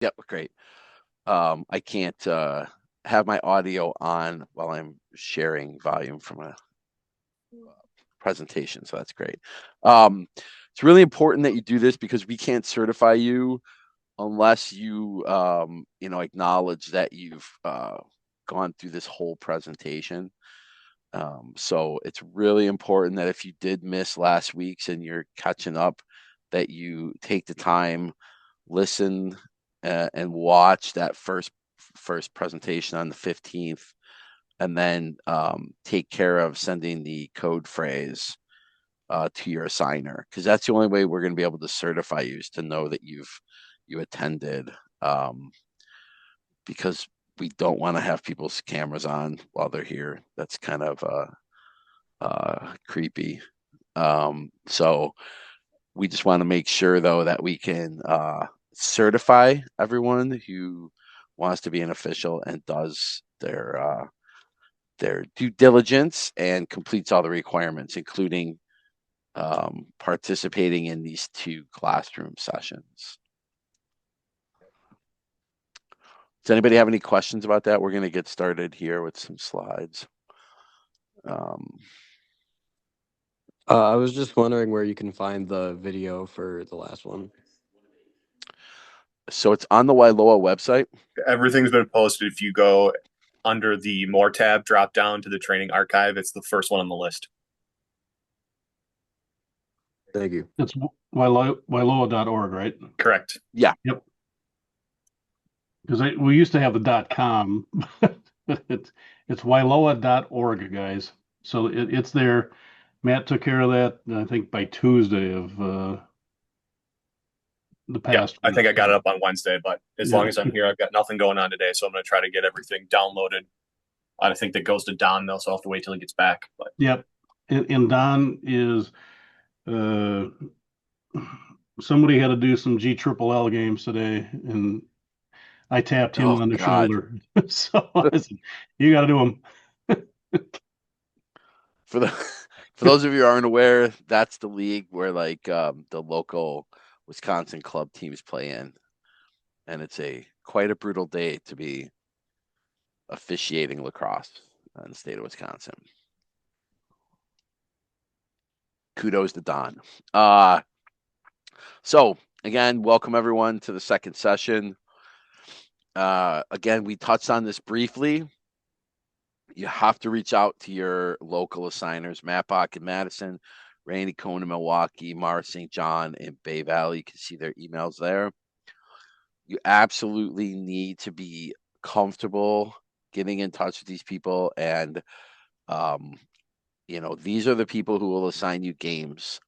Yep, great. I can't have my audio on while I'm sharing volume from a presentation, so that's great. It's really important that you do this because we can't certify you unless you acknowledge that you've gone through this whole presentation. So it's really important that if you did miss last week's and you're catching up, that you take the time, listen, and watch that first presentation on the 15th, and then take care of sending the code phrase to your assigner, because that's the only way we're going to be able to certify you, is to know that you attended. Um, because we don't want to have people's cameras on while they're here. That's kind of creepy. So we just want to make sure, though, that we can certify everyone who wants to be an official and does their due diligence and completes all the requirements, including participating in these 2 classroom sessions. Does anybody have any questions about that? We're going to get started here with some slides. Um, I was just wondering where you can find the video for the last one. so it's on the WILOA website. Everything's been posted. If you go under the More tab, drop down to the training archive, it's the first one on the list. Thank you. It's WILOA.org, right? Correct. Yeah. Yep. Because we used to have the .com. It's WILOA.org, guys. So it's there. Matt took care of that, I think, by Tuesday of the past I week. think I got it up on Wednesday, but as Yeah. long as I'm here, I've got nothing going on today, so I'm going to try to get everything downloaded. I think that goes to Don, though, so I'll have to wait till he gets back. But Yep. And Don is somebody had to do some GLL games today, and I tapped him Oh on the God. shoulder. So I said, you got to do them. For the for those of you who aren't aware, that's the league where the local Wisconsin club teams play in, and it's quite a brutal day to be officiating lacrosse in the state of Wisconsin. Kudos to Don. So again, welcome everyone to the second session. Again, we touched on this briefly. You have to reach out to your local assigners, Matt Bach in Madison, Randy Cohn in Milwaukee, Mara St. John in Bay Valley. You can see their emails there. You absolutely need to be comfortable getting in touch with these people. And, these are the people who will assign you games,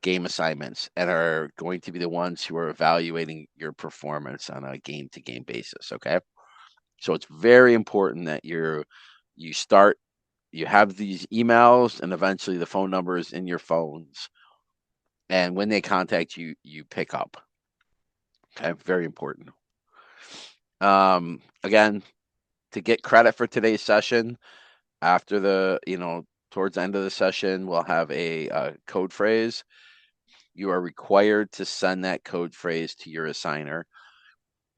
game assignments, and are going to be the ones who are evaluating your performance on a game to game basis. Okay. So it's very important that you have these emails and eventually the phone numbers in your phones. And when they contact you, you pick up. Okay, very important. Again, to get credit for today's session, after towards the end of the session, we'll have a code phrase. You are required to send that code phrase to your assigner.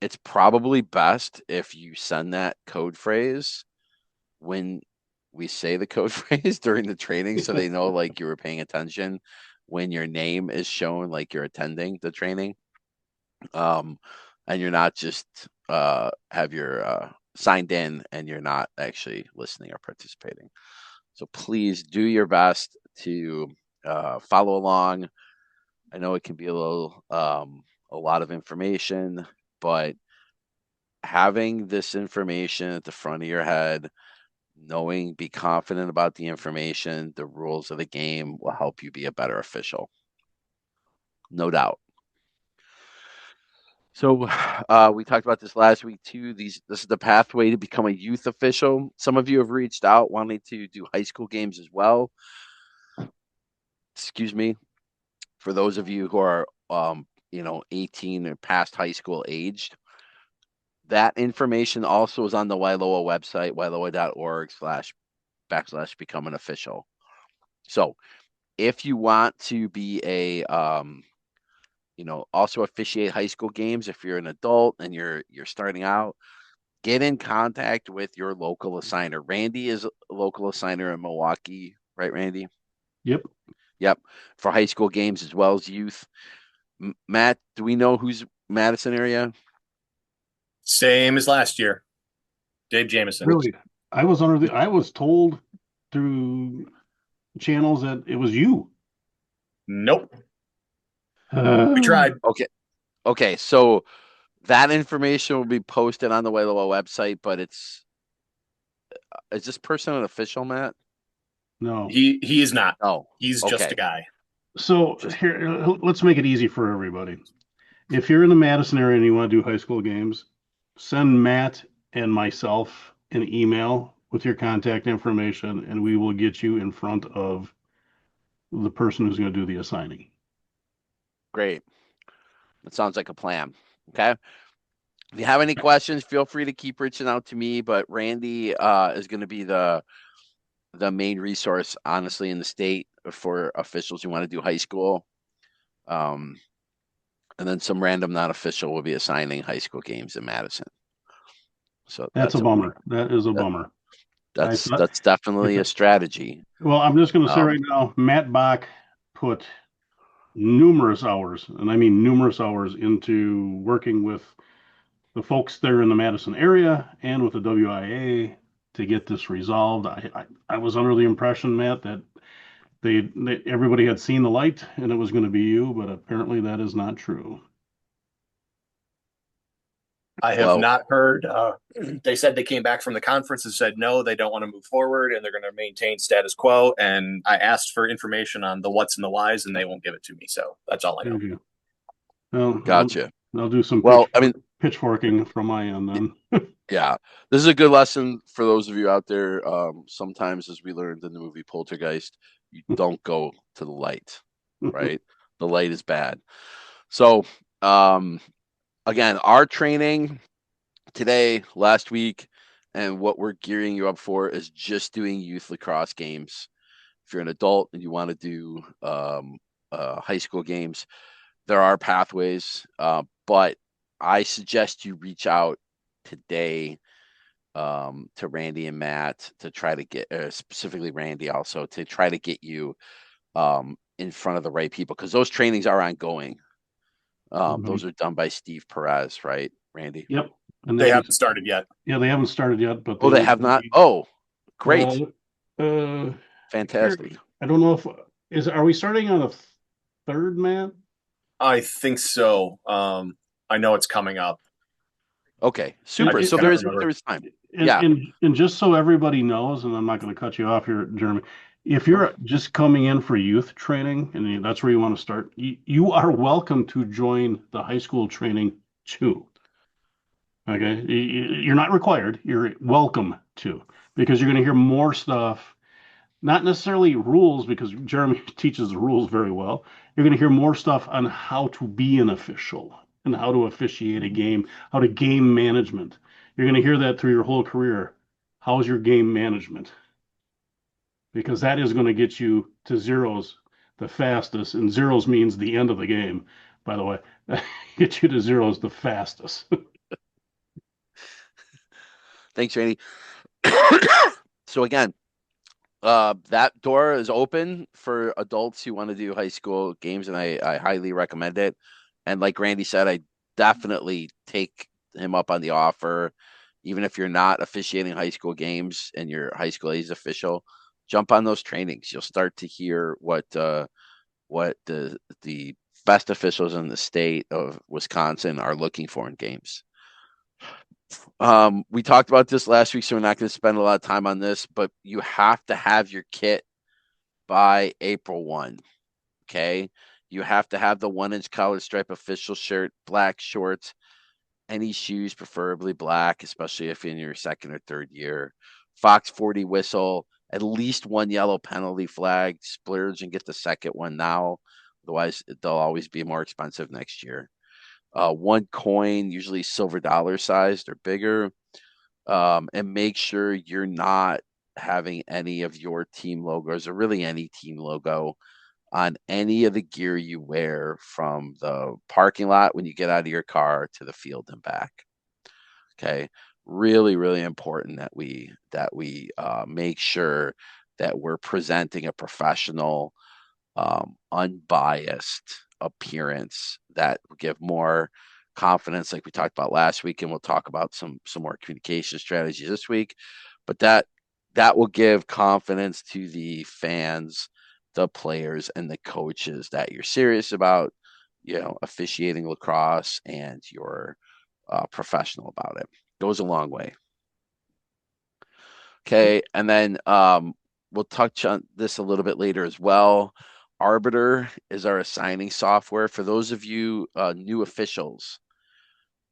It's probably best if you send that code phrase when we say the code phrase during the training, so they know like you were paying attention when your name is shown, like you're attending the training. And you're not just have your signed in and you're not actually listening or participating. So please do your best to follow along. I know it can be a lot of information, but having this information at the front of your head, be confident about the information, the rules of the game will help you be a better official. No doubt. So we talked about this last week too. This is the pathway to become a youth official. Some of you have reached out wanting to do high school games as well. Excuse me. For those of you who are 18 or past high school aged, that information also is on the WILOA website, wiloa.org/become an official. So if you want to be also officiate high school games if you're an adult and you're starting out. Get in contact with your local assigner. Randy is a local assigner in Milwaukee, right, Randy? Yep. Yep, for high school games as well as youth. Matt, do we know who's Madison area? Same as last year. Dave Jameson. Really, I was told through channels that it was you. Nope. We Uh, tried. Okay. So that information will be posted on the WILOA website, but is this person an official, Matt? no. He is not. No. He's just a Okay. guy. So Just here, let's make it easy for everybody. If you're in the Madison area and you want to do high school games, send Matt and myself an email with your contact information, and we will get you in front of the person who's going to do the assigning. great. That sounds like a plan. Okay. If you have any questions, feel free to keep reaching out to me. But Randy is going to be the main resource, honestly, in the state for officials who want to do high school. And then some random not official will be assigning high school games in Madison. So That's a bummer. That is a bummer. I thought that's definitely a strategy. well, I'm just going to say Um, right now, Matt Bach put numerous hours, and I mean numerous hours, into working with the folks there in the Madison area and with the WIA to get this resolved. I was under the impression, Matt, that they everybody had seen the light and it was going to be you, but apparently that is not true. I have well, not heard. They said they came back from the conference and said no, they don't want to move forward and they're going to maintain status quo. And I asked for information on the what's and the whys, and they won't give it to me. So that's all I know. There you go. Well, gotcha. I'll do some Well, I mean, pitchforking from my end then. yeah, this is a good lesson for those of you out there. Sometimes, as we learned in the movie Poltergeist, you don't go to the light, right? The light is bad. So, again, our training today, last week, and what we're gearing you up for is just doing youth lacrosse games. If you're an adult and you want to do high school games, there are pathways, but I suggest you reach out today to Randy and Matt to try to get, specifically Randy, also to try to get you in front of the right people, because those trainings are ongoing. Those are done by Steve Perez, right, Randy? Yep. And They haven't started yet. yeah, they haven't started yet, but Oh, they have not. Oh, great, fantastic. I don't know if are we starting on a third, man? I think so. I know it's coming up. Okay, super. It- So cannot there remember. is time. And, Yeah. and just so everybody knows, and I'm not going to cut you off here, Jeremy, if you're just coming in for youth training and that's where you want to start, you are welcome to join the high school training too. Okay. You're not required, you're welcome to, because you're going to hear more stuff, not necessarily rules, because Jeremy teaches the rules very well. You're going to hear more stuff on how to be an official and how to officiate a game, how to game management. You're going to hear that through your whole career. How's your game management? Because that is going to get you to zeros the fastest, and zeros means the end of the game, by the way. Get you to zeros the fastest. Thanks, Randy. So again, that door is open for adults who want to do high school games, and I highly recommend it. And like Randy said, I definitely take him up on the offer. Even if you're not officiating high school games and your high school age official, jump on those trainings. You'll start to hear what the best officials in the state of Wisconsin are looking for in games. We talked about this last week, so we're not going to spend a lot of time on this, but you have to have your kit by April 1. Okay. You have to have the 1-inch collar stripe official shirt, black shorts, any shoes, preferably black, especially if you're in your second or third year. Fox 40 whistle, at least one yellow penalty flag. Splurge and get the second one now. Otherwise, they'll always be more expensive next year. One coin, usually silver dollar sized or bigger. And make sure you're not having any of your team logos or really any team logo on any of the gear you wear from the parking lot when you get out of your car to the field and back. Okay. Really, really important that we make sure that we're presenting a professional, unbiased appearance that will give more confidence, like we talked about last week, and we'll talk about some more communication strategies this week. But that will give confidence to the fans, the players, and the coaches that you're serious about, officiating lacrosse, and you're professional about it. Goes a long way. Okay, and then we'll touch on this a little bit later as well. Arbiter is our assigning software. For those of you new officials,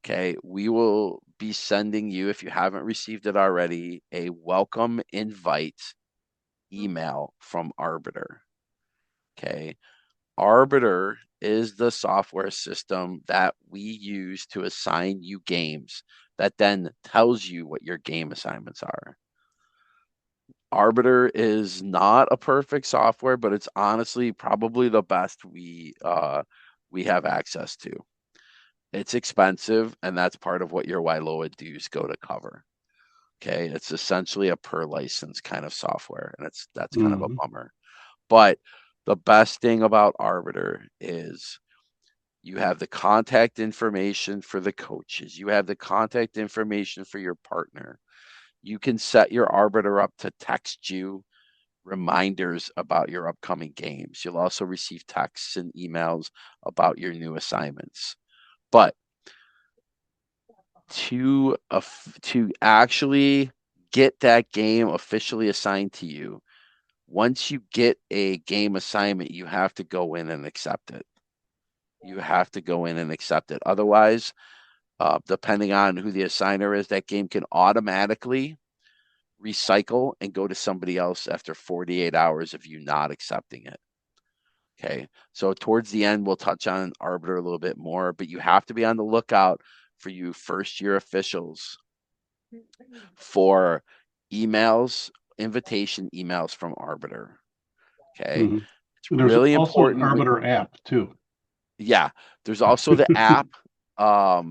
okay, we will be sending you, if you haven't received it already, a welcome invite email from Arbiter. Okay, Arbiter is the software system that we use to assign you games that then tells you what your game assignments are. Arbiter is not a perfect software, but it's honestly probably the best we have access to. It's expensive, and that's part of what your WILOA dues go to cover. Okay, it's essentially a per license kind of software, and that's kind of a Mhm. bummer. But the best thing about Arbiter is you have the contact information for the coaches, you have the contact information for your partner. You can set your Arbiter up to text you reminders about your upcoming games. You'll also receive texts and emails about your new assignments. But to actually get that game officially assigned to you, once you get a game assignment, you have to go in and accept it. You have to go in and accept it. Otherwise, depending on who the assigner is, that game can automatically recycle and go to somebody else after 48 hours of you not accepting it. Okay. So towards the end, we'll touch on Arbiter a little bit more, but you have to be on the lookout for you first year officials for emails, invitation emails from Arbiter. Okay. Mhm. It's And there's really also an important. Arbiter app too. Yeah. There's also the app.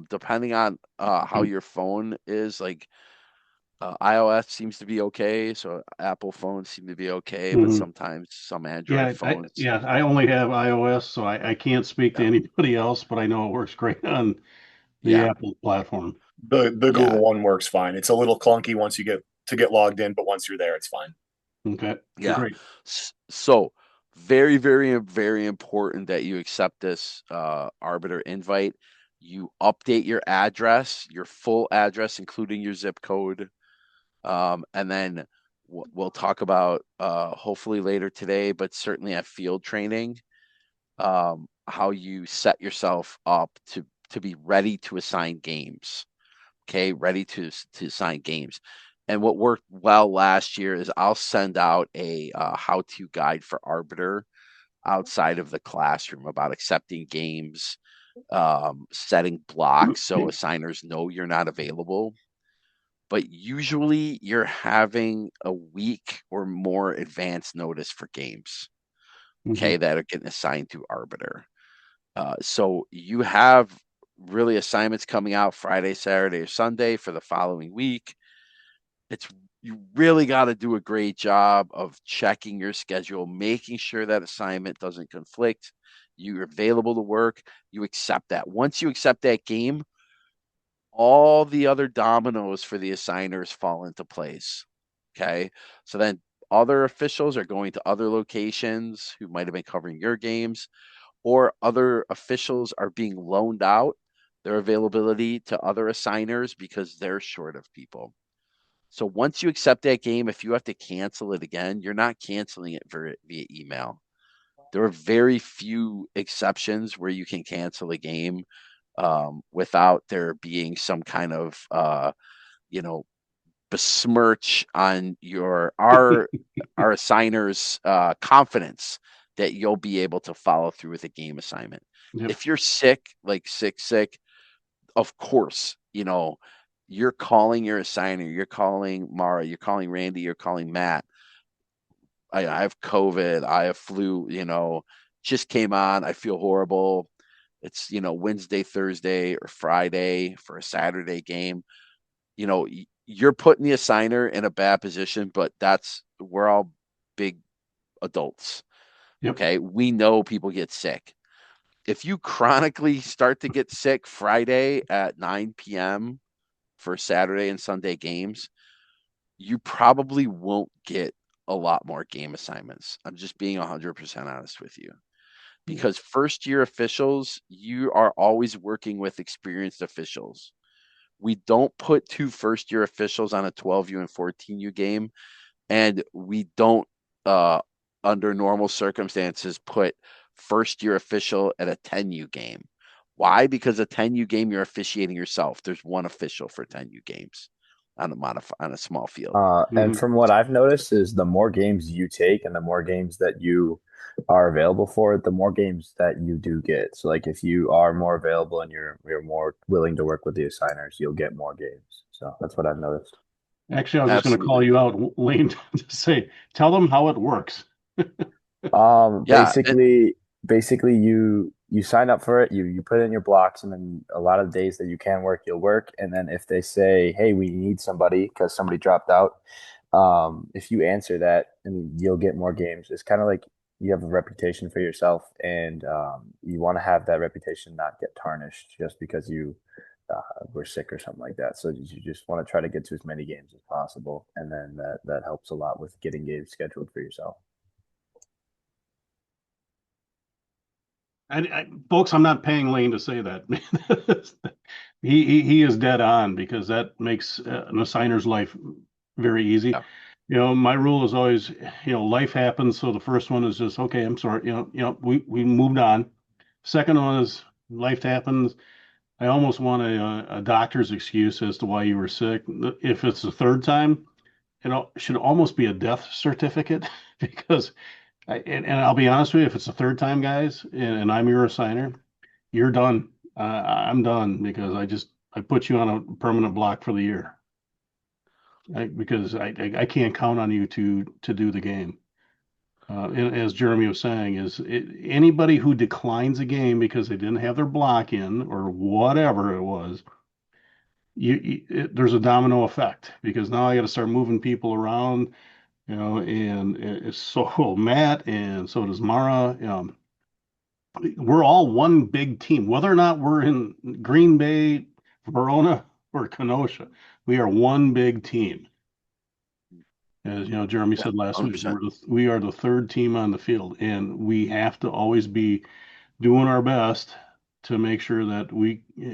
Depending on how your phone is, like iOS seems to be okay, so Apple phones seem to be okay, but Mhm. sometimes some Android Yeah, phones, I only have iOS, so I can't speak to yeah, anybody else, but I know it works great on the yeah, Apple platform. The yeah, Google one works fine. It's a little clunky once you get logged in, but once you're there, it's fine. Okay, yeah. great. So very, very, very important that you accept this Arbiter invite. You update your address, your full address, including your zip code, and then we'll talk about hopefully later today, but certainly at field training, how you set yourself up to be ready to assign games. Okay, ready to assign games. And what worked well last year is I'll send out a how-to guide for Arbiter outside of the classroom about accepting games, setting blocks so assigners know you're not available. But usually you're having a week or more advance notice for games, Hmm. okay, that are getting assigned to Arbiter. So you have really assignments coming out Friday, Saturday, or Sunday for the following week. It's You really got to do a great job of checking your schedule, making sure that assignment doesn't conflict. You're available to work. You accept that. Once you accept that game, all the other dominoes for the assigners fall into place. Okay. So then other officials are going to other locations who might have been covering your games, or other officials are being loaned out their availability to other assigners because they're short of people. So once you accept that game, if you have to cancel it again, you're not canceling it via email. There are very few exceptions where you can cancel a game without there being some kind of you know besmirch on our assigner's confidence that you'll be able to follow through with a game assignment. Yep. If you're sick, like sick, of course, you're calling your assigner, you're calling Mara, you're calling Randy, you're calling Matt. I have COVID, I have flu, just came on, I feel horrible. It's, Wednesday, Thursday, or Friday for a Saturday game. You're putting the assigner in a bad position, but we're all big adults. Yep. Okay. We know people get sick. If you chronically start to get sick Friday at 9 p.m. for Saturday and Sunday games, you probably won't get a lot more game assignments. I'm just being 100% honest with you. Because first year officials, you are always working with experienced officials. We don't put two first year officials on a 12U and 14U game, and we don't, uh, under normal circumstances, put first year official at a 10U game. Why? Because a 10U game, you're officiating yourself. There's one official for 10U games on a small field. And Mhm. from what I've noticed is the more games you take and the more games that you are available for, the more games that you do get. So like if you are more available and you're more willing to work with the assigners, you'll get more games. So that's what I've noticed. Actually, I was just going to call Absolutely. you out, Lane, to say, tell them how it works. Um, Yeah. basically, basically you sign up for it, you put in your blocks, and then a lot of days that you can work, you'll work. And then if they say, "Hey, we need somebody because somebody dropped out," if you answer that, and you'll get more games. It's kind of like you have a reputation for yourself, and you want to have that reputation not get tarnished just because you were sick or something like that. So you just want to try to get to as many games as possible, and then that helps a lot with getting games scheduled for yourself. Folks, I'm not paying Lane to say that. He is dead on because that makes an assigner's life very easy. Yeah. My rule is always, life happens. So the first one is just, okay, I'm sorry. We moved on. Second one is life happens. I almost want a doctor's excuse as to why you were sick. If it's the third time, should almost be a death certificate because and I'll be honest with you, if it's the third time, guys, and I'm your assigner, you're done. I'm done because I put you on a permanent block for the year. Because I can't count on you to do the game. And as Jeremy was saying, anybody who declines a game because they didn't have their block in or whatever it was, there's a domino effect because now I got to start moving people around, and so will Matt and so does Mara. We're all one big team, whether or not we're in Green Bay, Verona, or Kenosha. We are one big team. As Jeremy Yeah. said last week, 100%. we are the third team on the field, and we have to always be doing our best to make sure that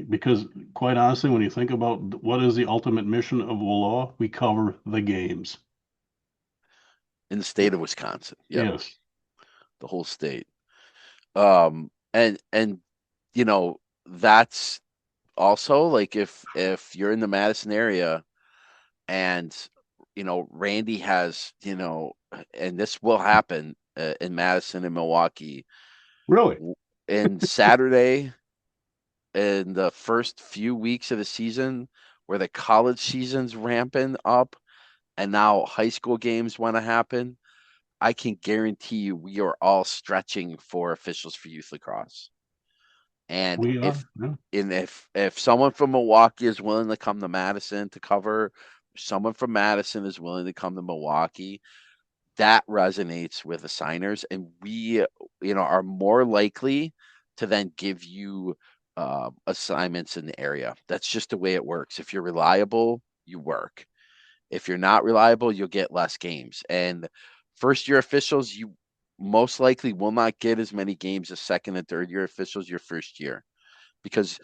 because quite honestly, when you think about what is the ultimate mission of WILOA, we cover the games. In the state of Wisconsin. Yep. Yes. The whole state. And that's also like if you're in the Madison area and Randy has, and this will happen in Madison and Milwaukee Really? in Saturday in the first few weeks of the season where the college season's ramping up and now high school games want to happen. I can guarantee you we are all stretching for officials for youth lacrosse. And We are. if Yeah. and if someone from Milwaukee is willing to come to Madison to cover, someone from Madison is willing to come to Milwaukee, that resonates with the signers, and we, are more likely to then give you assignments in the area. That's just the way it works. If you're reliable, you work. If you're not reliable, you'll get less games. And first year officials, you most likely will not get as many games as second and third year officials your first year because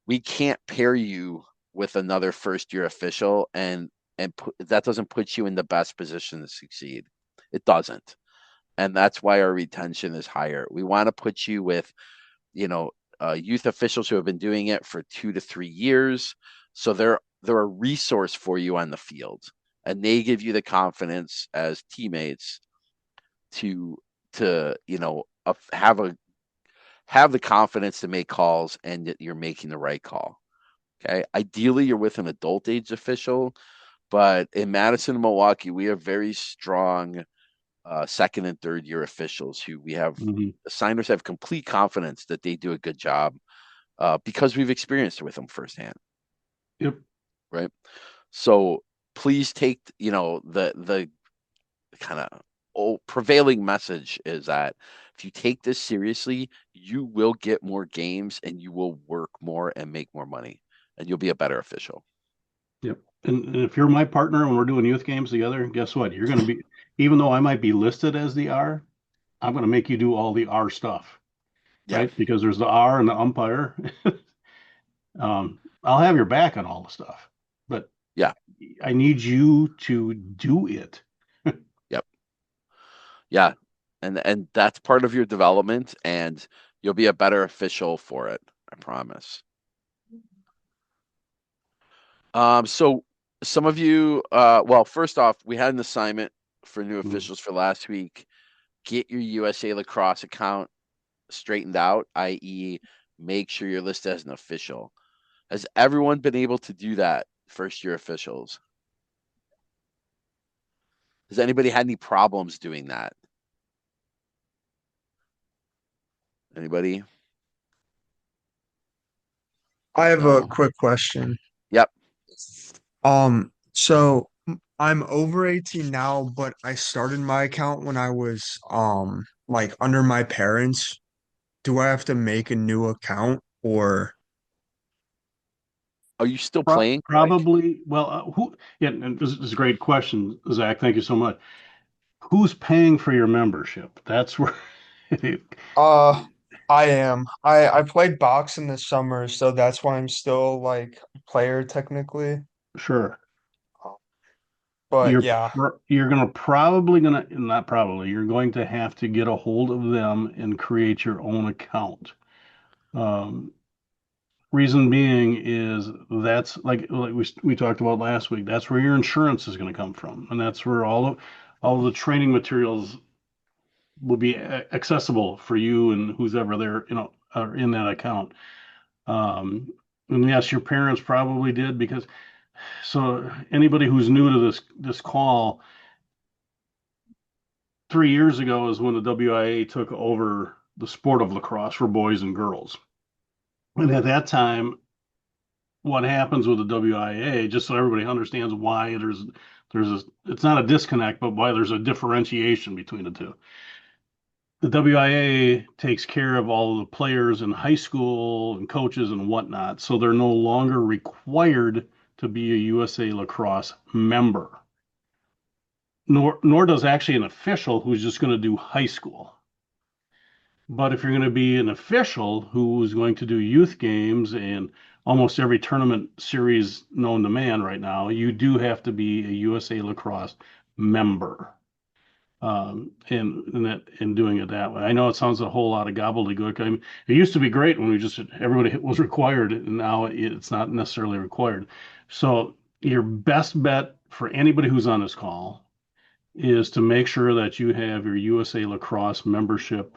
we can't pair you with another first year official that doesn't put you in the best position to succeed. It doesn't. And that's why our retention is higher. We want to put you with, youth officials who have been doing it for 2 to 3 years. So they're a resource for you on the field, and they give you the confidence as teammates to have the confidence to make calls and that you're making the right call. Okay. Ideally, you're with an adult age official, but in Madison and Milwaukee, we have very strong second and third year officials who we have Mhm. the signers have complete confidence that they do a good job because we've experienced it with them firsthand, Yep. right? So please take, the kind of prevailing message is that if you take this seriously, you will get more games and you will work more and make more money and you'll be a better official. Yep. And if you're my partner and we're doing youth games together, guess what? You're going to be, even though I might be listed as the R, I'm going to make you do all the R stuff, Yeah. right? Because there's the R and the umpire. I'll have your back on all the stuff, but Yeah. I need you to do it. Yep. Yeah. And that's part of your development and you'll be a better official for it. I promise. So some of you, well, first off, we had an assignment for new Mm. officials for last week. Get your USA Lacrosse account straightened out, i.e., make sure you're listed as an official. Has everyone been able to do that, first year officials? Has anybody had any problems doing that? Anybody? I have a No. quick question. Yep. So I'm over 18 now, but I started my account when I was like under my parents. Do I have to make a new account or Are you still playing, Mike? Probably, well, yeah, and this is a great question, Zach. Thank you so much. Who's paying for your membership? That's where, uh I am. I played boxing this summer, so that's why I'm still like a player technically. sure. But yeah. You're gonna probably gonna not probably you're going to have to get a hold of them and create your own account. Um, reason being is that's like we talked about last week. That's where your insurance is going to come from, and that's where all of the training materials will be accessible for you and who's ever there, are in that account. Um, and yes, your parents probably did because so anybody who's new to this call, 3 years ago is when the WIA took over the sport of lacrosse for boys and girls. And at that time, what happens with the WIA, just so everybody understands why it's not a disconnect, but why there's a differentiation between the two. The WIA takes care of all of the players in high school and coaches and whatnot, so they're no longer required to be a USA Lacrosse member. Nor does actually an official who's just going to do high school. But if you're going to be an official who's going to do youth games and almost every tournament series known to man right now, you do have to be a USA Lacrosse member. And doing it that way. I know it sounds a whole lot of gobbledygook. I mean, it used to be great when we just everybody was required, and now it's not necessarily required. So your best bet for anybody who's on this call is to make sure that you have your USA Lacrosse membership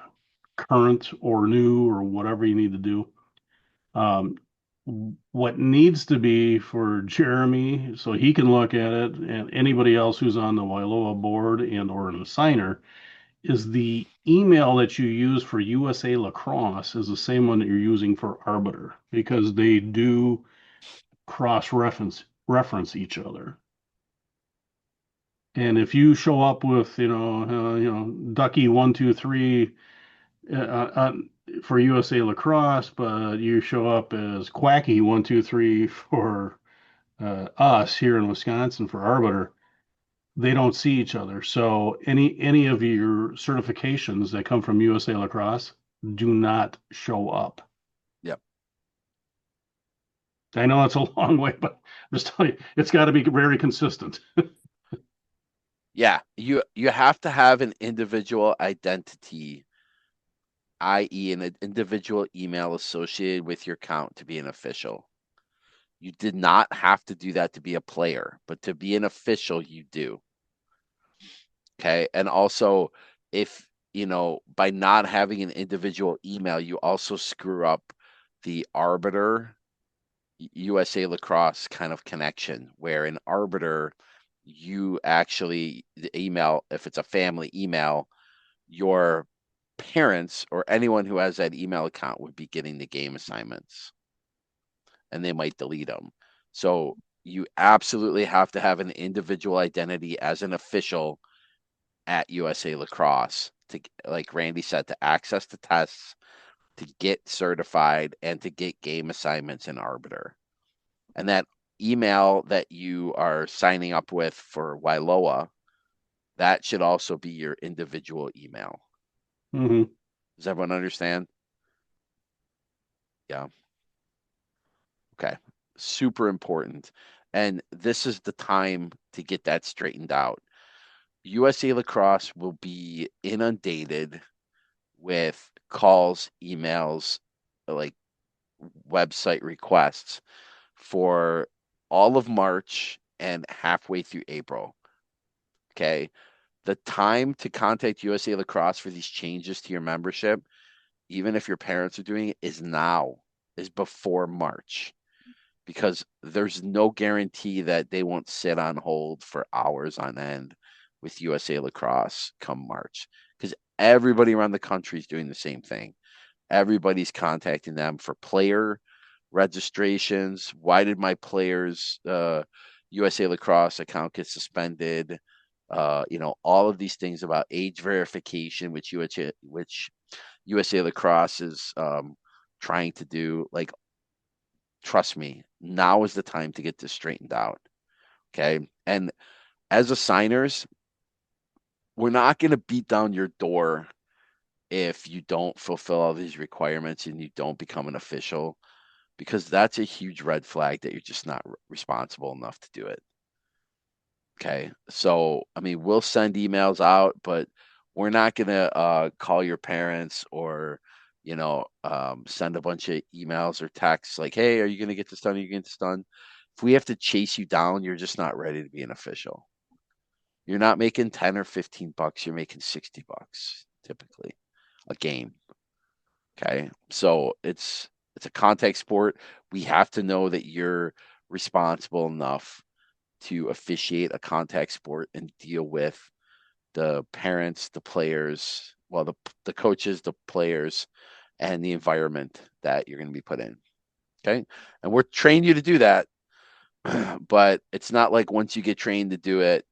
current or new or whatever you need to do. Um, what needs to be for Jeremy, so he can look at it, and anybody else who's on the WILOA board and or an assigner, is the email that you use for USA Lacrosse is the same one that you're using for Arbiter because they do cross reference each other. And if you show up with Ducky 123 for USA Lacrosse, but you show up as Quacky 123 for us here in Wisconsin for Arbiter, they don't see each other. So any of your certifications that come from USA Lacrosse do not show up. Yep. I know it's a long way, but I'm just telling you, it's got to be very consistent. Yeah. You have to have an individual identity, i.e., an individual email associated with your account to be an official. You did not have to do that to be a player, but to be an official, you do. Okay. And also, if, by not having an individual email, you also screw up the Arbiter USA Lacrosse kind of connection, where in Arbiter, you actually email, if it's a family email, your parents or anyone who has that email account would be getting the game assignments, and they might delete them. So you absolutely have to have an individual identity as an official at USA Lacrosse to, like Randy said, to access the tests, to get certified, and to get game assignments in Arbiter. And that email that you are signing up with for WILOA, that should also be your individual email. Hmm. Does everyone understand? Yeah. Okay. Super important. And this is the time to get that straightened out. USA Lacrosse will be inundated with calls, emails, like website requests for all of March and halfway through April. Okay. The time to contact USA Lacrosse for these changes to your membership, even if your parents are doing it, is now, is before March, because there's no guarantee that they won't sit on hold for hours on end with USA Lacrosse come March, because everybody around the country is doing the same thing. Everybody's contacting them for player registrations. Why did my players USA Lacrosse account get suspended? All of these things about age verification, which USA Lacrosse is trying to do. Like, trust me, now is the time to get this straightened out. Okay. And as assigners, we're not going to beat down your door if you don't fulfill all these requirements and you don't become an official, because that's a huge red flag that you're just not responsible enough to do it. Okay. So, I mean, we'll send emails out, but we're not going to call your parents or, send a bunch of emails or texts like, hey, are you going to get this done? Are you going to get this done? If we have to chase you down, you're just not ready to be an official. You're not making 10 or 15 bucks. You're making 60 bucks typically a game. Okay. So it's a contact sport. We have to know that you're responsible enough to officiate a contact sport and deal with the parents, the players, well, the coaches, the players, and the environment that you're going to be put in. Okay. And we're trained you to do that. But it's not like once you get trained to do it,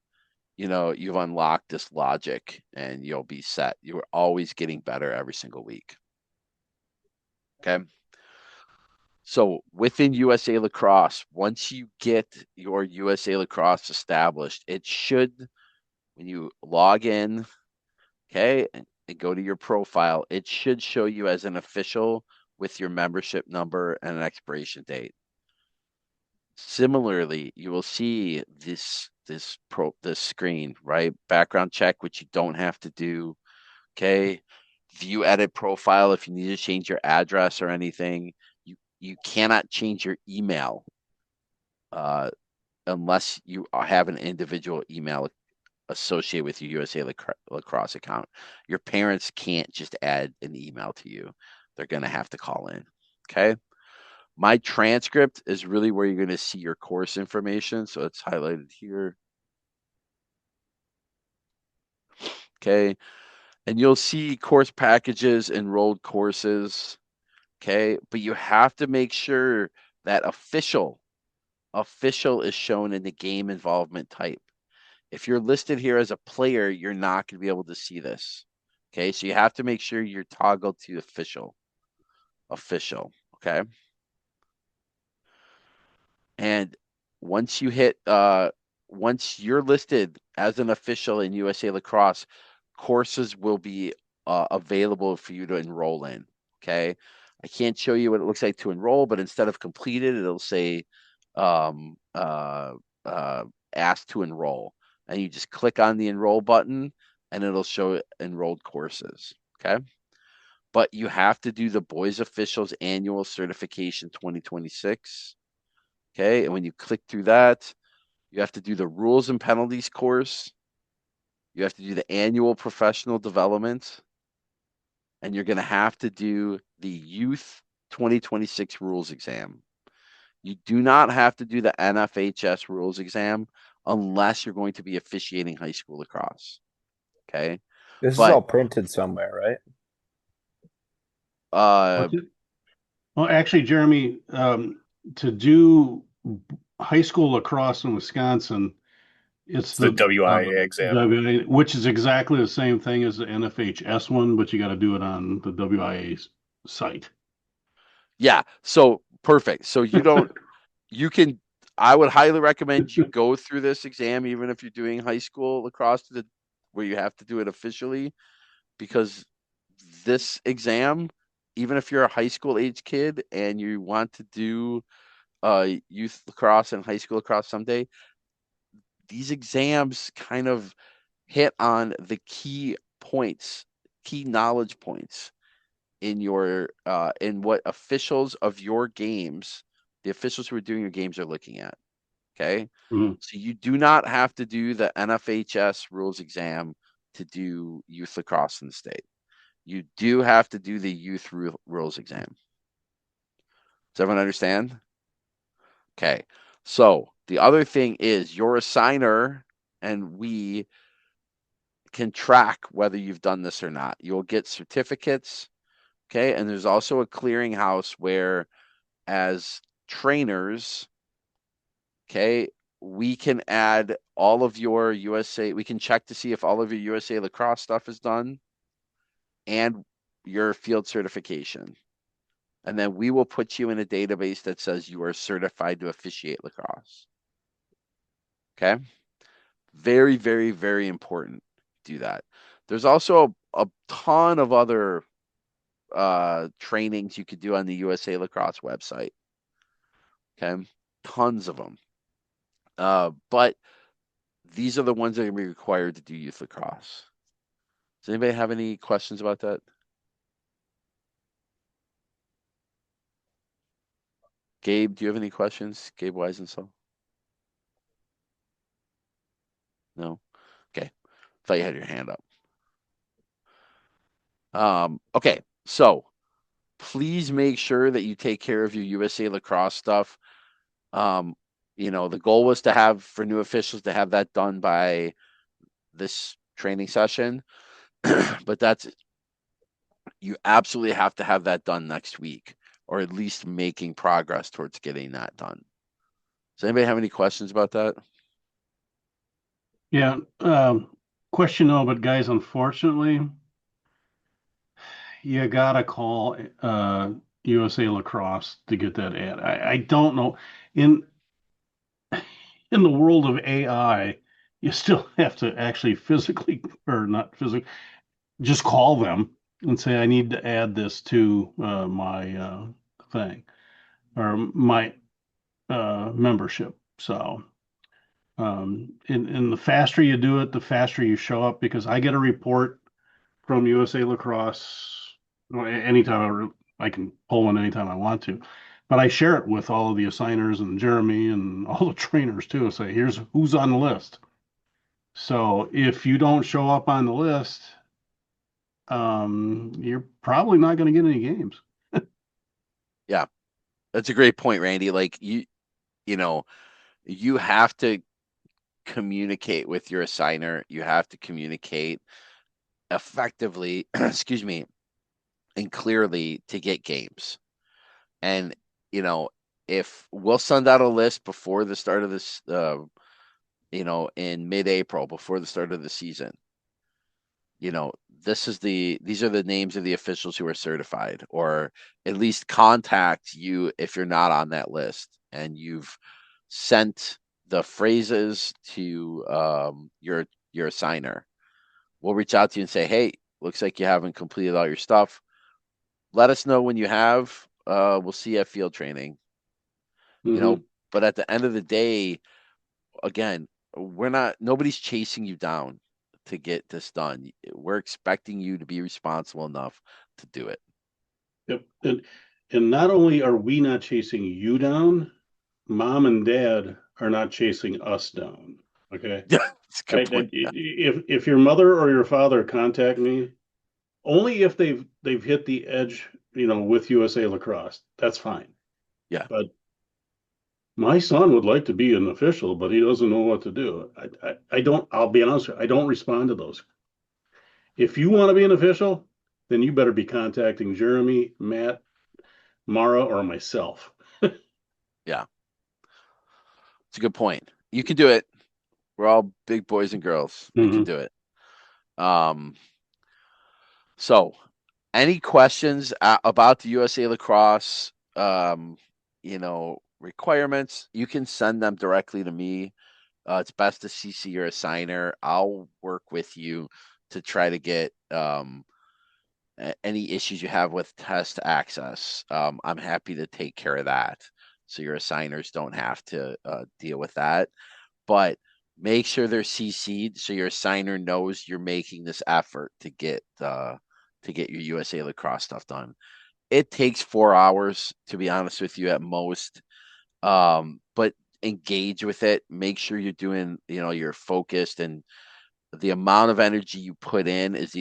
you've unlocked this logic and you'll be set. You're always getting better every single week. Okay. So within USA Lacrosse, once you get your USA Lacrosse established, it should, when you log in, okay, and go to your profile, it should show you as an official with your membership number and an expiration date. Similarly, you will see this screen, right? Background check, which you don't have to do. Okay. View edit profile if you need to change your address or anything. You cannot change your email unless you have an individual email associated with your USA Lacrosse account. Your parents can't just add an email to you. They're going to have to call in. Okay. My transcript is really where you're going to see your course information. So it's highlighted here. Okay. And you'll see course packages, enrolled courses. Okay. But you have to make sure that official is shown in the game involvement type. If you're listed here as a player, you're not going to be able to see this. Okay. So you have to make sure you're toggled to official. Okay. And once you hit, once you're listed as an official in USA Lacrosse, courses will be available for you to enroll in. Okay. I can't show you what it looks like to enroll, but instead of completed, it'll say um, uh, asked to enroll. And you just click on the enroll button and it'll show enrolled courses. Okay. But you have to do the Boys Officials Annual Certification 2026. Okay. And when you click through that, you have to do the rules and penalties course. You have to do the annual professional development. And you're going to have to do the youth 2026 rules exam. You do not have to do the NFHS rules exam unless you're going to be officiating high school lacrosse. Okay. This is But all printed somewhere, right? uh, Well, actually, Jeremy, to do high school lacrosse in Wisconsin, it's It's the the WIA exam. WIA, which is exactly the same thing as the NFHS one, but you got to do it on the WIA site. yeah, so perfect. So you can, I would highly recommend you go through this exam, even if you're doing high school lacrosse, where you have to do it officially, because this exam, even if you're a high school age kid and you want to do youth lacrosse and high school lacrosse someday, these exams kind of hit on the key points, key knowledge points in your in what officials of your games, the officials who are doing your games are looking at. Okay. Mhm. So you do not have to do the NFHS rules exam to do youth lacrosse in the state. You do have to do the rules exam. Does everyone understand? Okay. So the other thing is your assigner and we can track whether you've done this or not. You'll get certificates. Okay. And there's also a clearinghouse where, as trainers, okay, we can add all of your USA, we can check to see if all of your USA lacrosse stuff is done and your field certification. And then we will put you in a database that says you are certified to officiate lacrosse. Okay. Very, very, very important. Do that. There's also a ton of other trainings you could do on the USA Lacrosse website. Okay. Tons of them. But these are the ones that are going to be required to do youth lacrosse. Does anybody have any questions about that? Gabe, do you have any questions? Gabe Weisenthal? No? Okay. Thought you had your hand up. Okay. So please make sure that you take care of your USA lacrosse stuff. Um, the goal was to have for new officials to have that done by this training session, but you absolutely have to have that done next week, or at least making progress towards getting that done. Does anybody have any questions about that? Yeah. Question though, but guys, unfortunately, you gotta call USA Lacrosse to get that ad. I don't know. In in the world of AI, you still have to actually physically, or not physically, just call them and say, I need to add this to my thing or my membership. So, and the faster you do it, the faster you show up because I get a report from USA Lacrosse anytime I can pull one anytime I want to. But I share it with all of the assigners and Jeremy and all the trainers too. Say, here's who's on the list. So if you don't show up on the list, you're probably not going to get any games. Yeah, that's a great point, Randy. Like you know, you have to communicate with your assigner. You have to communicate effectively, excuse me, and clearly to get games. And you know, if we'll send out a list before the start of this, in mid-April, before the start of the season. These are the names of the officials who are certified, or at least contact you if you're not on that list and you've sent the phrases to your assigner. We'll reach out to you and say, hey, looks like you haven't completed all your stuff. Let us know when you have. We'll see you at field training. Mm-hmm. But at the end of the day, again, nobody's chasing you down to get this done. We're expecting you to be responsible enough to do it. Yep. And not only are we not chasing you down, mom and dad are not chasing us down. Okay. Yeah, that's a good point. If your mother or your father contact me, only if they've hit the edge, with USA Lacrosse, that's fine. Yeah. But My son would like to be an official, but he doesn't know what to do. I don't, I'll be honest with you, I don't respond to those. If you want to be an official, then you better be contacting Jeremy, Matt, Mara, or myself. Yeah, it's a good point. You can do it. We're all big boys and girls. We can Mhm. do it. Um, so any questions about the USA Lacrosse, requirements, you can send them directly to me. It's best to CC your assigner. I'll work with you to try to get any issues you have with test access. I'm happy to take care of that, so your assigners don't have to deal with that. But make sure they're CC'd so your assigner knows you're making this effort to get your USA Lacrosse stuff done. It takes 4 hours, to be honest with you, at most. But engage with it. Make sure you're doing, you're focused, and the amount of energy you put in is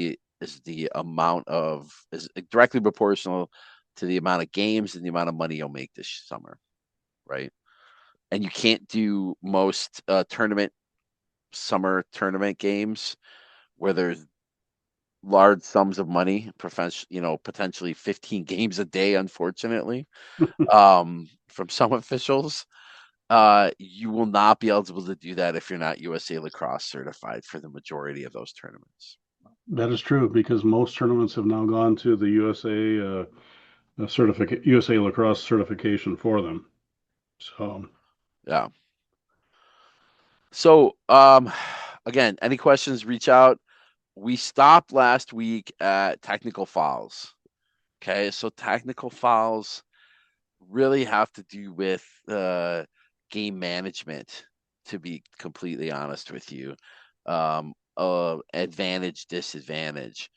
directly proportional to the amount of games and the amount of money you'll make this summer, right? And you can't do most summer tournament games where there's large sums of money, potentially 15 games a day, unfortunately, from some officials. You will not be eligible to do that if you're not USA Lacrosse certified for the majority of those tournaments. That is true because most tournaments have now gone to the USA Lacrosse certification for them. So Yeah. So, again, any questions, reach out. We stopped last week at technical fouls. Okay, so technical fouls really have to do with game management, to be completely honest with you. Advantage, disadvantage.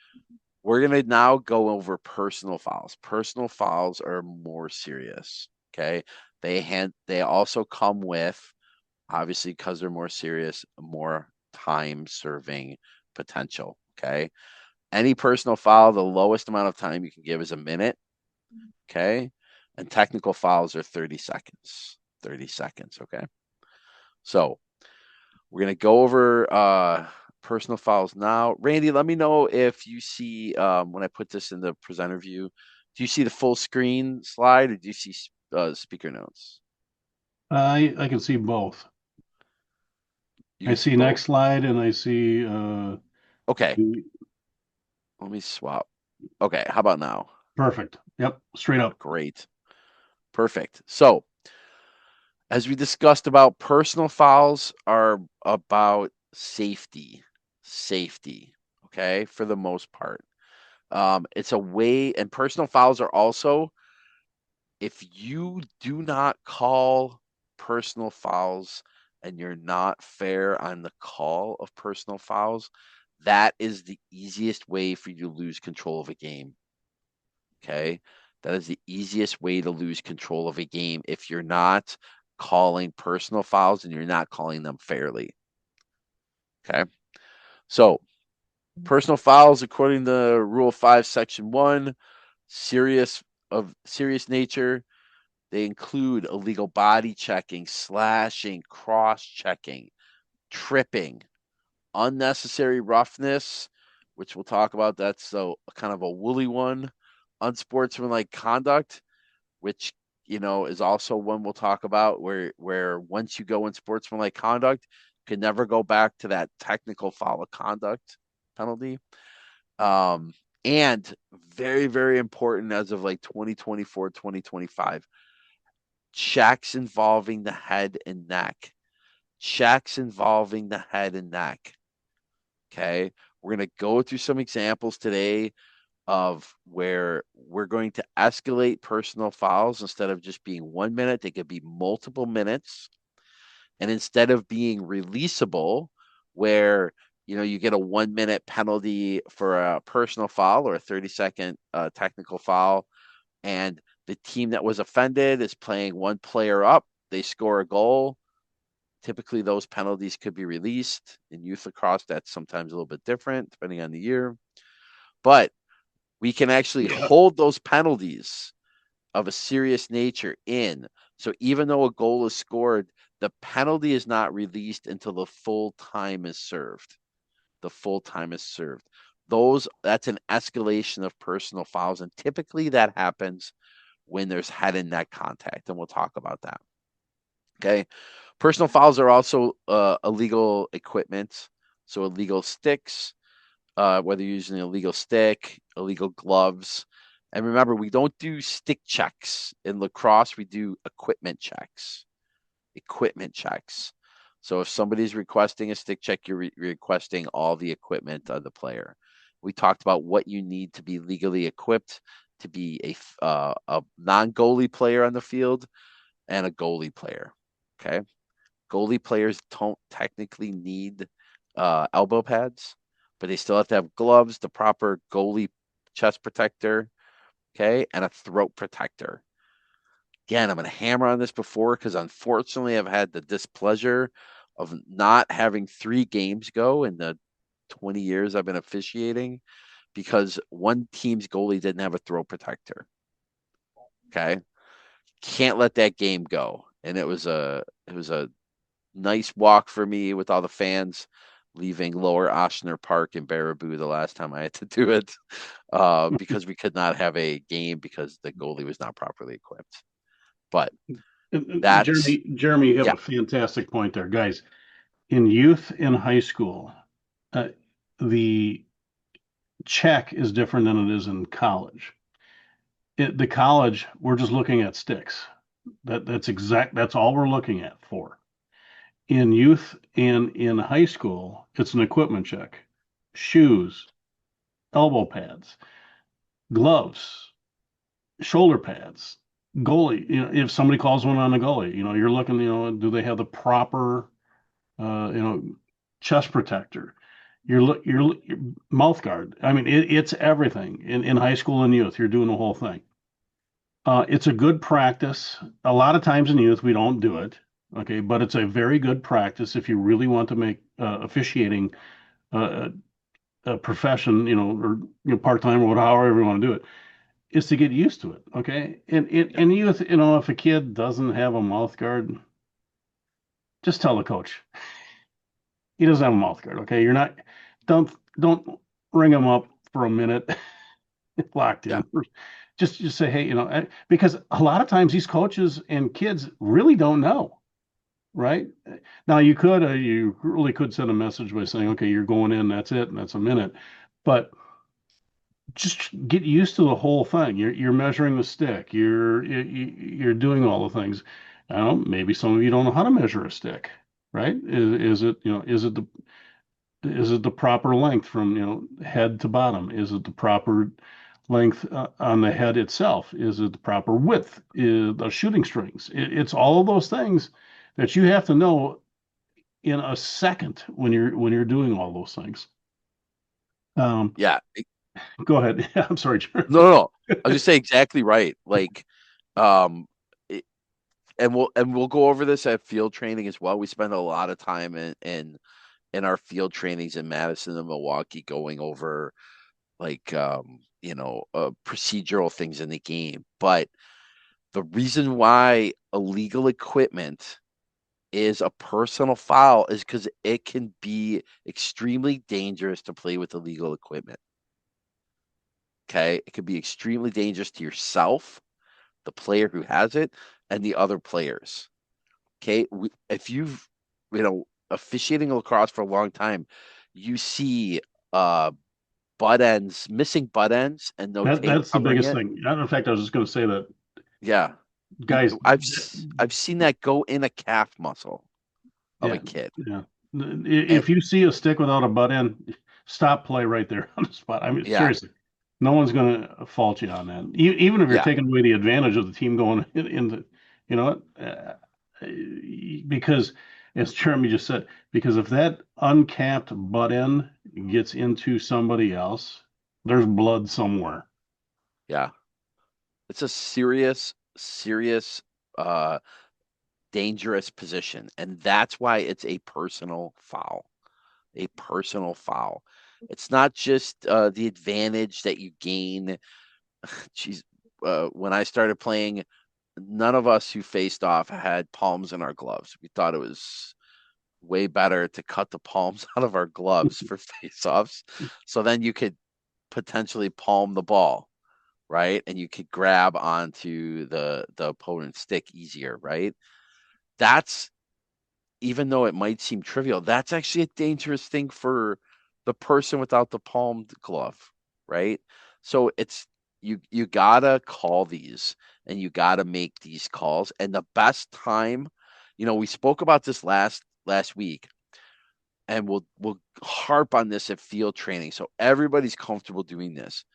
We're gonna now go over personal fouls. Personal fouls are more serious. Okay, they also come with, obviously, because they're more serious, more time serving potential. Okay, any personal foul, the lowest amount of time you can give is a minute. Okay, and technical fouls are 30 seconds. 30 seconds. Okay, so we're gonna go over personal fouls now. Randy, let me know if you see, when I put this in the presenter view. Do you see the full screen slide, or do you see speaker notes? I can see both. You I can see see next both. slide and I see Okay, the let me swap. Okay, how about now? perfect. Yep, straight up. Great, perfect. So, as we discussed, about personal fouls are about safety, safety. Okay, for the most part. It's a way, and personal fouls are also, if you do not call personal fouls and you're not fair on the call of personal fouls, that is the easiest way for you to lose control of a game. Okay. That is the easiest way to lose control of a game if you're not calling personal fouls and you're not calling them fairly. Okay. So, personal fouls, according to Rule 5, Section 1, serious nature. They include illegal body checking, slashing, cross checking, tripping, unnecessary roughness, which we'll talk about. That's so kind of a woolly one. Unsportsmanlike conduct, which is also one we'll talk about, where once you go in sportsmanlike conduct, you can never go back to that technical foul of conduct penalty. And very, very important as of like 2024, 2025, checks involving the head and neck. Checks involving the head and neck. Okay. We're going to go through some examples today of where we're going to escalate personal fouls. Instead of just being 1 minute, they could be multiple minutes. And instead of being releasable, where you get a 1 minute penalty for a personal foul or a 30-second technical foul, and the team that was offended is playing one player up, they score a goal. Typically, those penalties could be released. In youth lacrosse, that's sometimes a little bit different depending on the year. But we can actually Yeah. hold those penalties of a serious nature in. So even though a goal is scored, the penalty is not released until the full time is served. The full time is served. That's an escalation of personal fouls, and typically that happens when there's head and neck contact, and we'll talk about that. Okay. Personal fouls are also illegal equipment. So illegal sticks, whether you're using an illegal stick, illegal gloves. And remember, we don't do stick checks. In lacrosse, we do equipment checks. Equipment checks. So if somebody's requesting a stick check, you're requesting all the equipment of the player. We talked about what you need to be legally equipped to be a non-goalie player on the field and a goalie player. Okay. Goalie players don't technically need elbow pads, but they still have to have gloves, the proper goalie chest protector, okay, and a throat protector. Again, I'm going to hammer on this before because unfortunately I've had the displeasure of not having 3 games go in the 20 years I've been officiating because one team's goalie didn't have a throat protector. Okay. Can't let that game go. And it was a nice walk for me with all the fans leaving Lower Oshner Park in Baraboo the last time I had to do it because we could not have a game because the goalie was not properly equipped. But that's, Jeremy, you have yeah, a fantastic point there, guys. In youth in high school, uh, the check is different than it is in college. The college, we're just looking at sticks. That's all we're looking at for. In youth and in high school, it's an equipment check. Shoes, elbow pads, gloves, shoulder pads, goalie. If somebody calls one on the goalie, you're looking, do they have the proper, chest protector? Your mouth guard. I mean, it's everything in high school and youth. You're doing the whole thing. It's a good practice. A lot of times in youth, we don't do it. Okay, but it's a very good practice if you really want to make officiating a profession, or part time or however you want to do it, is to get used to it. Okay, and youth, if a kid doesn't have a mouth guard, just tell the coach he doesn't have a mouth guard. Okay, you're not don't ring him up for a minute locked yeah, in. Just say, hey, because a lot of times these coaches and kids really don't know, right? Now you really could send a message by saying, okay, you're going in, that's it, and that's a minute, but just get used to the whole thing. You're measuring the stick. You're doing all the things. I don't know, maybe some of you don't know how to measure a stick, right? Is it the proper length from head to bottom? Is it the proper length on the head itself? Is it the proper width? The shooting strings? It's all of those things that you have to know in a second when you're doing all those things. Um, yeah. Go ahead. I'm sorry, Jeremy. No, no, no. I was just say exactly right. Like, um, it, and we'll go over this at field training as well. We spend a lot of time in our field trainings in Madison and Milwaukee going over like procedural things in the game. But the reason why illegal equipment is a personal foul is because it can be extremely dangerous to play with illegal equipment. Okay, it can be extremely dangerous to yourself, the player who has it, and the other players. Okay, if you've officiating lacrosse for a long time, you see uh missing butt ends, and no tape That's the covering biggest it. thing. In fact, I was just going to say that, Yeah, guys. I've seen that go in a calf muscle of a Yeah, kid. yeah. And If you see a stick without a butt end, stop play right there on the spot. I mean, yeah, seriously, no one's going to fault you on that. Even if you're yeah, taking away the advantage of the team going in the, you know what? Because as Jeremy just said, because if that uncapped butt end gets into somebody else, there's blood somewhere. yeah. It's a serious, serious, uh, dangerous position, and that's why it's a personal foul. A personal foul. It's not just the advantage that you gain. Geez, when I started playing, none of us who faced off had palms in our gloves. We thought it was way better to cut the palms out of our gloves for face-offs, so then you could potentially palm the ball, right? And you could grab onto the opponent's stick easier, right? That's, even though it might seem trivial, that's actually a dangerous thing for the person without the palmed glove, right? So it's, you gotta call these, and you gotta make these calls. And the best time, we spoke about this last week, and we'll harp on this at field training, so everybody's comfortable doing this.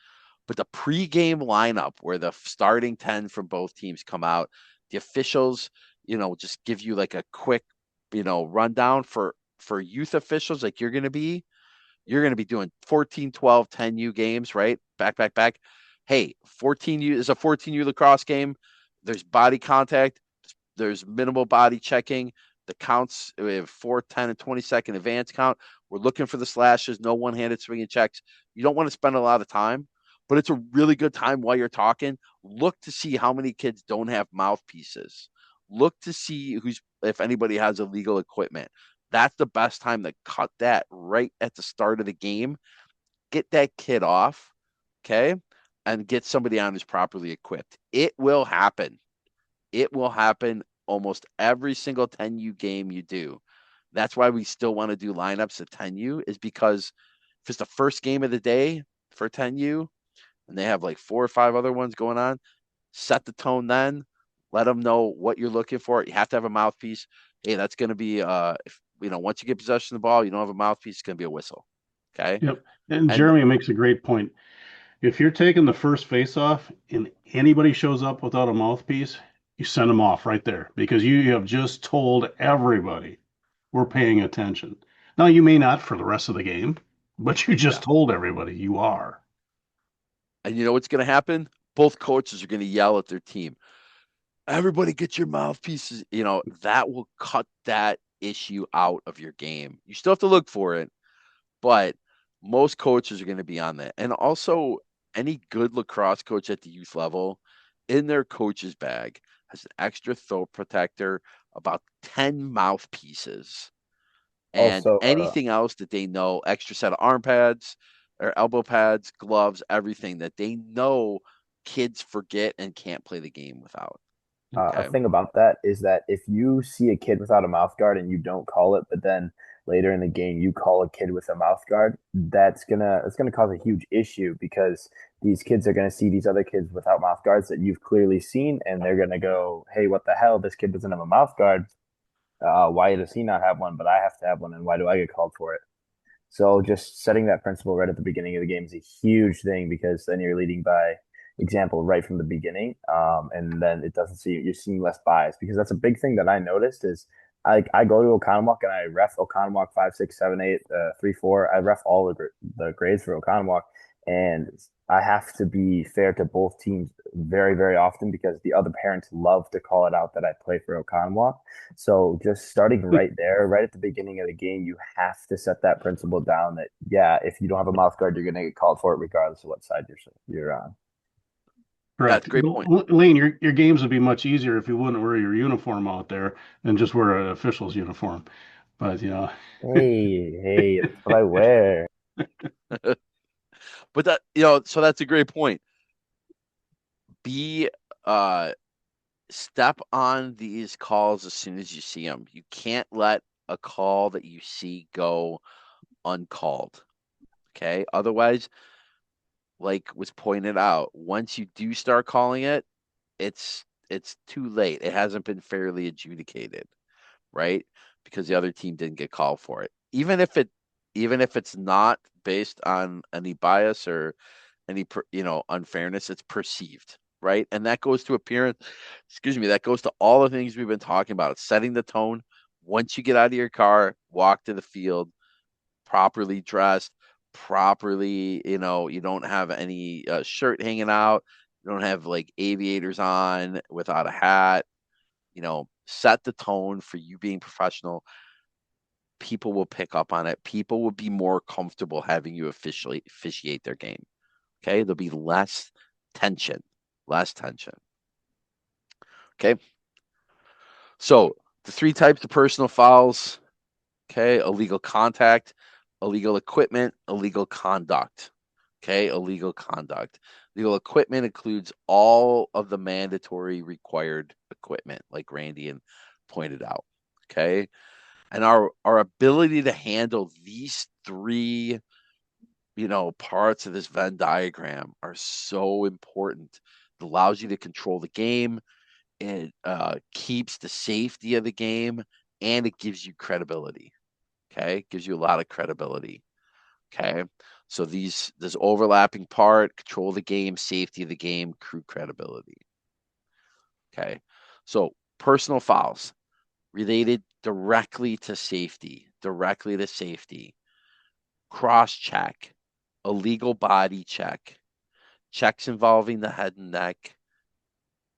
But the pregame lineup, where the starting 10 from both teams come out, the officials, just give you like a quick, rundown for youth officials, like you're going to be doing 14, 12, 10U games, right? Back, back, back. Hey, 14U is a 14U lacrosse game. There's body contact. There's minimal body checking. The counts, we have 4, 10, and 20-second advance count. We're looking for the slashes, no one-handed swinging checks. You don't want to spend a lot of time, but it's a really good time while you're talking. Look to see how many kids don't have mouthpieces. Look to see if anybody has illegal equipment. That's the best time to cut that right at the start of the game. Get that kid off, okay? And get somebody on who's properly equipped. It will happen. It will happen almost every single 10U game you do. That's why we still want to do lineups at 10U, is because if it's the first game of the day for 10U and they have like 4 or 5 other ones going on, set the tone then. Let them know what you're looking for. You have to have a mouthpiece. Hey, that's going to be, once you get possession of the ball, you don't have a mouthpiece, it's going to be a whistle. Okay. Yep. And And Jeremy makes a great point. If you're taking the first face-off and anybody shows up without a mouthpiece, you send them off right there, because you have just told everybody we're paying attention. Now, you may not for the rest of the game, but you just yeah. told everybody you are. And you know what's going to happen? Both coaches are going to yell at their team. Everybody get your mouthpieces. That will cut that issue out of your game. You still have to look for it, but most coaches are going to be on that. And also, any good lacrosse coach at the youth level, in their coach's bag, has an extra throat protector, about 10 mouthpieces, and Also, anything else that they know, extra set of arm pads or elbow pads, gloves, everything that they know kids forget and can't play the game without. A Okay. thing about that is that if you see a kid without a mouth guard and you don't call it, but then later in the game you call a kid with a mouth guard, that's gonna cause a huge issue, because these kids are gonna see these other kids without mouth guards that you've clearly seen, and they're gonna go, "Hey, what the hell? This kid doesn't have a mouth guard. Why does he not have one? But I have to have one, and why do I get called for it?" So just setting that principle right at the beginning of the game is a huge thing, because then you're leading by example right from the beginning. And then it doesn't see you're seeing less bias, because that's a big thing that I noticed is I go to Oconomowoc and I ref Oconomowoc 5, 6, 7, 8, 3, 4. I ref all the grades for Oconomowoc, and I have to be fair to both teams very, very often, because the other parents love to call it out that I play for Oconomowoc. So just starting right there, right at the beginning of the game, you have to set that principle down that, yeah, if you don't have a mouth guard, you're going to get called for it regardless of what side you're on. That's Correct. a great point. Lane, your games would be much easier if you wouldn't wear your uniform out there and just wear an official's uniform. But Hey, that's what I wear. But so that's a great point. Be step on these calls as soon as you see them. You can't let a call that you see go uncalled. Okay? Otherwise, like was pointed out, once you do start calling it, it's too late. It hasn't been fairly adjudicated, right? Because the other team didn't get called for it. Even if it's not based on any bias or any unfairness, it's perceived, right? And that goes to appearance. Excuse me. That goes to all the things we've been talking about. It's setting the tone. Once you get out of your car, walk to the field, properly dressed, properly. You don't have any shirt hanging out. You don't have like aviators on without a hat. Set the tone for you being professional. People will pick up on it. People will be more comfortable having you officiate their game. Okay, there'll be less tension, less tension. Okay. So the three types of personal fouls. Okay. Illegal contact, illegal equipment, illegal conduct. Okay. Illegal conduct. Legal equipment includes all of the mandatory required equipment, like Randy and pointed out. Okay. And our ability to handle these three, parts of this Venn diagram are so important. It allows you to control the game. It keeps the safety of the game, and it gives you credibility. Okay, it gives you a lot of credibility. Okay, so this overlapping part: control the game, safety of the game, crew credibility. Okay, so personal fouls related directly to safety, cross check, illegal body check, checks involving the head and neck,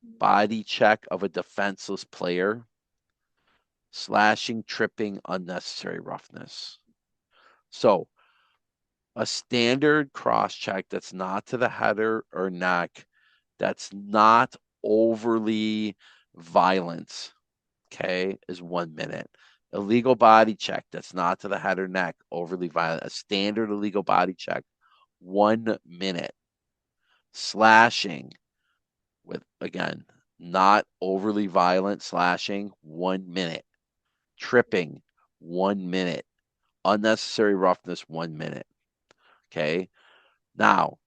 body check of a defenseless player, slashing, tripping, unnecessary roughness. So, a standard cross check that's not to the header or neck, that's not overly violent, okay, is 1 minute. Illegal body check that's not to the head or neck, overly violent. A standard illegal body check, 1 minute. Slashing with, again, not overly violent slashing, 1 minute. Tripping, 1 minute. Unnecessary roughness, 1 minute. Okay. Now,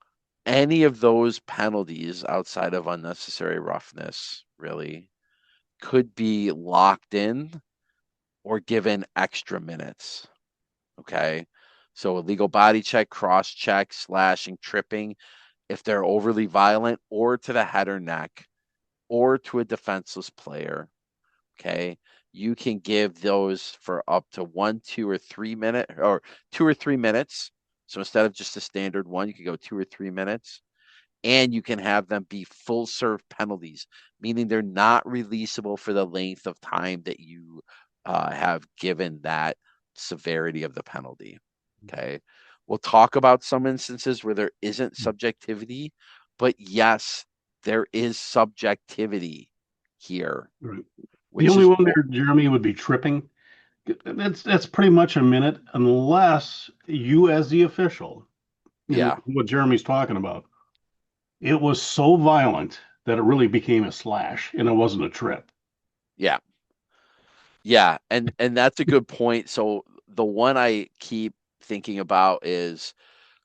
any of those penalties outside of unnecessary roughness really could be locked in or given extra minutes. Okay. So illegal body check, cross check, slashing, tripping, if they're overly violent or to the head or neck or to a defenseless player, okay, you can give those for up to 1, 2, or 3 minute or 2 or 3 minutes. So instead of just a standard one, you can go 2 or 3 minutes, and you can have them be full serve penalties, meaning they're not releasable for the length of time that you have given that severity of the penalty. Okay. We'll talk about some instances where there isn't subjectivity, but yes, there is subjectivity here, Right. The which only is one there, Jeremy, would be tripping. That's pretty much a minute, unless you, as the official, and yeah, what Jeremy's talking about, it was so violent that it really became a slash, and it wasn't a trip. yeah, yeah, and that's a good point. So the one I keep thinking about is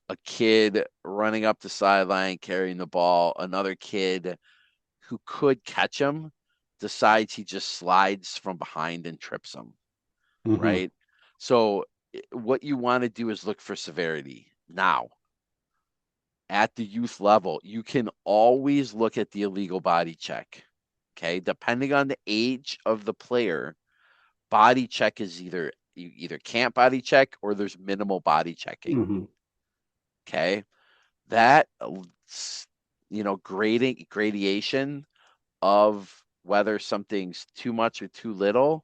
a kid running up the sideline carrying the ball, another kid who could catch him decides he just slides from behind and trips him, Hmm. right? So what you want to do is look for severity. Now, at the youth level, you can always look at the illegal body check. Okay, depending on the age of the player, body check is either you either can't body check or there's minimal body checking. Hmm. Okay, that gradation of whether something's too much or too little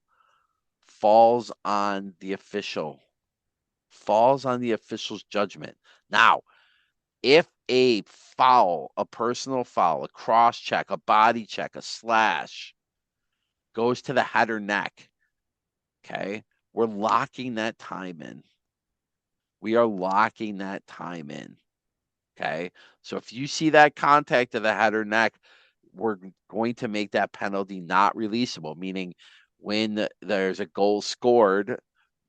falls on the official, falls on the official's judgment. Now, if a foul, a personal foul, a cross check, a body check, a slash goes to the head or neck, okay, we're locking that time in. We are locking that time in. Okay. So if you see that contact of the head or neck, we're going to make that penalty not releasable, meaning when there's a goal scored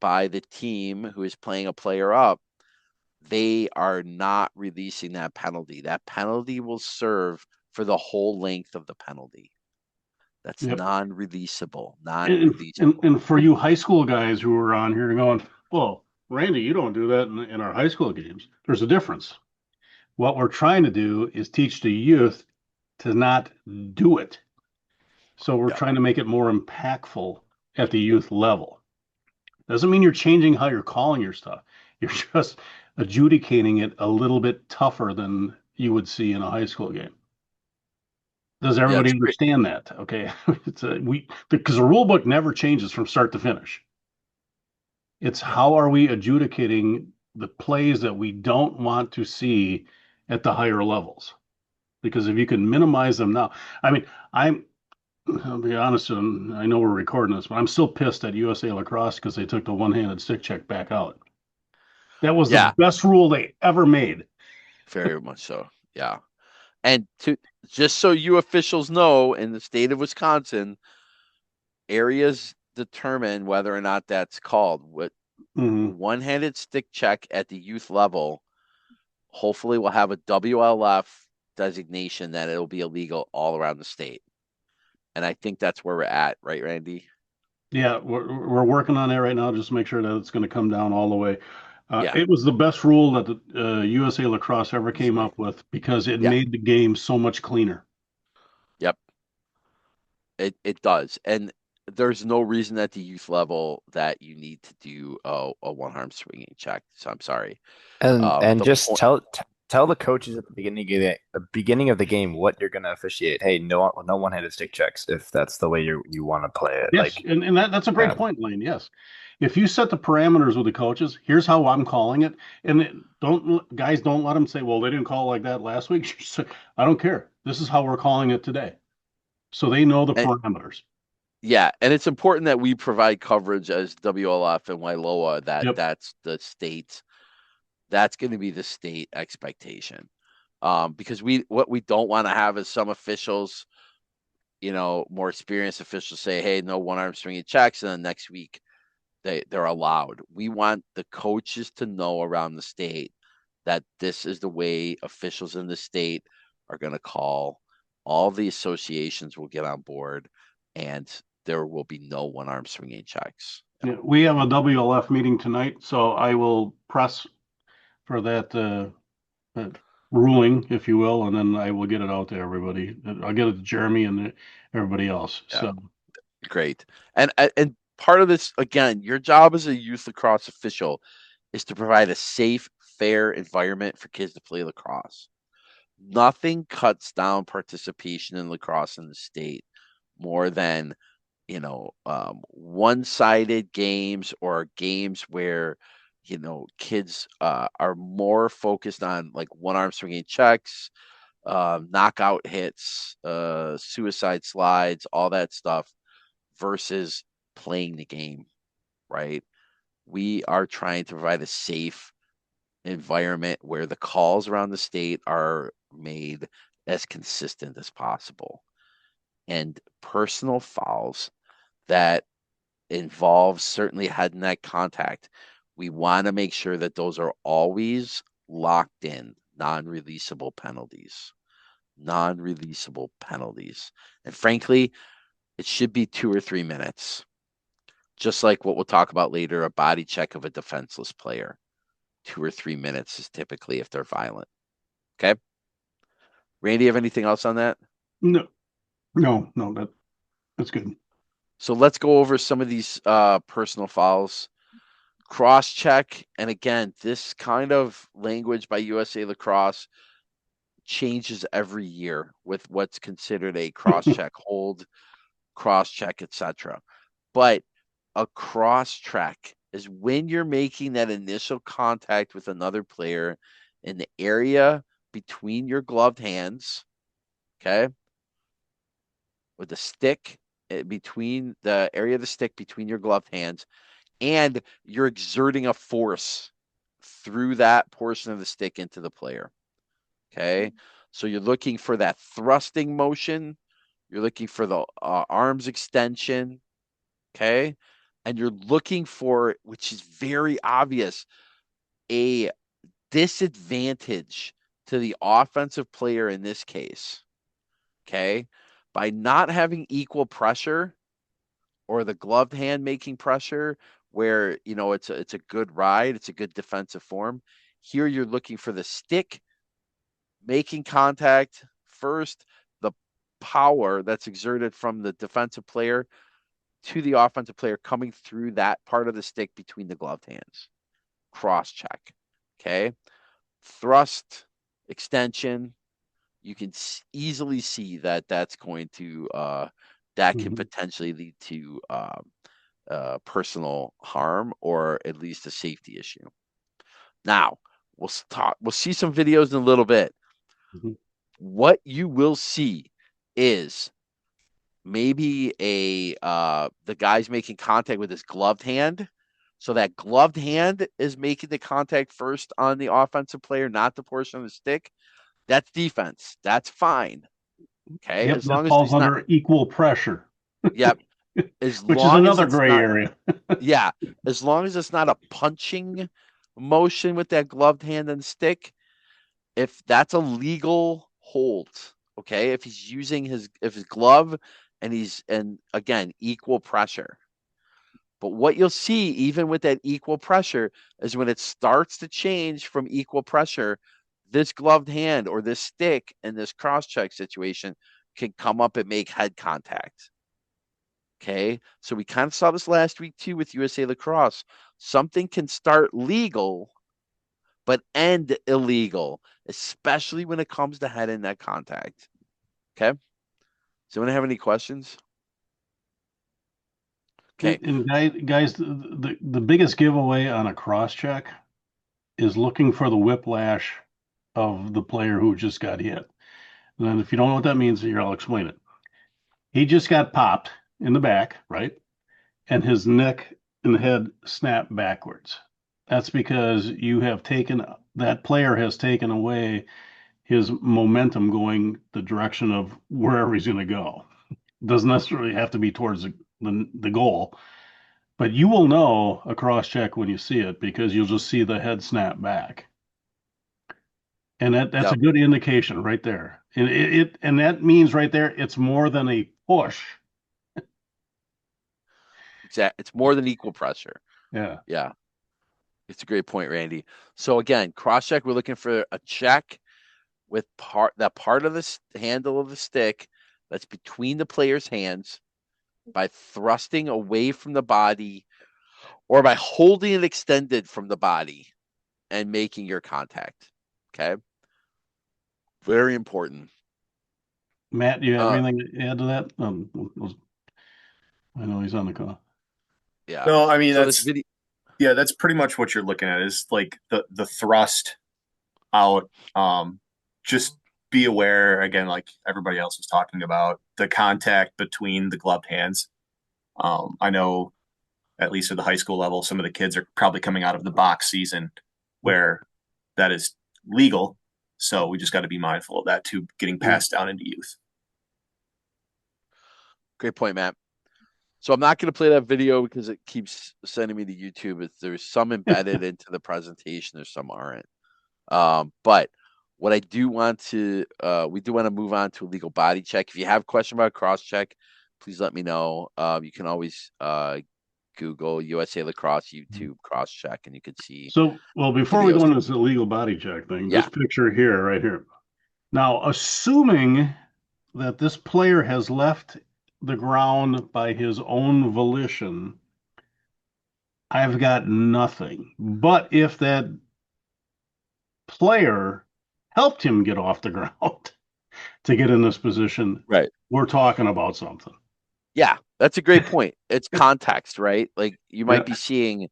by the team who is playing a player up, they are not releasing that penalty. That penalty will serve for the whole length of the penalty. That's Yep. non-releasable, And, and non-releasable. and for you high school guys who are on here going, well, Randy, you don't do that in our high school games. There's a difference. What we're trying to do is teach the youth to not do it. So we're Yeah. trying to make it more impactful at the youth level. Doesn't mean you're changing how you're calling your stuff. You're just adjudicating it a little bit tougher than you would see in a high school game. Does Yeah, everybody it's great. understand that? Okay. Because the rule book never changes from start to finish. It's Yeah. how are we adjudicating the plays that we don't want to see at the higher levels? Because if you can minimize them now, I mean, I'm I'll be honest, and I know we're recording this, but I'm still pissed at USA Lacrosse because they took the one-handed stick check back out. That was the Yeah, best rule they ever made. very much so. Yeah. And to just so you officials know, in the state of Wisconsin, areas determine whether or not that's called. What Hmm. one-handed stick check at the youth level, hopefully will have a WLF designation that it'll be illegal all around the state. And I think that's where we're at, right, Randy? Yeah, we're working on that right now, just to make sure that it's going to come down all the way. Yeah. It was the best rule that the USA Lacrosse ever came Easily. up with because it Yeah. made the game so much cleaner. Yep. It does. And there's no reason at the youth level that you need to do a one arm swinging check. So I'm sorry. And The just point. tell the coaches at the beginning of the game what you're going to officiate. Hey, no one-handed stick checks if that's the way you want to play it. Yes, Like, and that's a great yeah, point, Lane. Yes. If you set the parameters with the coaches, here's how I'm calling it. And don't let them say, well, they didn't call like that last week. Just say, I don't care. This is how we're calling it today. So they know the And, parameters. yeah, and it's important that we provide coverage as WLF and WILOA that Yep. that's the state. That's going to be the state expectation. Because what we don't want to have is some officials, more experienced officials say, "Hey, no one arm swinging checks," and then next week they're allowed. We want the coaches to know around the state that this is the way officials in the state are going to call. All the associations will get on board, and there will be no one arm swinging checks. Yeah, we have a WLF meeting tonight, so I will press for that ruling, if you will, and then I will get it out to everybody. I'll get it to Jeremy and everybody else. Yeah, So, great. And part of this, again, your job as a youth lacrosse official is to provide a safe, fair environment for kids to play lacrosse. Nothing cuts down participation in lacrosse in the state more than one-sided games or games where kids are more focused on like one arm swinging checks, knockout hits, suicide slides, all that stuff versus playing the game, right? We are trying to provide a safe environment where the calls around the state are made as consistent as possible. And personal fouls that involve certainly head and neck contact, we want to make sure that those are always locked in, non-releasable penalties. Non-releasable penalties. And frankly, it should be 2 or 3 minutes. Just like what we'll talk about later, a body check of a defenseless player. 2 or 3 minutes is typically if they're violent. Okay. Randy, have anything else on that? no, no, that's good. So let's go over some of these personal fouls. Cross check. And again, this kind of language by USA Lacrosse changes every year with what's considered a cross check hold, cross check, etc. But a cross check is when you're making that initial contact with another player in the area between your gloved hands, okay, with the stick between the area of the stick between your gloved hands, and you're exerting a force through that portion of the stick into the player. Okay. So you're looking for that thrusting motion. You're looking for the arms extension. Okay. And you're looking for, which is very obvious, a disadvantage to the offensive player in this case. Okay. By not having equal pressure or the gloved hand making pressure where, it's a good ride, it's a good defensive form. Here you're looking for the stick making contact first, the power that's exerted from the defensive player to the offensive player coming through that part of the stick between the gloved hands. Cross check. Okay. Thrust, extension. You can easily see that that's going to, that can Mhm. potentially lead to personal harm or at least a safety issue. Now, we'll see some videos in a little bit. Mhm. What you will see is maybe the guy's making contact with his gloved hand. So that gloved hand is making the contact first on the offensive player, not the portion of the stick. That's defense. That's fine. Okay. Yep, As that long as falls he's not, under equal pressure, yep. As which is long as another it's gray not, area. yeah. As long as it's not a punching motion with that gloved hand and stick, if that's a legal hold, okay, if he's using his glove and again equal pressure. But what you'll see even with that equal pressure is when it starts to change from equal pressure, this gloved hand or this stick in this cross check situation can come up and make head contact. Okay. So we kind of saw this last week too with USA Lacrosse. Something can start legal but end illegal, especially when it comes to head and neck contact. Okay. Does anyone have any questions? Okay. And guys, the biggest giveaway on a cross check is looking for the whiplash of the player who just got hit. And then if you don't know what that means, here I'll explain it. He just got popped in the back, right? And his neck and head snapped backwards. That's because that player has taken away his momentum going the direction of wherever he's going to go. Doesn't necessarily have to be towards the goal, but you will know a cross check when you see it because you'll just see the head snap back. And that's a Yep. good indication right there. And that means right there it's more than a push. It's more than equal pressure. Yeah. Yeah. It's a great point, Randy. So again, cross check, we're looking for a check with part of the handle of the stick that's between the player's hands by thrusting away from the body or by holding it extended from the body and making your contact. Okay. Very important. Matt, do you have Uh, anything to add to that? I know he's on the call. yeah. No, I mean So this that's video, yeah, that's pretty much what you're looking at is like the thrust out. Just be aware again, like everybody else was talking about the contact between the gloved hands. I know at least at the high school level, some of the kids are probably coming out of the box season where that is legal. So we just got to be mindful of that too, getting passed down into youth. great point, Matt. So I'm not going to play that video because it keeps sending me to YouTube. There's some embedded into the presentation, there's some aren't. But what I do want to, we do want to move on to a legal body check. If you have a question about cross check, please let me know. You can always Google USA Lacrosse YouTube cross check, and you can see So, well, before we videos. go into this illegal body check thing, this Yeah. picture here, right here. Now, assuming that this player has left the ground by his own volition, I've got nothing. But if that player helped him get off the ground to get in this position, Right. we're talking about something. Yeah, that's a great point. It's context, right? Like you might Yeah. be seeing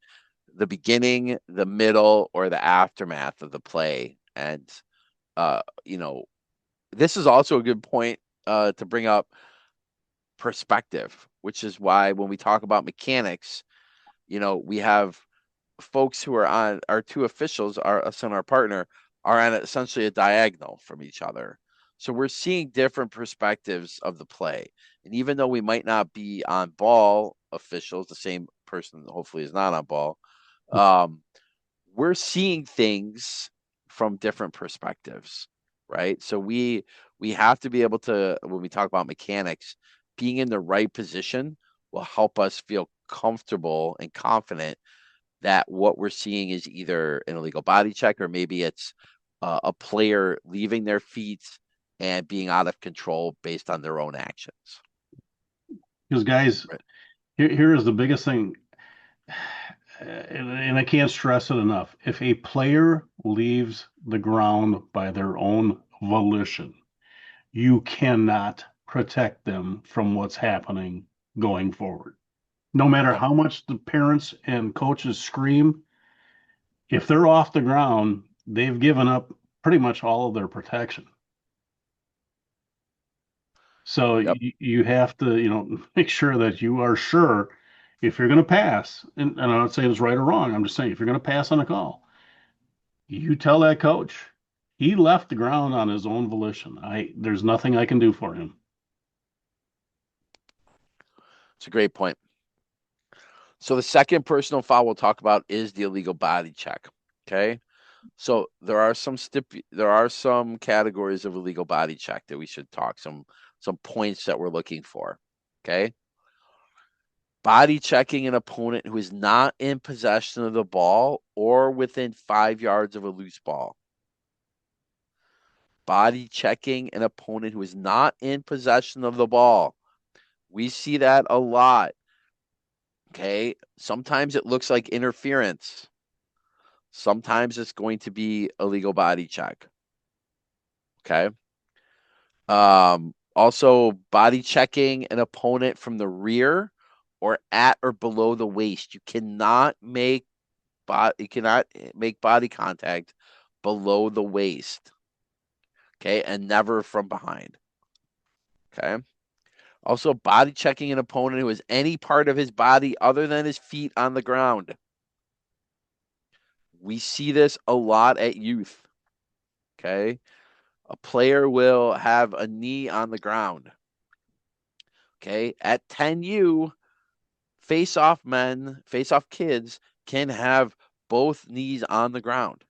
the beginning, the middle, or the aftermath of the play. And you know, this is also a good point to bring up perspective, which is why when we talk about mechanics, we have folks who are on our two officials, us and our partner, are on essentially a diagonal from each other. So we're seeing different perspectives of the play. And even though we might not be on ball officials, the same person hopefully is not on ball, we're seeing things from different perspectives, right? So we have to be able to, when we talk about mechanics, being in the right position will help us feel comfortable and confident that what we're seeing is either an illegal body check or maybe it's a player leaving their feet and being out of control based on their own actions. Because, guys, Right. here is the biggest thing, and I can't stress it enough. If a player leaves the ground by their own volition, you cannot protect them from what's happening going forward. No matter Yep. how much the parents and coaches scream, if they're off the ground, they've given up pretty much all of their protection. So Yep. you have to, make sure that you are sure if you're going to pass, and I'm not saying it's right or wrong. I'm just saying if you're going to pass on a call, you tell that coach he left the ground on his own volition. There's nothing I can do for him. It's a great point. So the second personal foul we'll talk about is the illegal body check. Okay. So there are some categories of illegal body check that we should talk, some points that we're looking for. Okay. Body checking an opponent who is not in possession of the ball or within 5 yards of a loose ball. Body checking an opponent who is not in possession of the ball. We see that a lot. Okay. Sometimes it looks like interference. Sometimes it's going to be a legal body check. Okay. Also body checking an opponent from the rear or at or below the waist. You cannot make body contact below the waist. Okay, and never from behind. Okay. Also body checking an opponent who has any part of his body other than his feet on the ground. We see this a lot at youth. Okay. A player will have a knee on the ground. Okay. At 10U, face off kids can have both knees on the ground.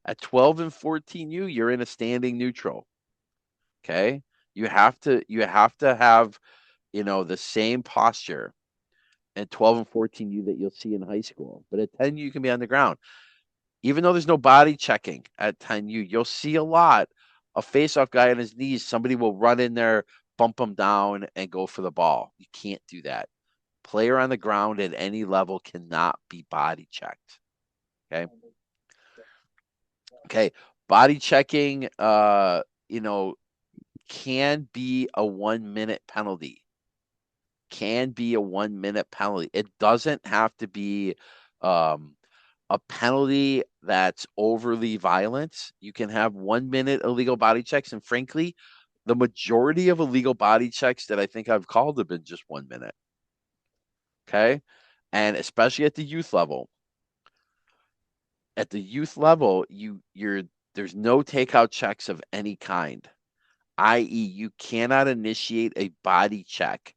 At 12 and 14U, you're in a standing neutral. Okay. You have to have, the same posture at 12 and 14U that you'll see in high school. But at 10U, you can be on the ground. Even though there's no body checking at 10U, you'll see a lot. A face-off guy on his knees, somebody will run in there, bump him down, and go for the ball. You can't do that. Player on the ground at any level cannot be body checked. Okay. Okay. Body checking, can be a 1 minute penalty. Can be a 1 minute penalty. It doesn't have to be um, a penalty that's overly violent. You can have 1 minute illegal body checks. And frankly, the majority of illegal body checks that I think I've called have been just 1 minute. Okay. And especially at the youth level. At the youth level, there's no takeout checks of any kind, i.e., you cannot initiate a body check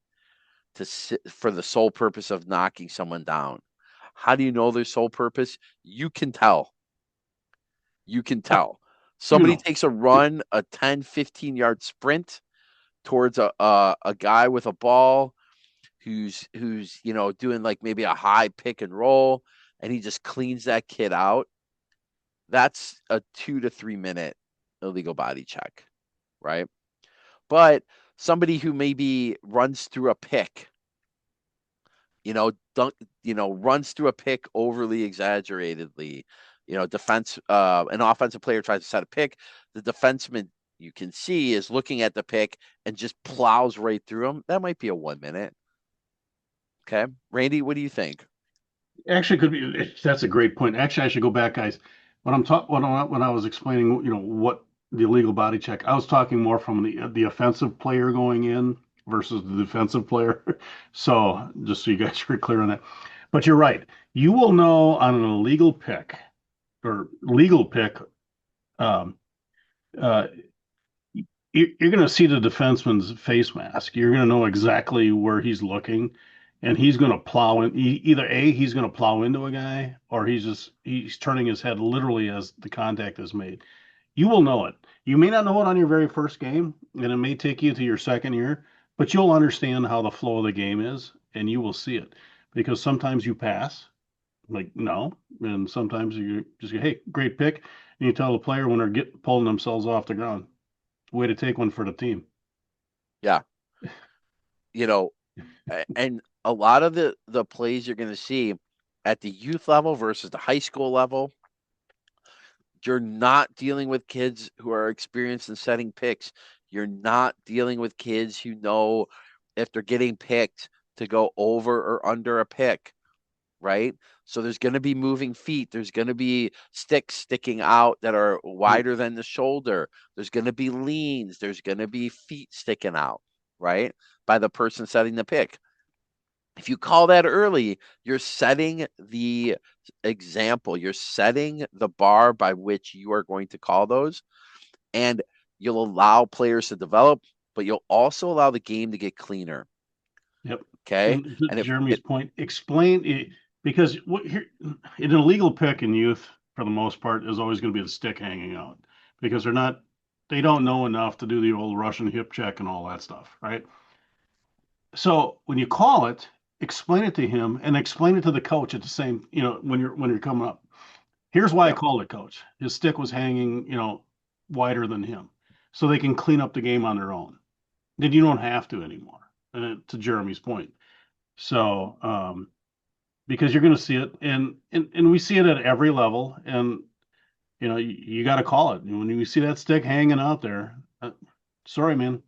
for the sole purpose of knocking someone down. How do you know their sole purpose? You can tell. You can tell. You Somebody know, takes a run, a 10, 15-yard sprint towards a guy with a ball who's doing like maybe a high pick and roll, and he just cleans that kid out. That's a 2 to 3 minute illegal body check, right? But somebody who maybe runs through a pick, dunk, runs through a pick overly exaggeratedly, an offensive player tries to set a pick, the defenseman you can see is looking at the pick and just plows right through him. That might be a 1 minute. Okay. Randy, what do you think? actually, could be. That's a great point. Actually, I should go back, guys. When I was explaining, what the illegal body check, I was talking more from the offensive player going in versus the defensive player. So just so you guys are clear on that. But you're right. You will know on an illegal pick or legal pick. Um, uh, you're going to see the defenseman's face mask. You're going to know exactly where he's looking, and he's going to plow in. Either he's going to plow into a guy, or he's turning his head literally as the contact is made. You will know it. You may not know it on your very first game, and it may take you to your second year, but you'll understand how the flow of the game is, and you will see it because sometimes you pass, like no, and sometimes you just go, "Hey, great pick," and you tell the player when they're pulling themselves off the ground. Way to take one for the team. Yeah. You know, and a lot of the plays you're going to see at the youth level versus the high school level, you're not dealing with kids who are experienced in setting picks. You're not dealing with kids who know if they're getting picked to go over or under a pick, right? So there's going to be moving feet. There's going to be sticks sticking out that are wider than the shoulder. There's going to be leans. There's going to be feet sticking out. right? By the person setting the pick. If you call that early, you're setting the example. You're setting the bar by which you are going to call those. And you'll allow players to develop, but you'll also allow the game to get cleaner. Yep. Okay. And to And if Jeremy's it, point, explain it, because what here an illegal pick in youth, for the most part, is always going to be the stick hanging out because they don't know enough to do the old Russian hip check and all that stuff, right? So when you call it, explain it to him and explain it to the coach at the same, when you're coming up. Here's why I yep, called it, coach. His stick was hanging, wider than him, so they can clean up the game on their own. Then you don't have to anymore. To Jeremy's point. So, because you're going to see it, and we see it at every level, and you got to call it. And when you see that stick hanging out there, sorry, man.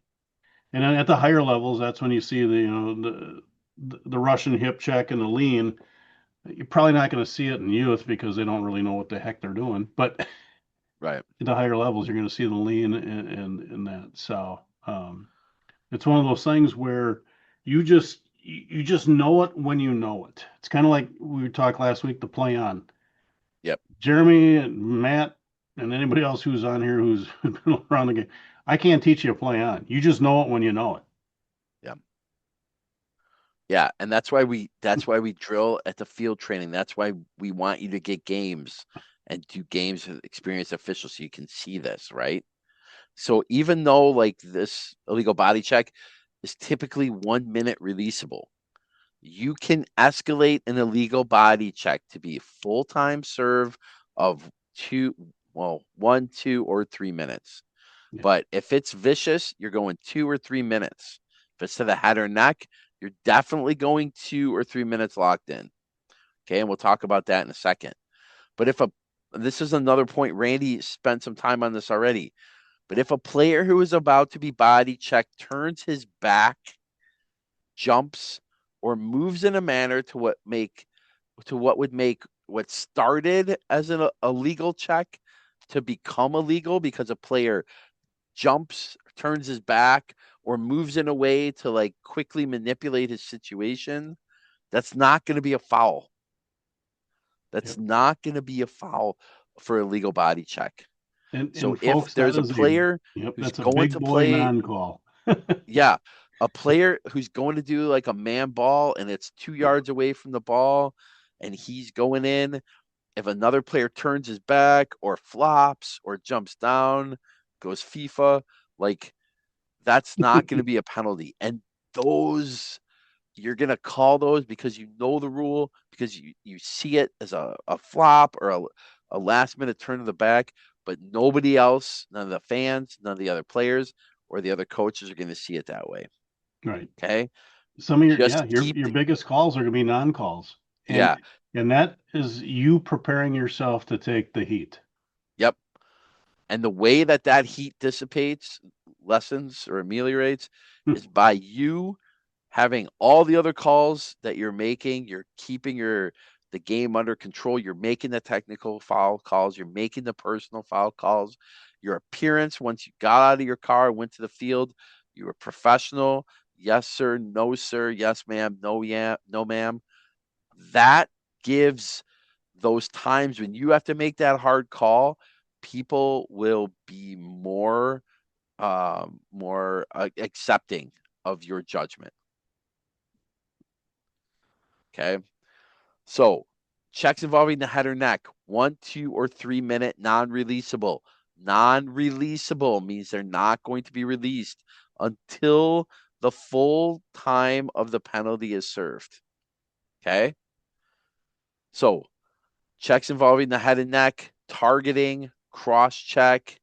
And then at the higher levels, that's when you see the Russian hip check and the lean. You're probably not going to see it in youth because they don't really know what the heck they're doing. But at right. the higher levels, you're going to see the lean and that. So it's one of those things where you just know it when you know it. It's kind of like we talked last week, the play on. Yep. Jeremy and Matt and anybody else who's on here who's been around the game. I can't teach you a play on. You just know it when you know it. Yeah. Yeah. And that's why we drill at the field training. That's why we want you to get games and do games with experienced officials so you can see this, right? So even though like this illegal body check is typically 1 minute releasable, you can escalate an illegal body check to be a full-time serve of 1, 2, or 3 minutes. Yeah. But if it's vicious, you're going 2 or 3 minutes. If it's to the head or neck, you're definitely going 2 or 3 minutes locked in. Okay, and we'll talk about that in a second. But this is another point, Randy spent some time on this already. But if a player who is about to be body checked turns his back, jumps, or moves in a manner to what would make what started as an illegal check to become illegal because a player jumps, turns his back, or moves in a way to like quickly manipulate his situation, that's not going to be a foul. That's Yep. not going to be a foul for a legal body check. So And if folks, there's a player who's that's a going big to boy play, non-call. yeah, a player who's going to do like a man ball and it's 2 yards away from the ball and he's going in, if another player turns his back or flops or jumps down, goes FIFA, like that's not going to be a penalty. And those you're going to call those because you know the rule, because you see it as a flop or a last minute turn to the back, but nobody else, none of the fans, none of the other players or the other coaches are going to see it that way. Right. Okay. Some of Just keep, your biggest calls are going to be non-calls, yeah. and that is you preparing yourself to take the heat. Yep. And the way that that heat dissipates, lessens, or ameliorates is by you having all the other calls that you're making. You're keeping the game under control. You're making the technical foul calls. You're making the personal foul calls. Your appearance once you got out of your car, went to the field, you were professional. Yes, sir. No, sir. Yes, ma'am. No, yeah. No, ma'am. That gives those times when you have to make that hard call, people will be more accepting of your judgment. Okay. So checks involving the head or neck, 1, 2, or 3 minute non-releasable. Non-releasable means they're not going to be released until the full time of the penalty is served. Okay. So checks involving the head and neck, targeting, cross check,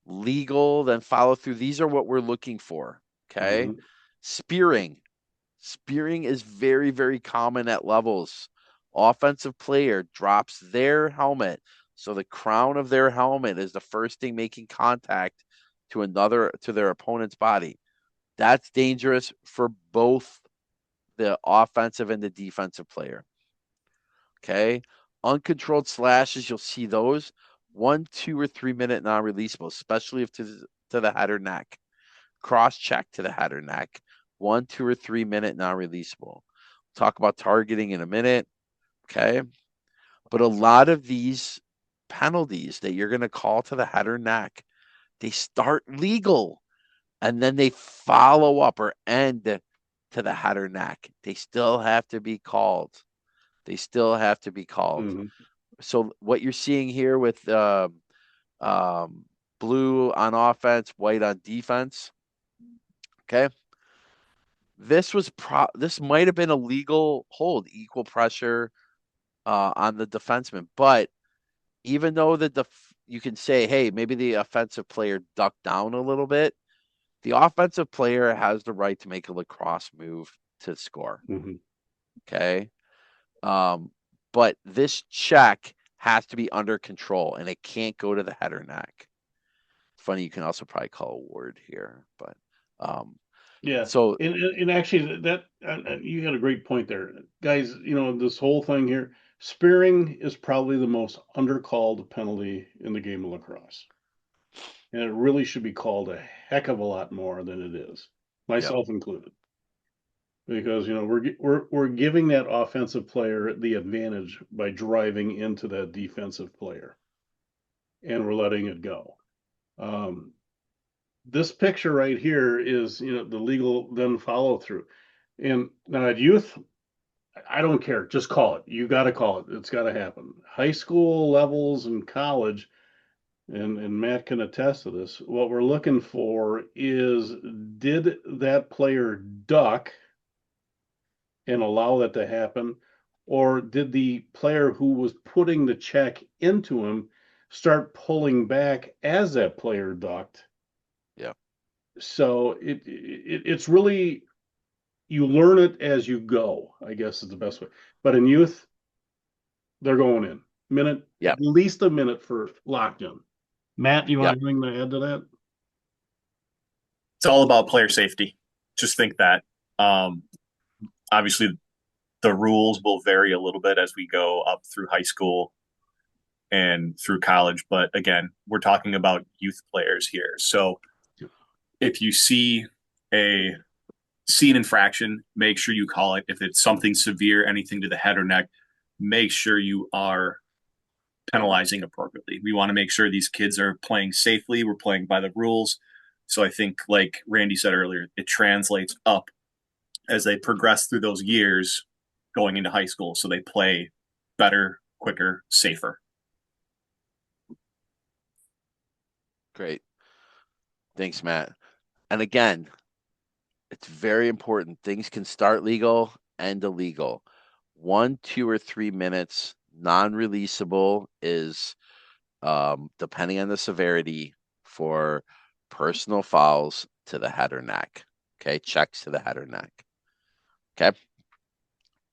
legal, then follow through. These are what we're looking for. Okay. Mhm. Spearing. Spearing is very, very common at levels. Offensive player drops their helmet. So the crown of their helmet is the first thing making contact to their opponent's body. That's dangerous for both the offensive and the defensive player. Okay. Uncontrolled slashes, you'll see those 1, 2, or 3 minute non-releasable, especially if to the head or neck. cross check to the head or neck, 1, 2, or 3 minute non-releasable. We'll talk about targeting in a minute. Okay. But a lot of these penalties that you're going to call to the head or neck, they start legal and then they follow up or end to the head or neck. They still have to be called. They still have to be called. Mm-hmm. So what you're seeing here with um, blue on offense, white on defense. Okay. This might have been a legal hold, equal pressure on the defenseman. But even though you can say, hey, maybe the offensive player ducked down a little bit, the offensive player has the right to make a lacrosse move to score. Mm-hmm. Okay. But this check has to be under control and it can't go to the head or neck. Funny, you can also probably call a ward here, but Yeah, so and actually that you had a great point there, guys. You know, this whole thing here, spearing is probably the most undercalled penalty in the game of lacrosse, and it really should be called a heck of a lot more than it is, yeah, myself included. Because you know we're giving that offensive player the advantage by driving into that defensive player, and we're letting it go. Um, this picture right here is, you know, the legal then follow through. And now at youth, I don't care. Just call it. You got to call it. It's got to happen. High school levels and college, and Matt can attest to this. What we're looking for is, did that player duck and allow that to happen? Or did the player who was putting the check into him start pulling back as that player ducked? yeah, So it's really, you learn it as you go, I guess is the best way. But in youth, they're going in minute, yeah, at least a minute for locked in. Matt, you yeah, want anything to add to that? It's all about player safety. Just think that. Um, Obviously, the rules will vary a little bit as we go up through high school and through college. But again, we're talking about youth players here. So if you a see an infraction, make sure you call it. If it's something severe, anything to the head or neck, make sure you are penalizing appropriately. We want to make sure these kids are playing safely. We're playing by the rules. So I think, like Randy said earlier, it translates up as they progress through those years going into high school. So they play better, quicker, safer. great. Thanks, Matt. And again, it's very important. Things can start legal, end illegal. 1, 2, or 3 minutes non-releasable is depending on the severity for personal fouls to the head or neck. Okay, checks to the head or neck. Okay.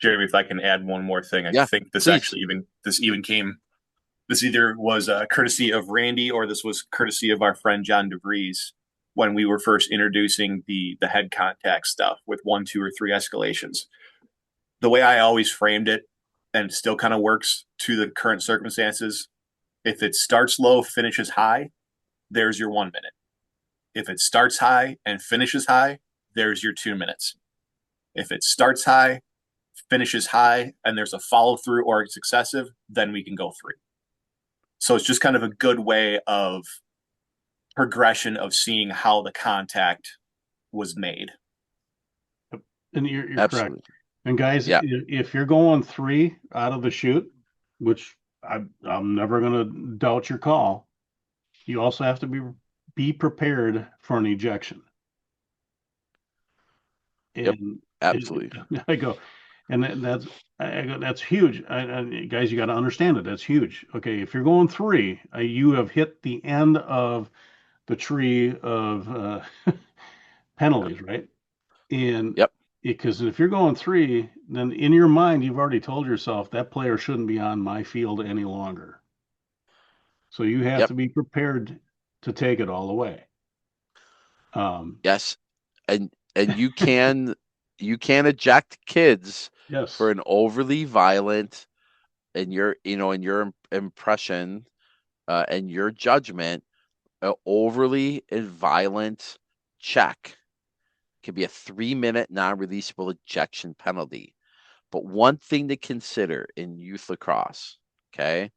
Jeremy, if I can add one more thing, I Yeah, think please. this either was a courtesy of Randy or this was courtesy of our friend John DeVries when we were first introducing the head contact stuff with 1, 2, or 3 escalations. The way I always framed it, and it still kind of works to the current circumstances, if it starts low, finishes high, there's your 1 minute. If it starts high and finishes high, there's your 2 minutes. If it starts high, finishes high, and there's a follow through or it's excessive, then we can go 3. So it's just kind of a good way of progression of seeing how the contact was made. And you're correct. Absolutely. And guys, Yeah. if you're going 3 out of the chute, which I'm never going to doubt your call, you also have to be prepared for an ejection. Yep. And Absolutely. I go, and that's huge. Guys, you got to understand it. That's huge. Okay, if you're going 3, you have hit the end of the tree of penalties, right? And Yep. because if you're going 3, then in your mind you've already told yourself that player shouldn't be on my field any longer. So you have Yep. to be prepared to take it all the way. Yes. And you can eject kids Yes. for an overly violent in your impression and your judgment, overly and violent check can be a 3-minute non-releasable ejection penalty. But one thing to consider in youth lacrosse, okay,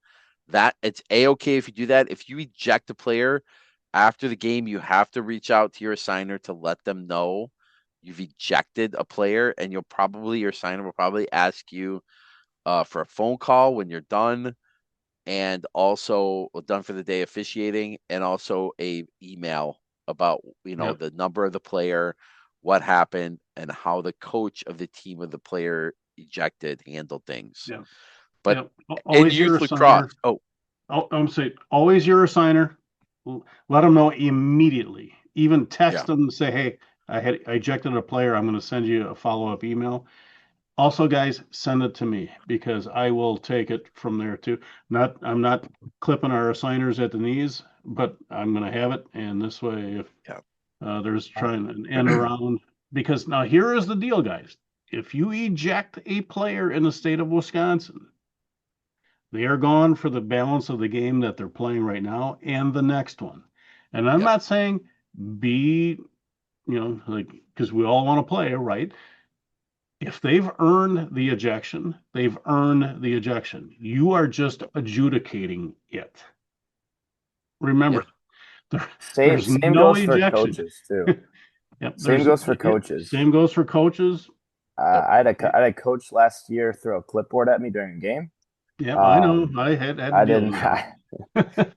that it's a-okay if you do that. If you eject a player after the game, you have to reach out to your assigner to let them know you've ejected a player, and your assigner will probably ask you for a phone call when you're done, and also done for the day officiating, and also a email about Yep. the number of the player, what happened, and how the coach of the team of the player ejected handled things. Yep. But Yep. in Always your youth lacrosse, assigner. I'm saying always your assigner. Let them know immediately. Even text yeah, them and say, "Hey, I ejected a player. I'm going to send you a follow-up email." Also, guys, send it to me because I will take it from there too. I'm not clipping our assigners at the knees, but I'm going to have it. And this way, if yeah, there's trying an end around, because now here is the deal, guys. If you eject a player in the state of Wisconsin, they are gone for the balance of the game that they're playing right now and the next one. And I'm yeah, not saying be, like, because we all want to play, right? If they've earned the ejection, they've earned the ejection. You are just adjudicating it. yeah. Remember, Same there's same no goes for ejection. coaches too. Yep, Same goes for coaches. same goes for coaches. Yep. I had a coach last year throw a clipboard at me during a game. Yep, I know. Um, I had to I deal didn't with that.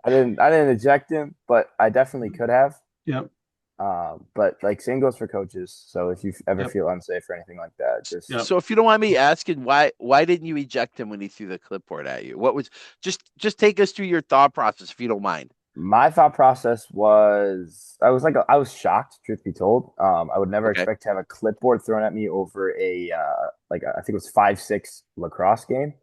I didn't eject him, but I definitely could have. Yep, But like same goes for coaches. So if you ever yep, feel unsafe or anything like that, just yep. So if you don't mind me asking, why didn't you eject him when he threw the clipboard at you? What was just take us through your thought process if you don't mind. my thought process was I was shocked, truth be told. I would never Okay. expect to have a clipboard thrown at me over a I think it was 5-6 lacrosse game.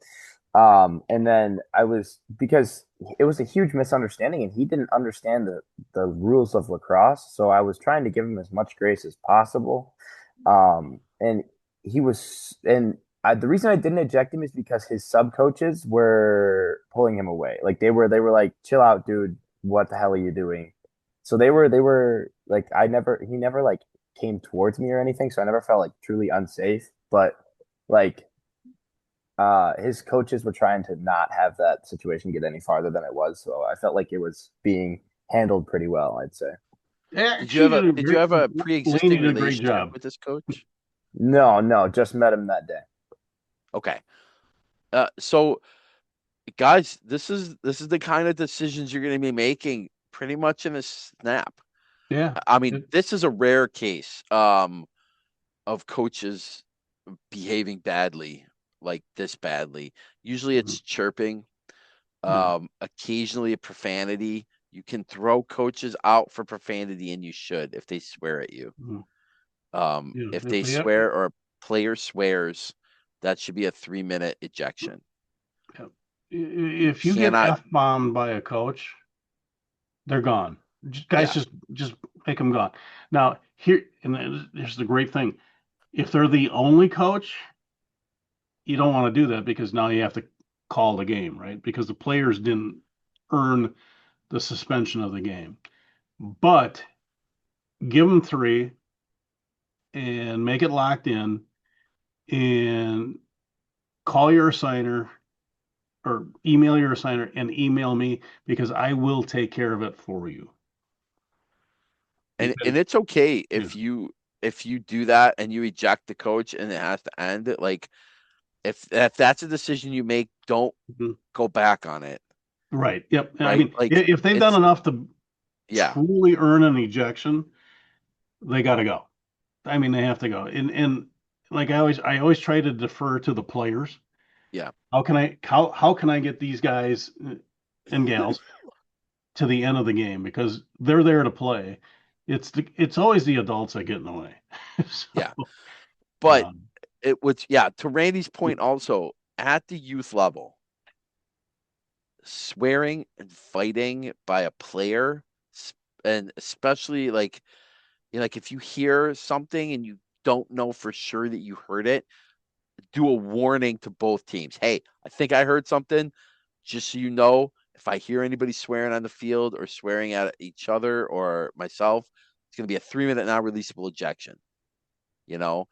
And then I was because it was a huge misunderstanding and he didn't understand the rules of lacrosse. So I was trying to give him as much grace as possible. And he was, and the reason I didn't eject him is because his sub coaches were pulling him away. Like they were like, chill out, dude. What the hell are you doing? So they were like, he never like came towards me or anything. So I never felt like truly unsafe, but like, his coaches were trying to not have that situation get any farther than it was. So I felt like it was being handled pretty well, I'd say. Actually, Did you have a pre-existing Laney did a great relationship job. with this coach? No, no, just met him that day. Okay. So guys, this is the kind of decisions you're going to be making pretty much in a snap. Yeah. I mean, this is a rare case of coaches behaving badly, like this badly. Usually Mhm. it's chirping, Yeah. occasionally a profanity. You can throw coaches out for profanity, and you should if they swear at you. Mhm. Yeah. If If they they have, swear or a player swears, that should be a 3-minute ejection. if you get Cannot, F-bombed by a coach, they're gone. Guys, yeah, just make them gone. Now, here's the great thing. If they're the only coach, you don't want to do that because now you have to call the game, right? Because the players didn't earn the suspension of the game. But give them three and make it locked in and call your assigner or email your assigner and email me because I will take care of it for you. and Because it's okay yeah, if you do that and you eject the coach and it has to end. Like if that's a decision you make, don't mhm. go back on it. Right. Yep. I Right? mean, Like if they've done it's enough to yeah, truly earn an ejection, they got to go. I mean, they have to go. And like I always try to defer to the players. yeah. How can I get these guys and gals to the end of the game because they're there to play. It's always the adults that get in the way. So, Yeah. But um, it was yeah, to Randy's point also, at the youth level, swearing and fighting by a player, and especially like if you hear something and you don't know for sure that you heard it, do a warning to both teams. Hey, I think I heard something. Just so you know, if I hear anybody swearing on the field or swearing at each other or myself, It's going to be a 3-minute non-releasable ejection. You know,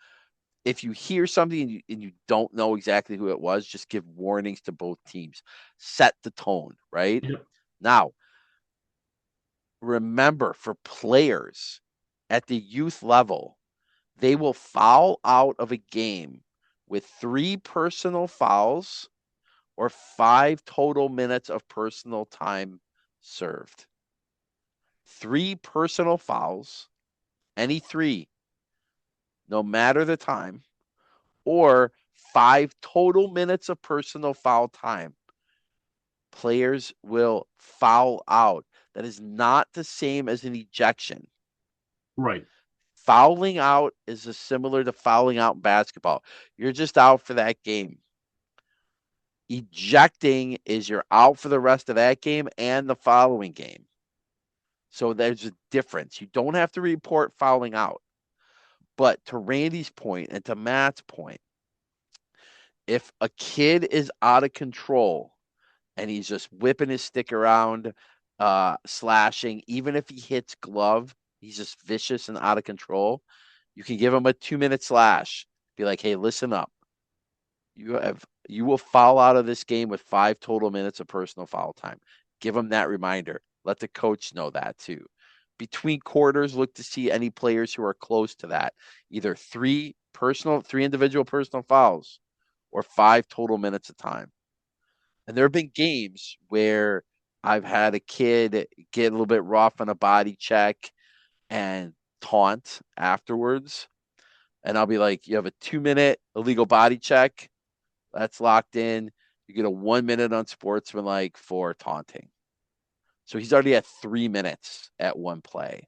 if you hear something and you don't know exactly who it was, just give warnings to both teams. Set the tone, right? Yep. Now, remember, for players at the youth level, they will foul out of a game with 3 personal fouls or 5 total minutes of personal time served. 3 personal fouls, any 3, no matter the time, or 5 total minutes of personal foul time. Players will foul out. That is not the same as an ejection. Right. Fouling out is similar to fouling out in basketball. You're just out for that game. Ejecting is you're out for the rest of that game and the following game. So there's a difference. You don't have to report fouling out. But to Randy's point and to Matt's point, if a kid is out of control and he's just whipping his stick around, slashing, even if he hits glove, he's just vicious and out of control, you can give him a 2-minute slash. Be like, hey, listen up. You will foul out of this game with 5 total minutes of personal foul time. Give him that reminder. Let the coach know that too. Between quarters, look to see any players who are close to that. Either 3 individual personal fouls or 5 total minutes of time. And there have been games where I've had a kid get a little bit rough on a body check and taunt afterwards. And I'll be like, you have a 2-minute illegal body check. That's locked in. You get a 1-minute unsportsmanlike for taunting. So he's already at 3 minutes at one play.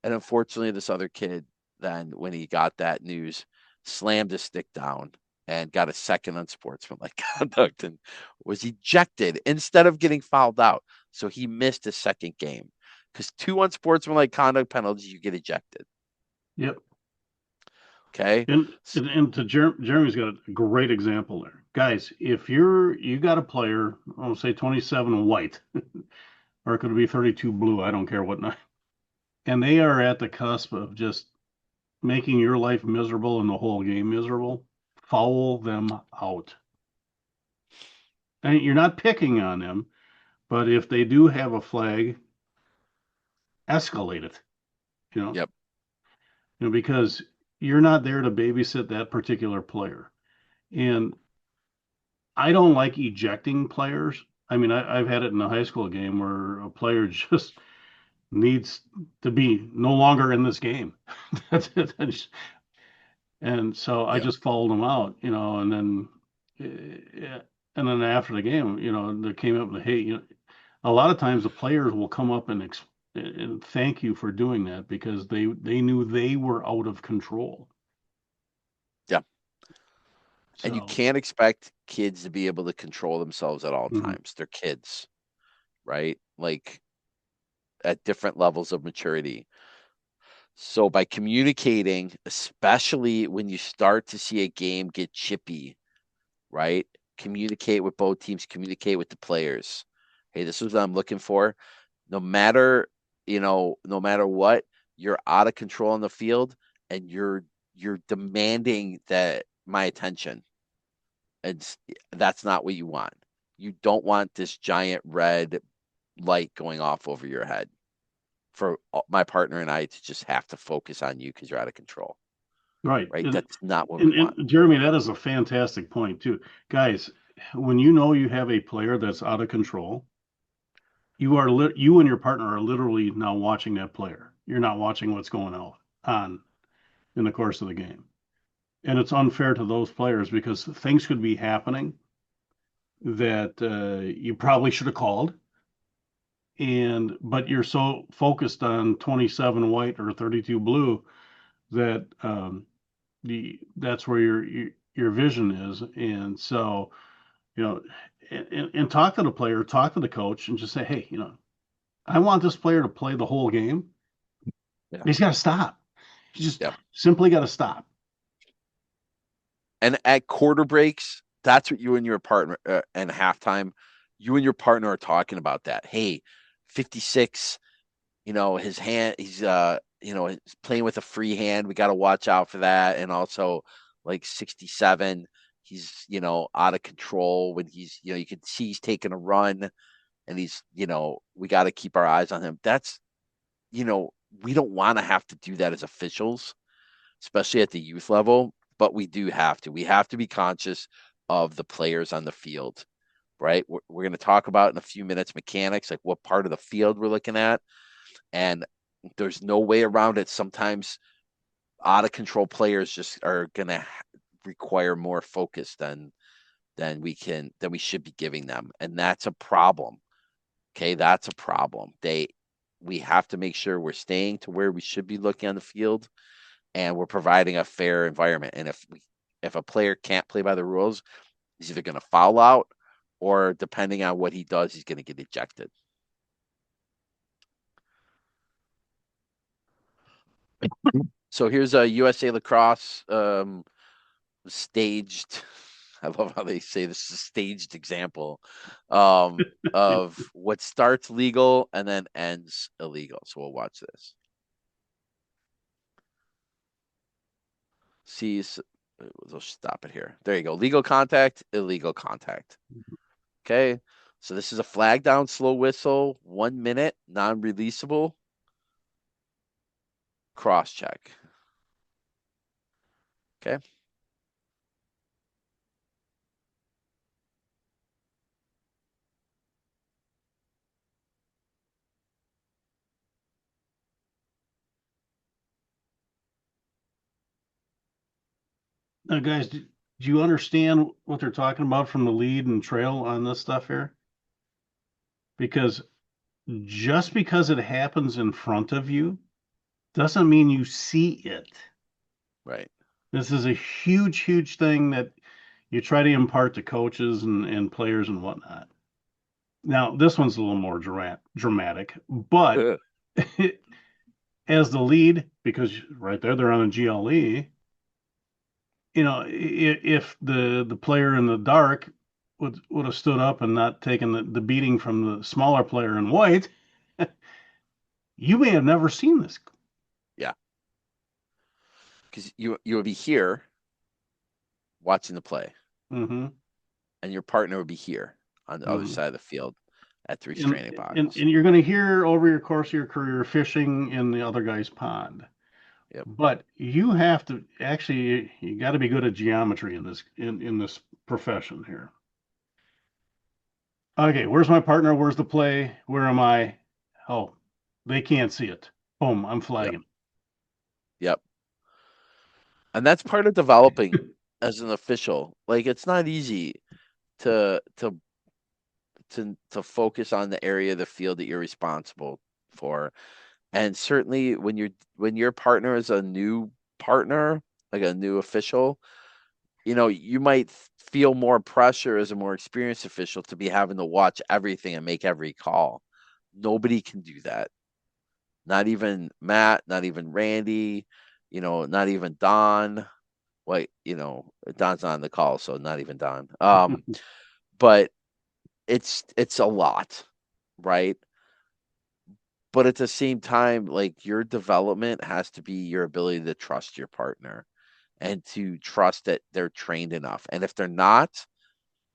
And unfortunately, this other kid then, when he got that news, slammed his stick down and got a second unsportsmanlike conduct and was ejected instead of getting fouled out. So he missed his second game because 2 unsportsmanlike conduct penalties, you get ejected. Yep. Okay. And to Jeremy's got a great example there. Guys, if you got a player, I'll say 27 white, or it could be 32 blue, I don't care what night, and they are at the cusp of just making your life miserable and the whole game miserable, foul them out. And you're not picking on them, but if they do have a flag, escalate it. Yep. Because you're not there to babysit that particular player. And I don't like ejecting players. I mean, I've had it in a high school game where a player just needs to be no longer in this game. That's it. And so I Yep. just followed them out, and then after the game, they came up with, hey, a lot of times the players will come up and thank you for doing that because they knew they were out of control. Yeah. And you So, can't expect kids to be able to control themselves at all Mhm. times. They're kids, right? Like at different levels of maturity. So by communicating, especially when you start to see a game get chippy, right? Communicate with both teams, communicate with the players. Hey, this is what I'm looking for. No matter, no matter what, you're out of control on the field and you're demanding that my attention. And that's not what you want. You don't want this giant red light going off over your head for my partner and I to just have to focus on you because you're out of control. right. Right? That's not what we And want. Jeremy, that is a fantastic point too. Guys, when you know you have a player that's out of control, you and your partner are literally now watching that player. You're not watching what's going on in the course of the game. And it's unfair to those players because things could be happening that you probably should have called, but you're so focused on 27 white or 32 blue that that's where your vision is. And so, and talk to the player, talk to the coach, and just say, hey, I want this player to play the whole game. Yeah. He's got to stop. He just Yep. simply got to stop. And at quarter breaks, that's what you and your partner and halftime, you and your partner are talking about that. Hey, 56, his hand, he's playing with a free hand. We got to watch out for that. And also, like 67, he's, out of control when you can see he's taking a run and we got to keep our eyes on him. You know, we don't want to have to do that as officials, especially at the youth level, but we do have to. We have to be conscious of the players on the field, right? We're going to talk about in a few minutes mechanics, like what part of the field we're looking at. And there's no way around it. Sometimes out of control players just are going to require more focus than we should be giving them. And that's a problem. Okay, that's a problem. We have to make sure we're staying to where we should be looking on the field and we're providing a fair environment. And if a player can't play by the rules, he's either going to foul out or depending on what he does, he's going to get ejected. So here's a USA lacrosse staged. I love how they say this is a staged example of what starts legal and then ends illegal. So we'll watch this. See, we'll stop it here. There you go. Legal contact, illegal contact. Okay. So this is a flag down, slow whistle, 1 minute, non-releasable. Cross check. Okay. Now, guys, do you understand what they're talking about from the lead and trail on this stuff here? Because just because it happens in front of you doesn't mean you see it. Right. This is a huge, huge thing that you try to impart to coaches and players and whatnot. Now, this one's a little more dramatic, but as the lead, because right there they're on a GLE, if the player in the dark would have stood up and not taken the beating from the smaller player in white, you may have never seen this. Yeah. Because you would be here watching the play. Mm-hmm. And your partner would be here on the other Mm-hmm. side of the field at three straining And boxes. you're going to hear over your course of your career fishing in the other guy's pond. Yep. But you have to actually, you got to be good at geometry in this profession here. Okay, where's my partner? Where's the play? Where am I? Oh, they can't see it. Boom, I'm Yep. flagging. Yep. And that's part of developing as an official. Like it's not easy to focus on the area of the field that you're responsible for. And certainly when your partner is a new partner, like a new official, you might feel more pressure as a more experienced official to be having to watch everything and make every call. Nobody can do that. Not even Matt, not even Randy, not even Don. Wait, Don's not on the call, so not even Don. But it's a lot, right? But at the same time, like your development has to be your ability to trust your partner and to trust that they're trained enough. And if they're not,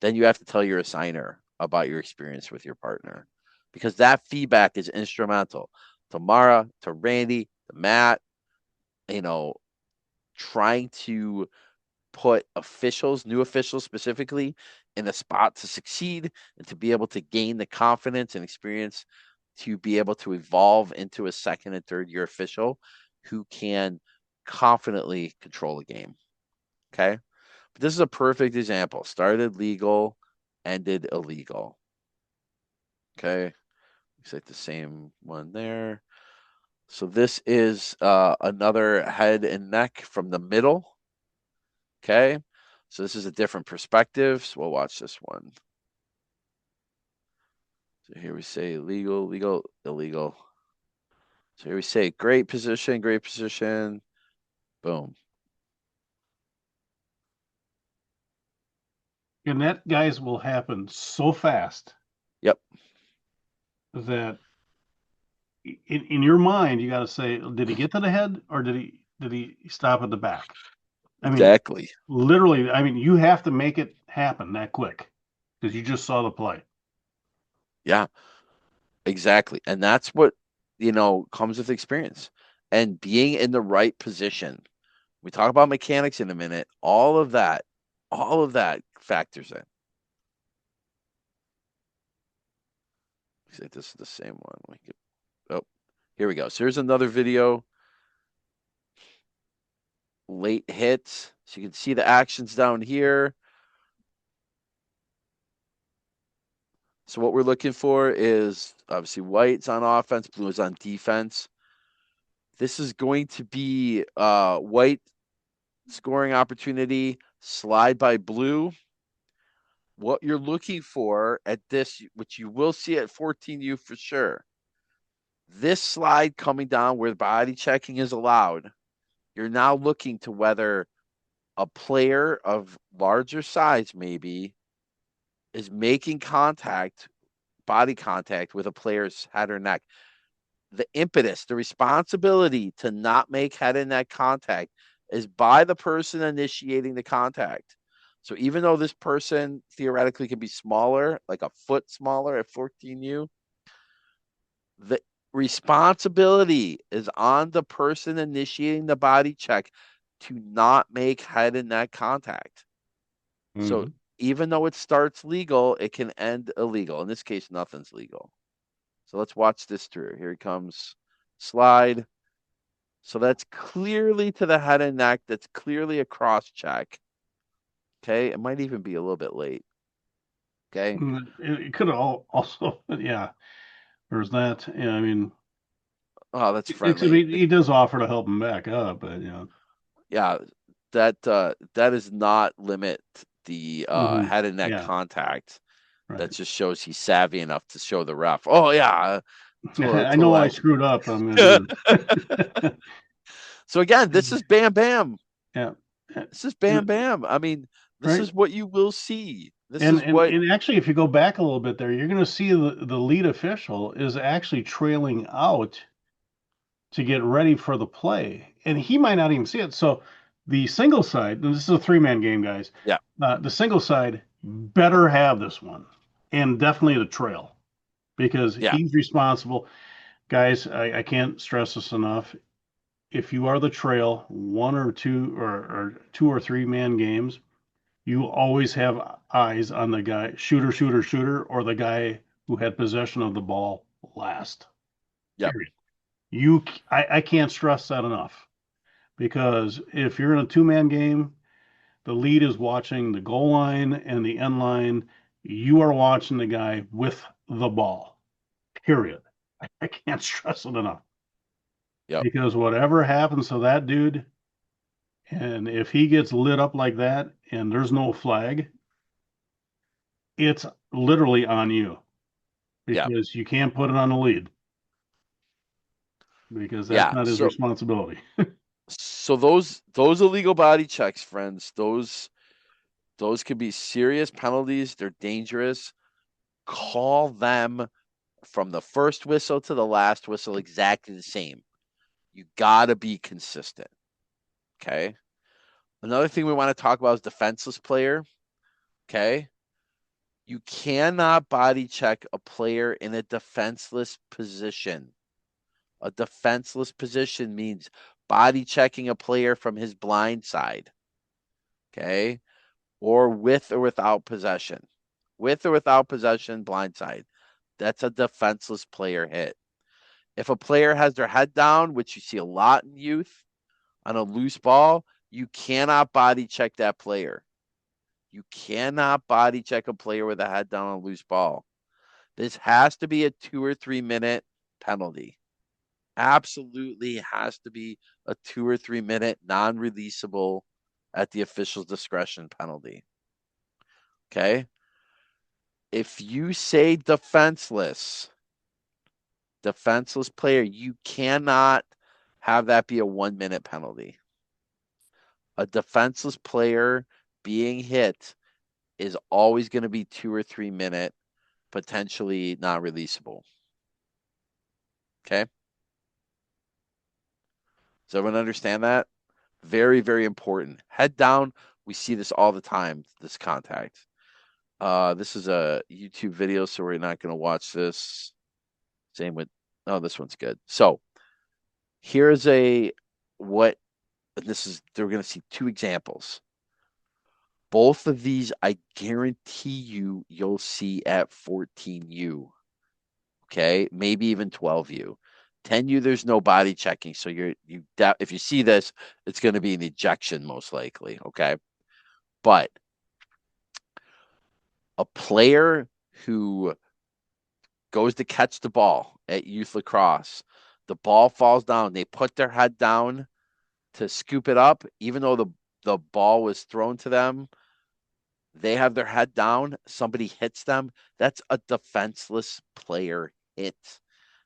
then you have to tell your assigner about your experience with your partner because that feedback is instrumental to Mara, to Randy, to Matt, you know, trying to put new officials specifically, in a spot to succeed and to be able to gain the confidence and experience to be able to evolve into a second and third year official who can confidently control a game. Okay. But this is a perfect example. Started legal, ended illegal. Okay. Looks like the same one there. So this is another head and neck from the middle. Okay. So this is a different perspective. So we'll watch this one. So here we say legal, legal, illegal. So here we say great position, great position. Boom. And that, guys, will happen so fast Yep. that in your mind, you got to say, did he get to the head or did he stop at the back? I mean, Exactly. literally, I mean, you have to make it happen that quick because you just saw the play. Yeah, exactly. And that's what, comes with experience and being in the right position. We talk about mechanics in a minute. All of that factors in. See, this is the same one. Oh, here we go. So here's another video. Late hits. So you can see the actions down here. So what we're looking for is obviously white's on offense, blue is on defense. This is going to be white scoring opportunity, slide by blue. What you're looking for at this, which you will see at 14U for sure, this slide coming down where body checking is allowed, you're now looking to whether a player of larger size maybe is making body contact with a player's head or neck. The impetus, the responsibility to not make head and neck contact is by the person initiating the contact. So even though this person theoretically can be smaller, like a foot smaller at 14U, the responsibility is on the person initiating the body check to not make head and neck contact. So even though it starts legal, it can end illegal. In this case, nothing's legal. So let's watch this through. Here he comes. Slide. So that's clearly to the head and neck. That's clearly a cross check. Okay. It might even be a little bit late. Okay. It could have also, yeah. There's that. Yeah, I mean, Oh, that's except friendly. he does offer to help him back up, but Yeah. That does not limit the head and neck yeah, contact. That right. just shows he's savvy enough to show the ref. Oh yeah, to I the know I leg. screwed up. I'm going to do it. So again, this is bam bam. Yeah. This is bam bam. I mean, this Right. is what you will see. This And, is and what. and actually, if you go back a little bit there, you're going to see the lead official is actually trailing out to get ready for the play, and he might not even see it. So the single side, and this is a three-man game, guys. Yeah. The single side better have this one, and definitely the trail because Yeah. he's responsible. Guys, I can't stress this enough. If you are the trail, one or two or two or three man games, you always have eyes on the guy, shooter, or the guy who had possession of the ball last. Yep. Period. I can't stress that enough because if you're in a two-man game, the lead is watching the goal line and the end line. You are watching the guy with the ball. Period. I can't stress it enough Yep. because whatever happens to that dude, and if he gets lit up like that and there's no flag, it's literally on you Yep. because you can't put it on the lead because that's Yeah. not his So responsibility. those illegal body checks, friends, those could be serious penalties. They're dangerous. Call them from the first whistle to the last whistle exactly the same. You got to be consistent. Okay. Another thing we want to talk about is defenseless player. Okay. You cannot body check a player in a defenseless position. A defenseless position means body checking a player from his blind side. Okay. Or with or without possession. With or without possession, blind side. That's a defenseless player hit. If a player has their head down, which you see a lot in youth, on a loose ball, you cannot body check that player. You cannot body check a player with a head down on a loose ball. This has to be a 2 or 3 minute penalty. Absolutely has to be a 2 or 3 minute non releasable at the official's discretion penalty. Okay. If you say defenseless player, you cannot have that be a 1 minute penalty. A defenseless player being hit is always going to be 2 or 3 minute, potentially not releasable. Okay. Does everyone understand that? Very, very important. Head down. We see this all the time, this contact. This is a YouTube video, so we're not going to watch this. Same with, oh, this one's good. So here's what this is. They're going to see two examples. Both of these, I guarantee you'll see at 14U. Okay, maybe even 12U. 10U, there's no body checking, so if you see this, it's going to be an ejection most likely. Okay, but a player who goes to catch the ball at youth lacrosse, the ball falls down, they put their head down to scoop it up, even though the ball was thrown to them. They have their head down, somebody hits them. That's a defenseless player hit.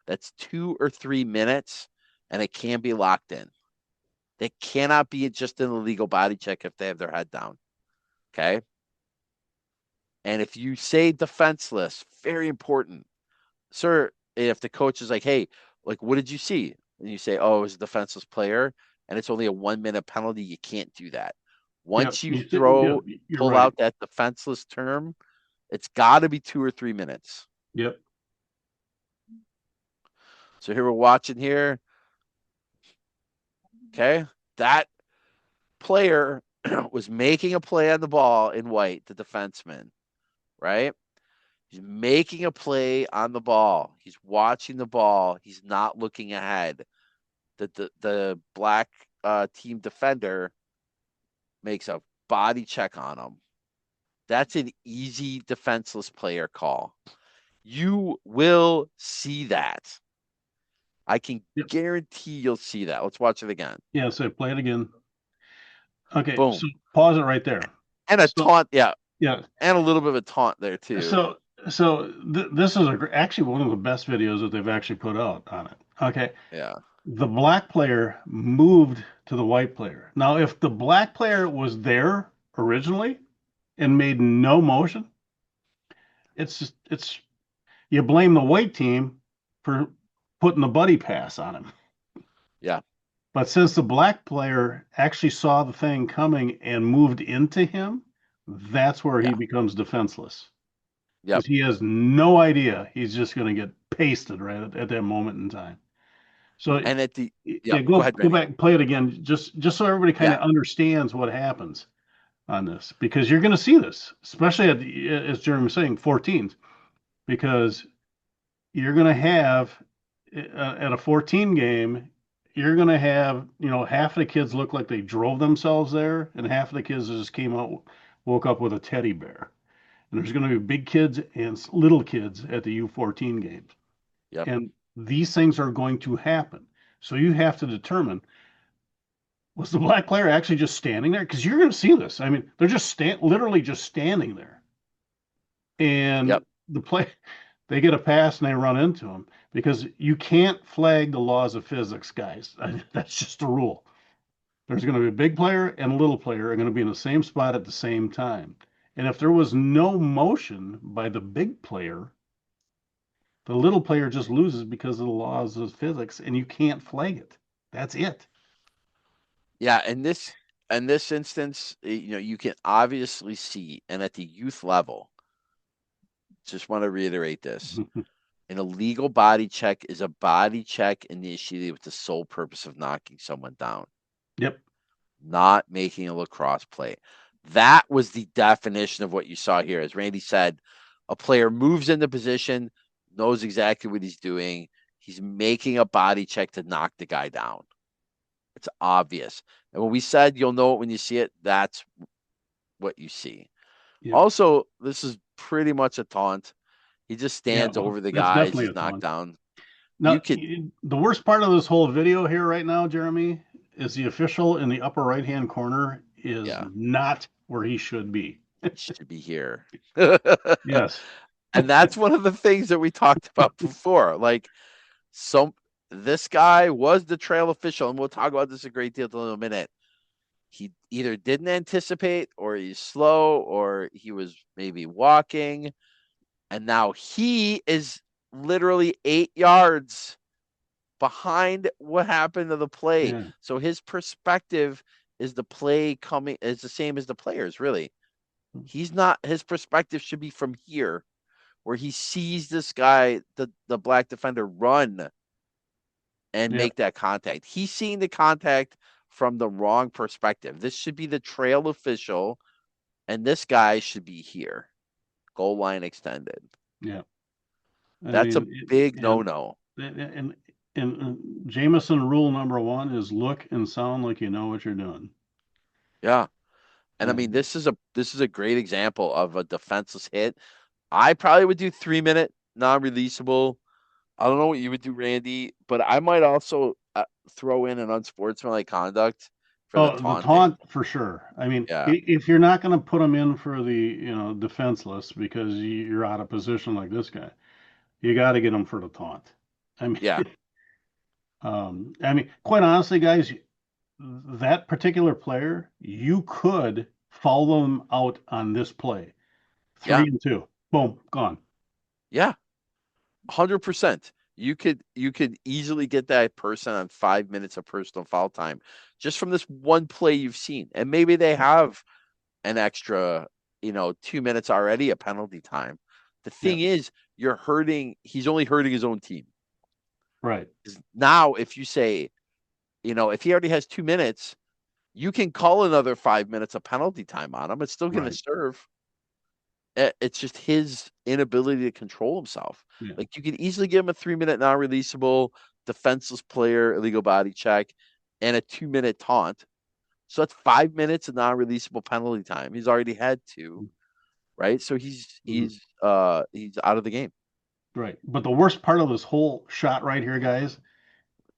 That's 2 or 3 minutes, and it can be locked in. They cannot be just an illegal body check if they have their head down. Okay. And if you say defenseless, very important, sir. If the coach is like, hey, like, what did you see? And you say, oh, it was a defenseless player, and it's only a 1 minute penalty, you can't do that. Yep. Once you Yep, you're pull right. out that defenseless term, it's got to be 2 or 3 minutes. Yep. So here we're watching here. Okay. That player was making a play on the ball in white, the defenseman, right? He's making a play on the ball. He's watching the ball. He's not looking ahead. The black team defender makes a body check on him. That's an easy defenseless player call. You will see that. I can guarantee you'll see that. Let's watch it again. Yeah, so play it again. Okay, Boom. so pause it right there. And a taunt, yeah. Yeah. And a little bit of a taunt there too. This is actually one of the best videos that they've actually put out on it. Okay. Yeah. The black player moved to the white player. Now, if the black player was there originally and made no motion, it's you blame the white team for putting the buddy pass on him. Yeah. But since the black player actually saw the thing coming and moved into him, that's where he becomes defenseless. Yep. Because he has no idea he's just going to get pasted right at that moment in time. So and at the go back, play it again, just so everybody kind of understands what happens on this, because you're going to see this, especially as Jeremy was saying, 14s, because you're going to have at a 14 game, you're going to have, half of the kids look like they drove themselves there, and half of the kids just came out, woke up with a teddy bear. And there's going to be big kids and little kids at the U14 games. Yep. And these things are going to happen. So you have to determine, was the black player actually just standing there? Because you're going to see this. I mean, they're just literally just standing there. And they get a pass and they run into him, because you can't flag the laws of physics, guys. That's just a rule. There's going to be a big player and a little player are going to be in the same spot at the same time. And if there was no motion by the big player, the little player just loses because of the laws of physics, and you can't flag it. That's it. Yeah, in this instance, you can obviously see, and at the youth level, just want to reiterate this. An illegal body check is a body check initiated with the sole purpose of knocking someone down. Yep. Not making a lacrosse play. That was the definition of what you saw here. As Randy said, a player moves into position, knows exactly what he's doing. He's making a body check to knock the guy down. It's obvious. And when we said you'll know it when you see it, that's what you see. Yep. Also, this is pretty much a taunt. He just stands over the guy as he's knocked down. Now, the worst part of this whole video here right now, Jeremy, is the official in the upper right-hand corner is not where he should be. He should be here. Yes. And that's one of the things that we talked about before. Like, this guy was the trail official, and we'll talk about this a great deal in a minute. He either didn't anticipate, or he's slow, or he was maybe walking, and now he is literally 8 yards behind what happened to the play. Yeah. So his perspective is the play coming is the same as the players, really. He's not his perspective should be from here where he sees this guy, the black defender, run and Yep. make that contact. He's seeing the contact from the wrong perspective. This should be the trail official, and this guy should be here. Goal line extended. Yeah. I That's a mean, big no-no. and Jameson rule number one is look and sound like you know what you're doing. Yeah. And I mean, Um, this is a great example of a defenseless hit. I probably would do 3 minute non-releasable. I don't know what you would do, Randy, but I might also throw in an unsportsmanlike conduct for the oh, the taunting. taunt for sure. I mean, Yeah. if you're not going to put them in for the defenseless because you're out of position like this guy, you got to get them for the taunt. I mean, Yeah. quite honestly, guys, that particular player, you could follow them out on this play. Yeah. 3-2, boom, gone. Yeah. 100%. You could easily get that person on 5 minutes of personal foul time just from this one play you've seen. And maybe they have an extra, 2 minutes already of penalty time. The Yeah, thing is, he's only hurting his own team. right. Now, if you say, if he already has 2 minutes, you can call another 5 minutes of penalty time on him. It's still going to Right. serve. It's just his inability to control himself. Yeah. Like you could easily give him a 3 minute non-releasable, defenseless player, illegal body check, and a 2 minute taunt. So that's 5 minutes of non-releasable penalty time. He's already had two, right? So Mhm. he's out of the game. Right. But the worst part of this whole shot right here, guys,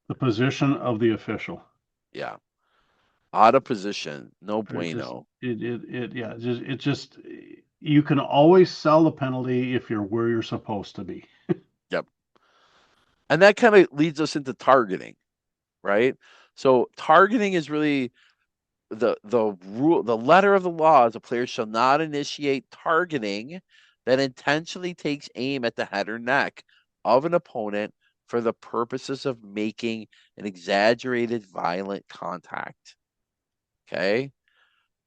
the position of the official. Yeah. Out of position. No It just bueno. yeah, just you can always sell the penalty if you're where you're supposed to be. Yep. And that kind of leads us into targeting, right? So targeting is really the rule, the letter of the law is a player shall not initiate targeting that intentionally takes aim at the head or neck of an opponent for the purposes of making an exaggerated violent contact. Okay?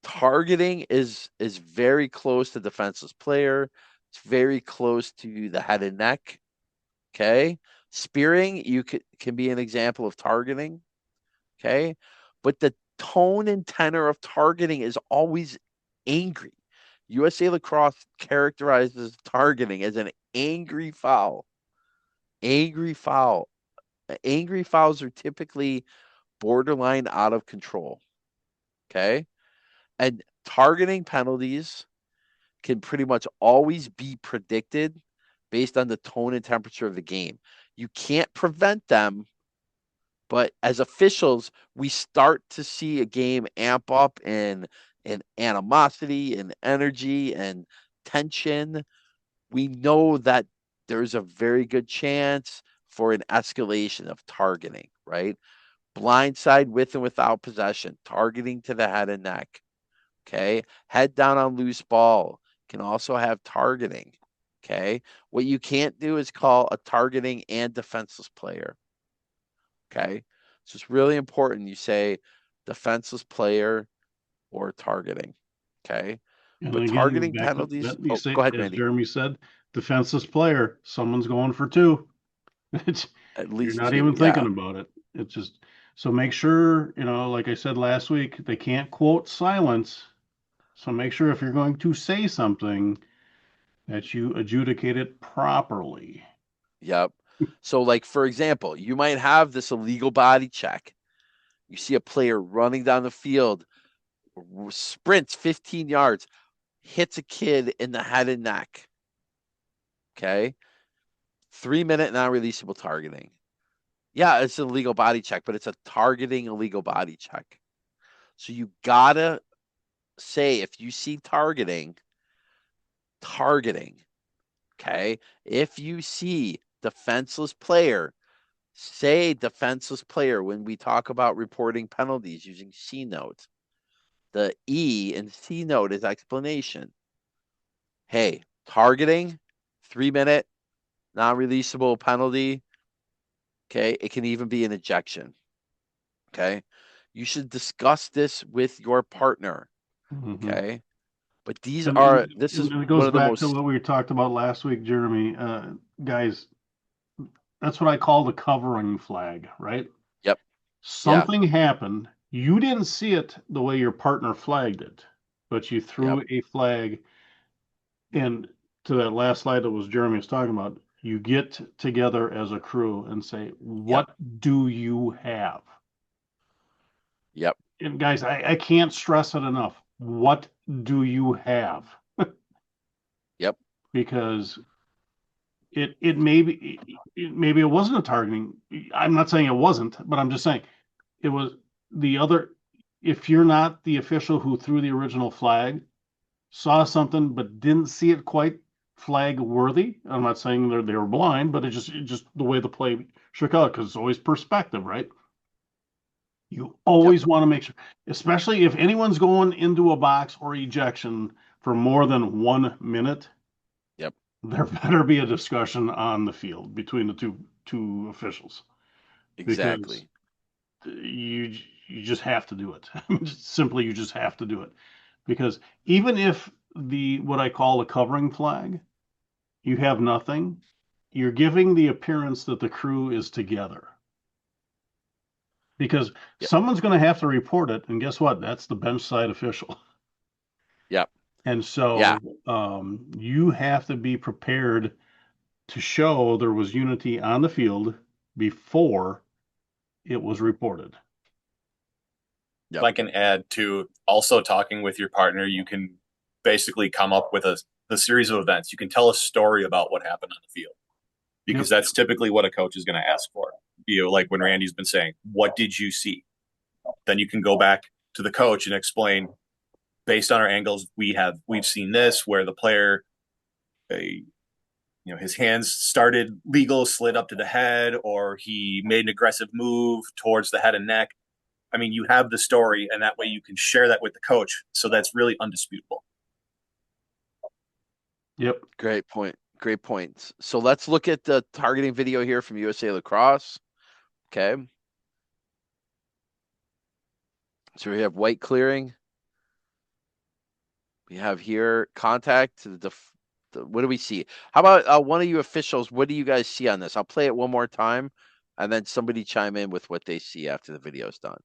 Targeting is very close to defenseless player. It's very close to the head and neck. Okay? Spearing can be an example of targeting. Okay? But the tone and tenor of targeting is always angry. USA Lacrosse characterizes targeting as an angry foul. Angry foul. Angry fouls are typically borderline out of control. Okay? And targeting penalties can pretty much always be predicted based on the tone and temperature of the game. You can't prevent them, but as officials, we start to see a game amp up in animosity and energy and tension. We know that there's a very good chance for an escalation of targeting, right? Blindside with and without possession, targeting to the head and neck. Okay. Head down on loose ball can also have targeting. Okay. What you can't do is call a targeting and defenseless player. Okay. So it's really important you say defenseless player or targeting. Okay. And But again, targeting back to penalties. that you Oh, say, go ahead, as Randy. Jeremy said, defenseless player, someone's going for two. It's At you're least not two. even Yeah. thinking about it. It's just so make sure, like I said last week, they can't quote silence. So make sure if you're going to say something that you adjudicate it properly. Yep. So, like, for example, you might have this illegal body check. You see a player running down the field, sprints 15 yards, hits a kid in the head and neck. Okay. 3 minute non releasable targeting. Yeah, it's an illegal body check, but it's a targeting illegal body check. So you gotta say if you see targeting, okay? If you see defenseless player, say defenseless player when we talk about reporting penalties using C note. The E in C note is explanation. Hey, targeting, 3 minute, non releasable penalty. Okay. It can even be an ejection. Okay. You should discuss this with your partner. Mhm. Okay. But this And is it one goes of the back to most, what we talked about last week, Jeremy. Guys, that's what I call the covering flag, right? yep. Yeah. Something happened. You didn't see it the way your partner flagged it, but you Yep. threw a flag. And to that last slide that was Jeremy was talking about, you get together as a crew and say, Yep. what do you have? Yep. And guys, I can't stress it enough. What do you have? Yep. Because it maybe it wasn't a targeting. I'm not saying it wasn't, but I'm just saying it was the other. If you're not the official who threw the original flag, saw something but didn't see it quite flag worthy. I'm not saying they were blind, but it just the way the play shook out because it's always perspective, right? You Yep. always want to make sure, especially if anyone's going into a box or ejection for more than 1 minute, Yep. there better be a discussion on the field between the two officials because Exactly. you you just have to do it. Simply, you just have to do it because even if the what I call a covering flag, you have nothing, you're giving the appearance that the crew is together because Yep. someone's going to have to report it, and guess what? That's the bench side official. Yep. And Yeah. so you have to be prepared to show there was unity on the field before it was reported. If Yep. I can add to also talking with your partner, you can basically come up with a series of events. You can tell a story about what happened on the field because Yep. that's typically what a coach is going to ask for. You know, like when Randy's been saying, "What did you see?" Then you can go back to the coach and explain, based on our angles, we've seen this where the player, his hands started legal, slid up to the head, or he made an aggressive move towards the head and neck. I mean, you have the story, and that way you can share that with the coach. So that's really undisputable. Yep. Great point. Great points. So let's look at the targeting video here from USA Lacrosse. Okay. So we have white clearing. We have here contact to what do we see? How about one of you officials? What do you guys see on this? I'll play it one more time and then somebody chime in with what they see after the video's done.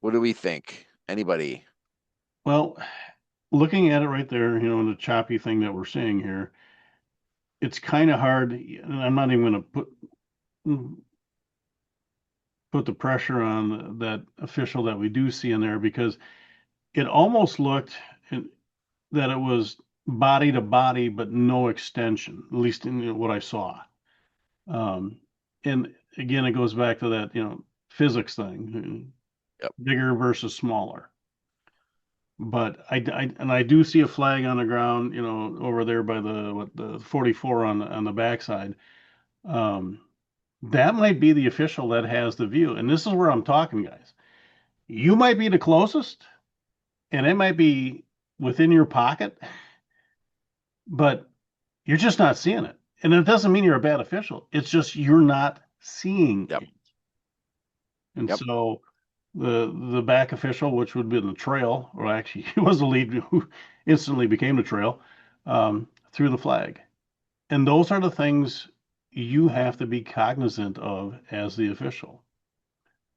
What do we think? Anybody? Well, looking at it right there, in the choppy thing that we're seeing here, it's kind of hard. And I'm not even going to put the pressure on that official that we do see in there because it almost looked that it was body to body, but no extension, at least in what I saw. Um, and again, it goes back to that, physics thing, Yep. bigger versus smaller. But I do see a flag on the ground, over there by the 44 on the backside. Um, that might be the official that has the view. And this is where I'm talking, guys. You might be the closest, and it might be within your pocket, but you're just not seeing it. And it doesn't mean you're a bad official. It's just you're not seeing Yep. it. And Yep. so the back official, which would be the trail, or actually he was the lead who instantly became the trail, threw the flag. And those are the things you have to be cognizant of as the official.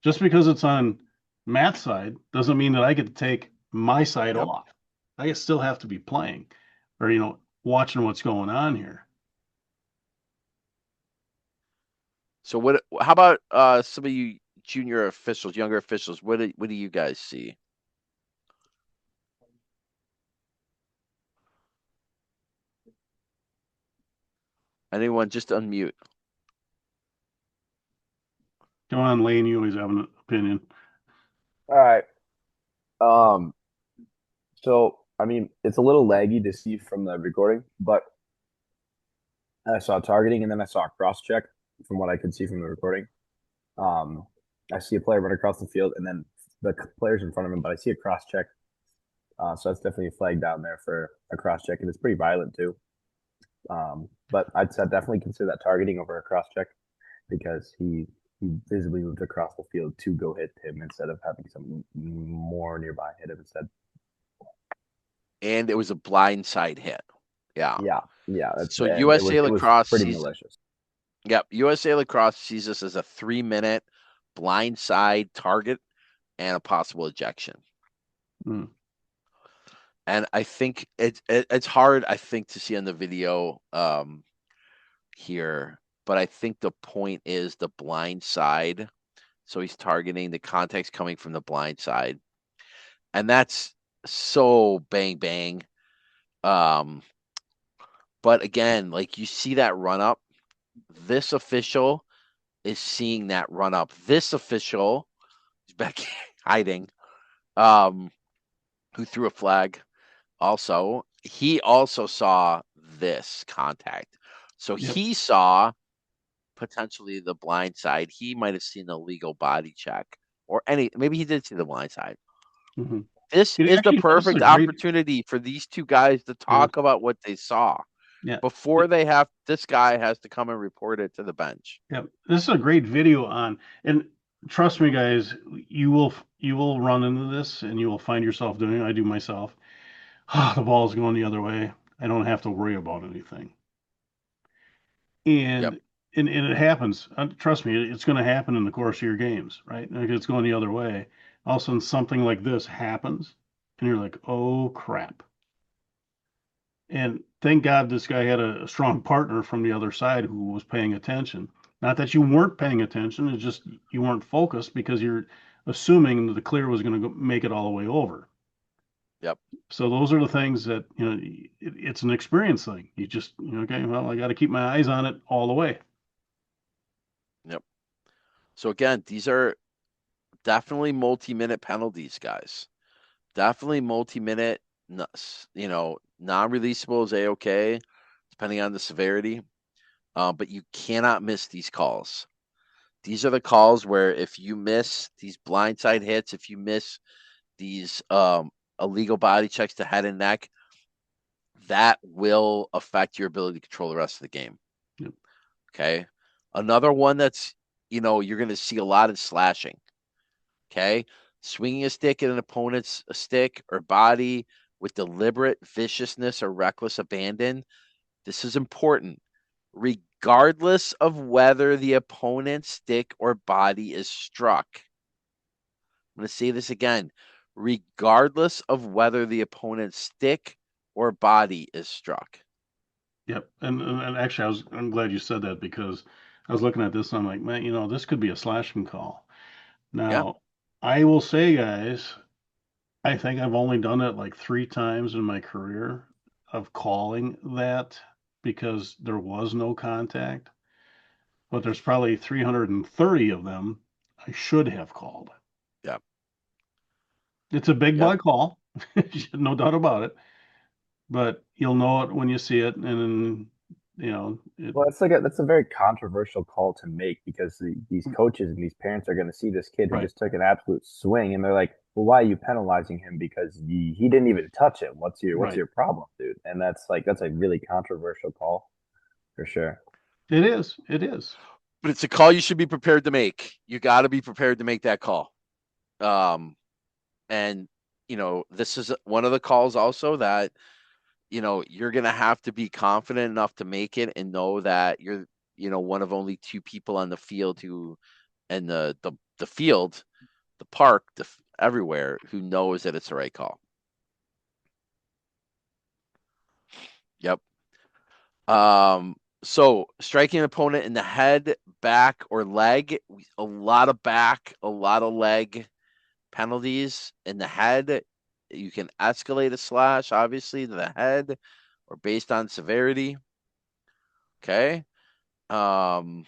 Just because it's on Matt's side doesn't mean that I get to take my side Yep. off. I still have to be playing or, watching what's going on here. So how about some of you junior officials, younger officials? What do you guys see? Anyone just unmute. Come on, Lane, you always have an opinion. All right. Um, so I mean, it's a little laggy to see from the recording, but I saw targeting and then I saw a cross check from what I could see from the recording. I see a player run across the field and then the player's in front of him, but I see a cross check So that's definitely a flag down there for a cross check, and it's pretty violent too. But I'd definitely consider that targeting over a cross check because he visibly moved across the field to go hit him instead of having someone more nearby hit him instead. And it was a blindside hit. Yeah. Yeah, yeah, So it was pretty malicious. USA Lacrosse sees this as a 3-minute blindside target and a possible ejection. Hmm. And I think it's hard, I think, to see on the video here, but I think the point is the blind side. So he's targeting the context coming from the blind side. And that's so bang bang. But again, like you see that run up, this official is seeing that run up. This official is back hiding, who threw a flag also. He also saw this contact. So Yep. he saw potentially the blind side. He might have seen the legal body check or maybe he did see the blind side. Mm-hmm. This It is the actually, this is a perfect great. opportunity for these two guys to Yeah, talk about what they saw yeah, before this guy has to come and report it to the bench. yeah. This is a great video on, and trust me, guys, you will run into this, and you will find yourself doing it. I do myself. The ball's going the other way. I don't have to worry about anything. Yep. And and it happens. Trust me, it's going to happen in the course of your games, right? Like it's going the other way. All of a sudden, something like this happens, and you're like, "Oh crap!" And thank God this guy had a strong partner from the other side who was paying attention. Not that you weren't paying attention; it's just you weren't focused because you're assuming that the clear was going to make it all the way over. Yep. So those are the things that it's an experience thing. You just okay, well, I got to keep my eyes on it all the way. Yep. So again, these are definitely multi-minute penalties, guys. Definitely multi-minute, non-releasable is a-okay, depending on the severity. But you cannot miss these calls. These are the calls where if you miss these blindside hits, if you miss these illegal body checks to head and neck, that will affect your ability to control the rest of the game. Yep. Okay. Another one that's, you're going to see a lot of slashing. Okay. Swinging a stick at an opponent's stick or body with deliberate viciousness or reckless abandon. This is important. Regardless of whether the opponent's stick or body is struck. I'm going to say this again. Regardless of whether the opponent's stick or body is struck. Yep. And actually, I'm glad you said that because I was looking at this and I'm like, man, this could be a slashing call. Yeah. Now, I will say, guys, I think I've only done it like 3 times in my career of calling that because there was no contact, but there's probably 330 of them I should have called. Yep. It's a big Yep. boy call, no doubt about it, but you'll know it when you see it, and then Well, that's a very controversial call to make because these coaches and these parents are going to see this kid who right. just took an absolute swing, and they're like, "Well, why are you penalizing him? Because he didn't even touch him. What's Right. your problem, dude?" And that's a really controversial call for sure. It is. It is. But it's a call you should be prepared to make. You got to be prepared to make that call. And this is one of the calls also that you're going to have to be confident enough to make it and know that you're one of only 2 people on the field and the field, the park, everywhere who knows that it's the right call. Yep. So striking an opponent in the head, back, or leg, a lot of back, a lot of leg penalties in the head. You can escalate a slash, obviously, to the head or based on severity. Okay. We're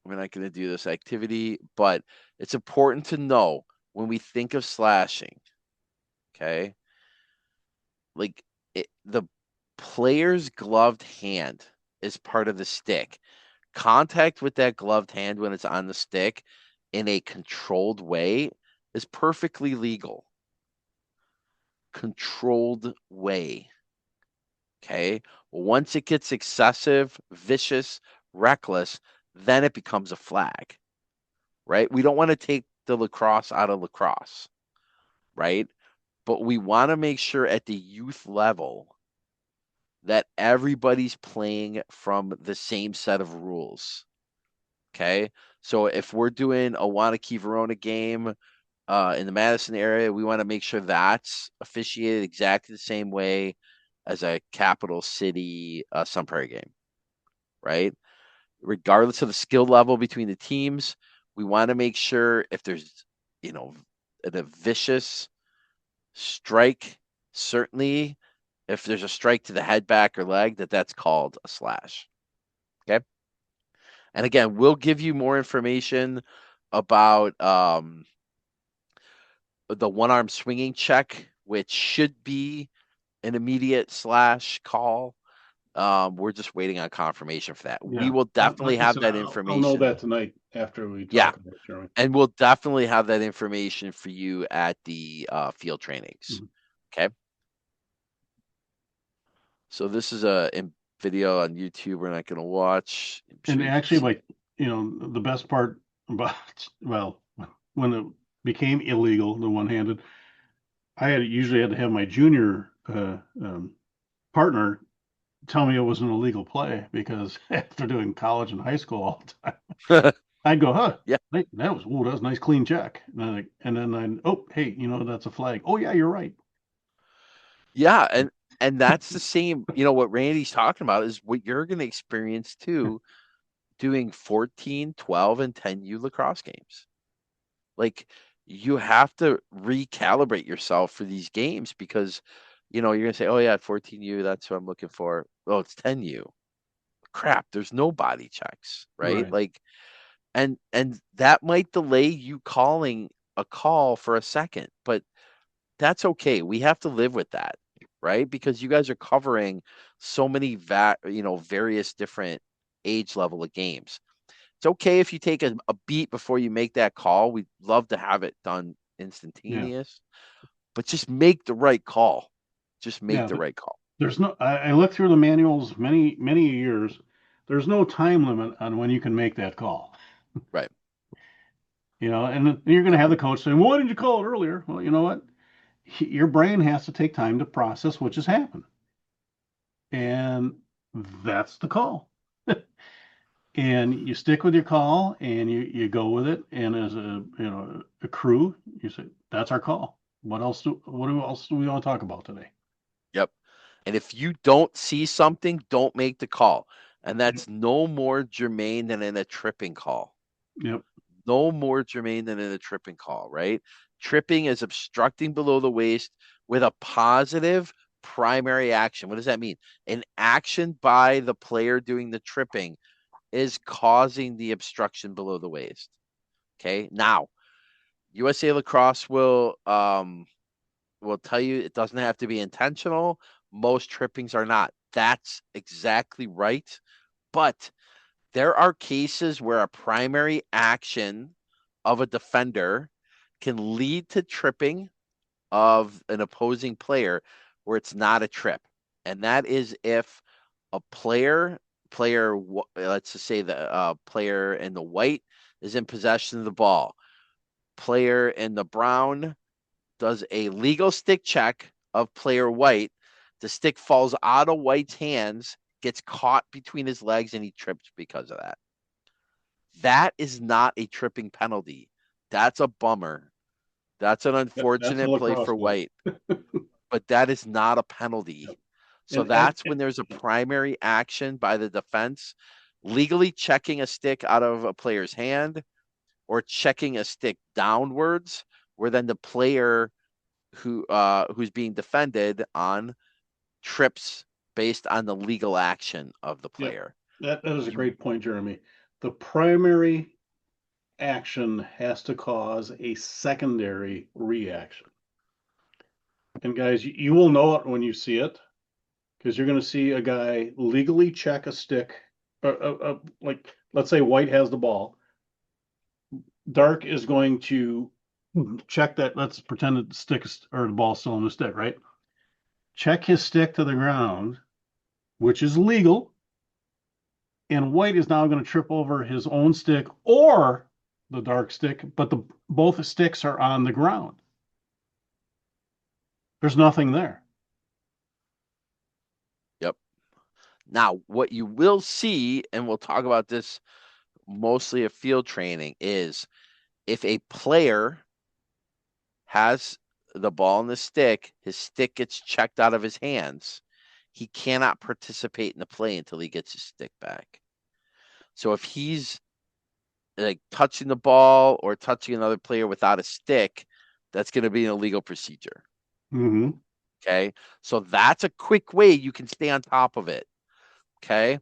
not going to do this activity, but it's important to know when we think of slashing, okay, like the player's gloved hand is part of the stick. Contact with that gloved hand when it's on the stick in a controlled way is perfectly legal. controlled way. Okay. Once it gets excessive, vicious, reckless, then it becomes a flag, right? We don't want to take the lacrosse out of lacrosse, right? But we want to make sure at the youth level that everybody's playing from the same set of rules. Okay. So if we're doing a Wanakee Verona game in the Madison area, we want to make sure that's officiated exactly the same way as a capital city Sun Prairie game, right? Regardless of the skill level between the teams, we want to make sure if there's, you know, a vicious strike, certainly if there's a strike to the head, back, or leg, that's called a slash. Okay. And again, we'll give you more information about the one arm swinging check, which should be an immediate slash call. We're just waiting on confirmation for that. We Yeah. will definitely Like I have said, that I'll know information. that tonight after we Yeah. talk about it, Jeremy. And we'll definitely have that information for you at the field trainings. Okay. So this is a video on YouTube we're not going to watch. And actually, like, the best part about, well, when it became illegal, the one-handed, I usually had to have my junior partner tell me it was an illegal play, because after doing college and high school all the time, I'd go, huh? Yeah. That was a nice clean check. And then oh, hey, that's a flag. Oh yeah, you're right. Yeah, and that's the same, what Randy's talking about is what you're going to experience too, doing 14, 12, and 10U lacrosse games. Like, you have to recalibrate yourself for these games because, you're going to say, oh yeah, 14U, that's what I'm looking for. Oh, it's 10U. Crap, there's no body checks, right? Right. Like, and that might delay you calling a call for a second, but that's okay. We have to live with that, right? Because you guys are covering so many various different age level of games. It's okay if you take a beat before you make that call. We'd love to have it done Yeah. instantaneous, but just make the right call. Just make Yeah. the right call. There's no. I looked through the manuals many years. There's no time limit on when you can make that call. Right. And then you're going to have the coach saying, well, "Why didn't you call it earlier?" Well, you know what? Your brain has to take time to process what just happened, and that's the call. And you stick with your call, and you go with it. And as a crew, you say, "That's our call." What else do we want to talk about today? Yep. And if you don't see something, don't make the call. And that's no more germane than in a tripping call. Yep. No more germane than in a tripping call, right? Tripping is obstructing below the waist with a positive primary action. What does that mean? An action by the player doing the tripping is causing the obstruction below the waist. Okay. Now, USA Lacrosse will tell you it doesn't have to be intentional. Most trippings are not. That's exactly right. But there are cases where a primary action of a defender can lead to tripping of an opposing player where it's not a trip. And that is if a let's just say the player in the white is in possession of the ball. Player in the brown does a legal stick check of player white. The stick falls out of White's hands, gets caught between his legs, and he trips because of that. That is not a tripping penalty. That's a bummer. That's an That's a unfortunate play lacrosse for play. White, but that is not a penalty. Yep. So that's when there's a primary action by the defense, legally checking a stick out of a player's hand or checking a stick downwards, where then the player who's being defended on trips based on the legal action of the Yep. player. That is a great point, Jeremy. The primary action has to cause a secondary reaction. And guys, you will know it when you see it, because you're going to see a guy legally check a stick. Like, let's say White has the ball. Dark is going to check that. Let's pretend that the stick or the ball's still on the stick, right? Check his stick to the ground, which is legal. And white is now going to trip over his own stick or the dark stick, but both sticks are on the ground. There's nothing there. Yep. Now, what you will see, and we'll talk about this mostly at field training, is if a player has the ball in the stick, his stick gets checked out of his hands, he cannot participate in the play until he gets his stick back. So if he's like touching the ball or touching another player without a stick, that's going to be an illegal procedure. Mm-hmm. Okay. So that's a quick way you can stay on top of it. Okay.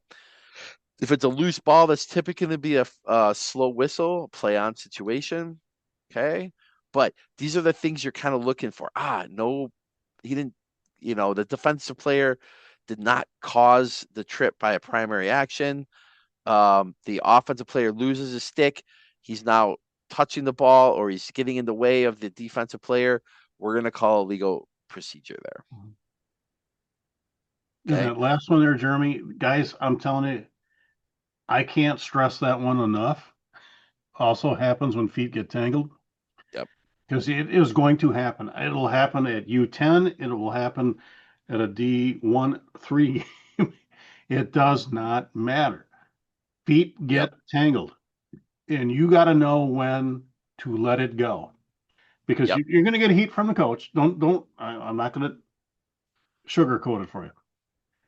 If it's a loose ball, that's typically going to be a slow whistle, a play on situation. Okay. But these are the things you're kind of looking for. No, he didn't, the defensive player did not cause the trip by a primary action. The offensive player loses his stick. He's now touching the ball or he's getting in the way of the defensive player. We're going to call a legal procedure there. And Okay. that last one there, Jeremy, guys, I'm telling you, I can't stress that one enough. Also happens when feet get tangled. Yep. Because it is going to happen. It'll happen at U10. It will happen at a D1-3. It does not matter. Feet Yep. get tangled, and you got to know when to let it go because Yep. you're going to get heat from the coach. I'm not going to sugarcoat it for you.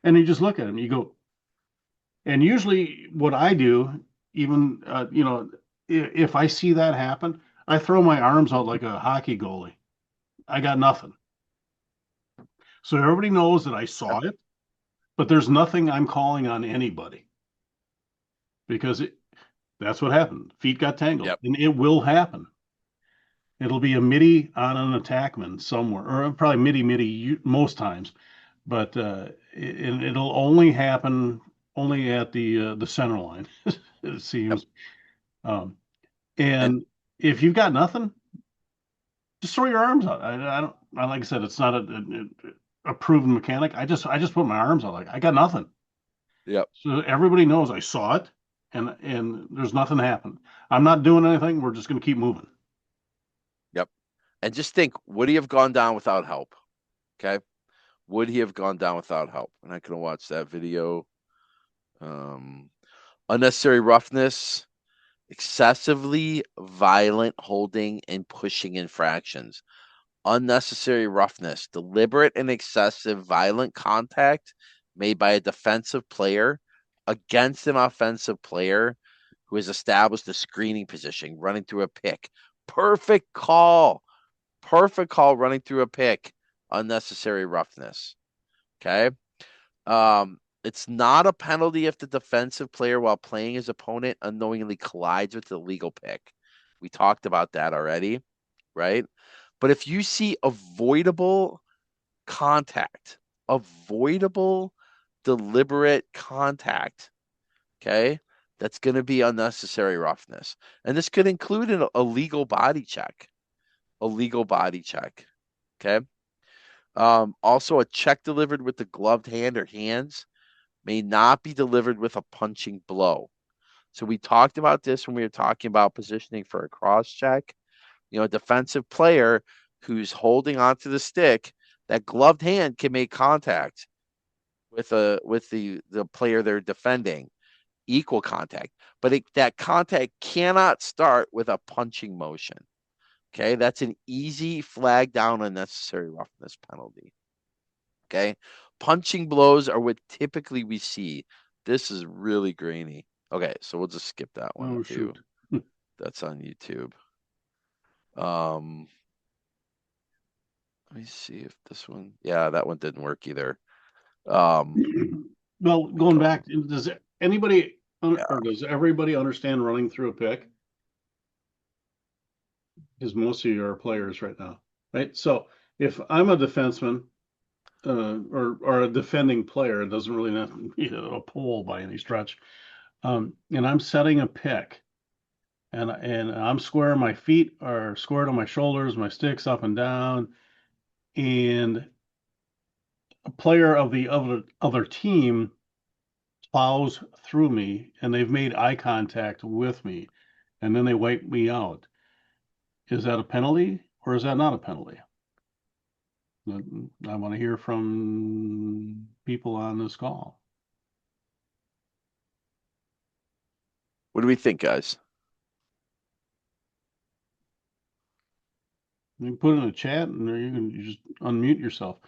And you just look at him. You go, and usually what I do, even if I see that happen, I throw my arms out like a hockey goalie. I got nothing. So everybody knows that I saw it, but there's nothing I'm calling on anybody because that's what happened. Feet got tangled, Yep. and it will happen. It'll be a midi on an attackman somewhere, or probably midi most times, but it'll only happen only at the center line. It Yep. seems. Um, And and if you've got nothing, just throw your arms out. I don't. Like I said, it's not a proven mechanic. I just put my arms out. Like I got nothing. yep. So everybody knows I saw it, and there's nothing happened. I'm not doing anything. We're just going to keep moving. Yep. And just think, would he have gone down without help? Okay. Would he have gone down without help? I'm not going to watch that video. Unnecessary roughness, excessively violent holding and pushing infractions. Unnecessary roughness, deliberate and excessive violent contact made by a defensive player against an offensive player who has established a screening position, running through a pick. Perfect call. Perfect call running through a pick. Unnecessary roughness. Okay. It's not a penalty if the defensive player, while playing his opponent, unknowingly collides with the legal pick. We talked about that already, right? But if you see avoidable contact, avoidable deliberate contact, okay, that's going to be unnecessary roughness. And this could include a legal body check, a legal body check, okay? Also, a check delivered with the gloved hand or hands may not be delivered with a punching blow. So we talked about this when we were talking about positioning for a cross check. A defensive player who's holding onto the stick, that gloved hand can make contact with the player they're defending, equal contact. But that contact cannot start with a punching motion. Okay, that's an easy flag down unnecessary roughness penalty. Okay, punching blows are what typically we see. This is really grainy. Okay, so we'll just skip that one Oh too. shoot! That's on YouTube. Um, Let me see if this one. Yeah, that one didn't work either. Um, Well, we going go. back, does anybody Yeah. or does everybody understand running through a pick? Because most of you are players right now, right? So if I'm a defenseman or a defending player, it doesn't really have to be a pole by any stretch, and I'm setting a pick. and I'm square. My feet are squared on my shoulders, my sticks up and down, and a player of the other team plows through me, and they've made eye contact with me, and then they wipe me out. Is that a penalty or is that not a penalty? I want to hear from people on this call. What do we think, guys? You can put it in the chat, and you can just unmute yourself.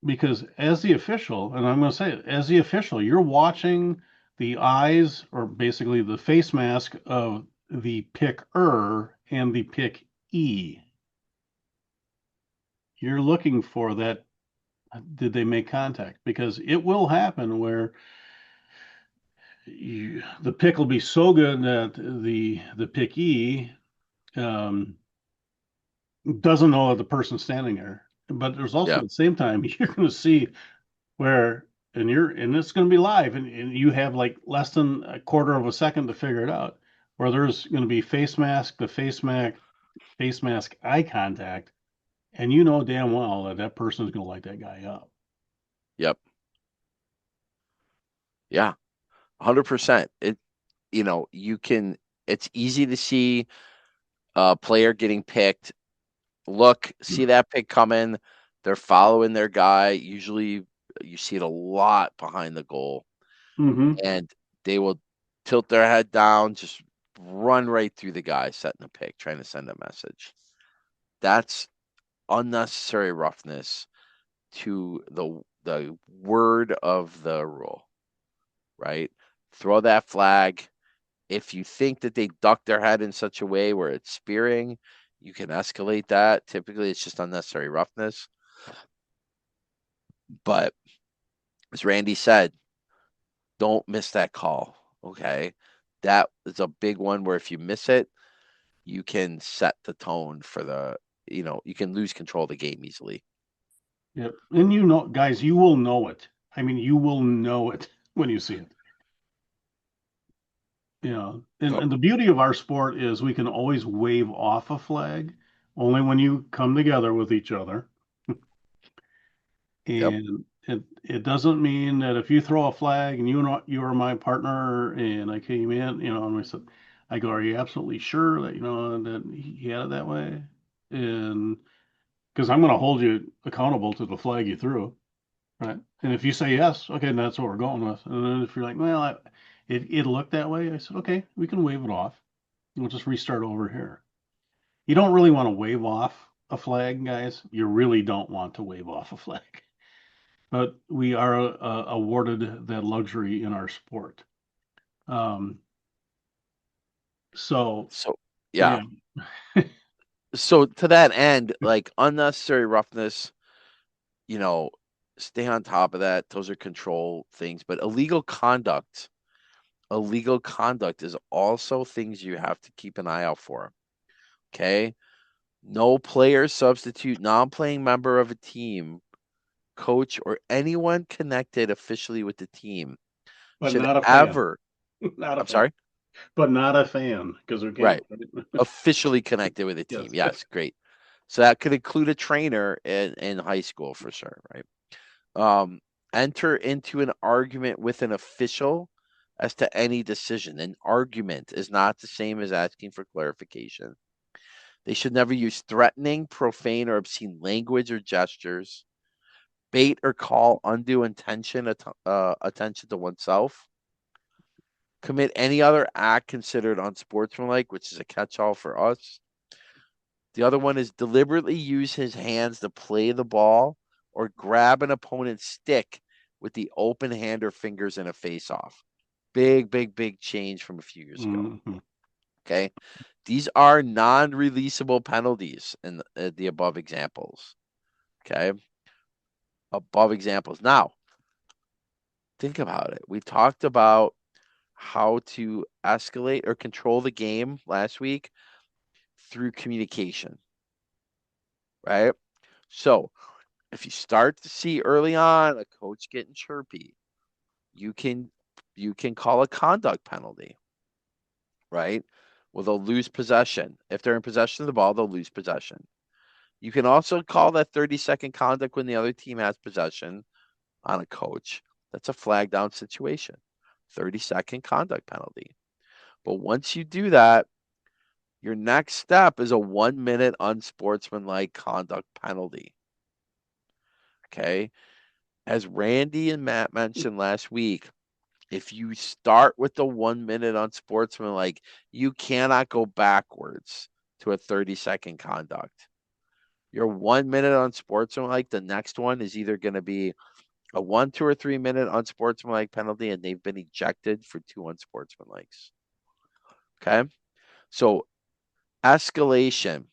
Because as the official, and I'm going to say it, as the official, you're watching the eyes, or basically the face mask of the picker and the pick E. You're looking for that. Did they make contact? Because it will happen where the pick will be so good that the pickee doesn't know that the person's standing there. But there's also Yeah. at the same time you're going to see where and it's going to be live, and you have like less than a quarter of a second to figure it out. Where there's going to be face mask eye contact, and you know damn well that that person is going to light that guy up. Yep. Yeah. 100%. It's easy to see a player getting picked. Look, see that pick coming. They're following their guy. Usually you see it a lot behind the goal. Mm-hmm. And they will tilt their head down, just run right through the guy setting the pick, trying to send a message. That's unnecessary roughness to the word of the rule, right? Throw that flag. If you think that they duck their head in such a way where it's spearing, you can escalate that. Typically, it's just unnecessary roughness. But as Randy said, don't miss that call. Okay. That is a big one where if you miss it, you can set the tone for you can lose control of the game easily. Yep. And you know, guys, you will know it. I mean, you will know it when you see it. You know, Yep. and the beauty of our sport is we can always wave off a flag only when you come together with each other. Yep. And it doesn't mean that if you throw a flag and you are my partner and I came in, and I go, are you absolutely sure that that he had it that way? And because I'm going to hold you accountable to the flag you threw. Right. And if you say yes, okay, that's what we're going with. And then if you're like, well, it looked that way, I said, okay, we can wave it off. We'll just restart over here. You don't really want to wave off a flag, guys. You really don't want to wave off a flag. But we are awarded that luxury in our sport. Um, so, So yeah. yeah. So to that end, like unnecessary roughness, stay on top of that. Those are control things, but illegal conduct is also things you have to keep an eye out for. Okay? No player, substitute, non-playing member of a team, coach, or anyone connected officially with the team But should not a fan. ever, Not a I'm fan. sorry, But not a fan because we right, can't. Right? officially connected with a Yes. team. Yes, great. So that could include a trainer in high school for sure, right? Um, enter into an argument with an official as to any decision. An argument is not the same as asking for clarification. They should never use threatening, profane, or obscene language or gestures, bait or call undue attention to oneself, commit any other act considered unsportsmanlike, which is a catch-all for us. The other one is deliberately use his hands to play the ball or grab an opponent's stick with the open hand or fingers in a face-off. Big, big, big change from a few years ago. Mm-hmm. Okay. These are non releasable penalties in the above examples. Okay. Above examples. Now, think about it. We talked about how to escalate or control the game last week through communication, right? So, if you start to see early on a coach getting chirpy, you can call a conduct penalty. right? Well, they'll lose possession. If they're in possession of the ball, they'll lose possession. You can also call that 30-second conduct when the other team has possession on a coach. That's a flag down situation. 30-second conduct penalty. But once you do that, your next step is a 1 minute unsportsmanlike conduct penalty. Okay. As Randy and Matt mentioned last week, if you start with the 1 minute unsportsmanlike, you cannot go backwards to a 30-second conduct. Your 1 minute unsportsmanlike, the next one is either going to be a 1, 2, or 3 minute unsportsmanlike penalty, and they've been ejected for 2 unsportsmanlikes. Okay. So escalation.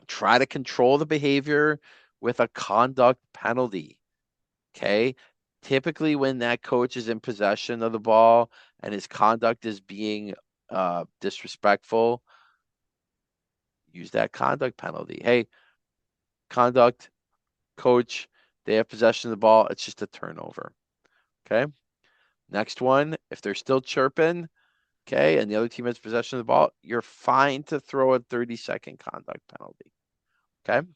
Try to control the behavior with a conduct penalty. Okay. Typically, when that coach is in possession of the ball and his conduct is being disrespectful, use that conduct penalty. Hey, conduct, coach, they have possession of the ball. It's just a turnover. Okay. Next one, if they're still chirping, okay, and the other team has possession of the ball, you're fine to throw a 30-second conduct penalty. Okay.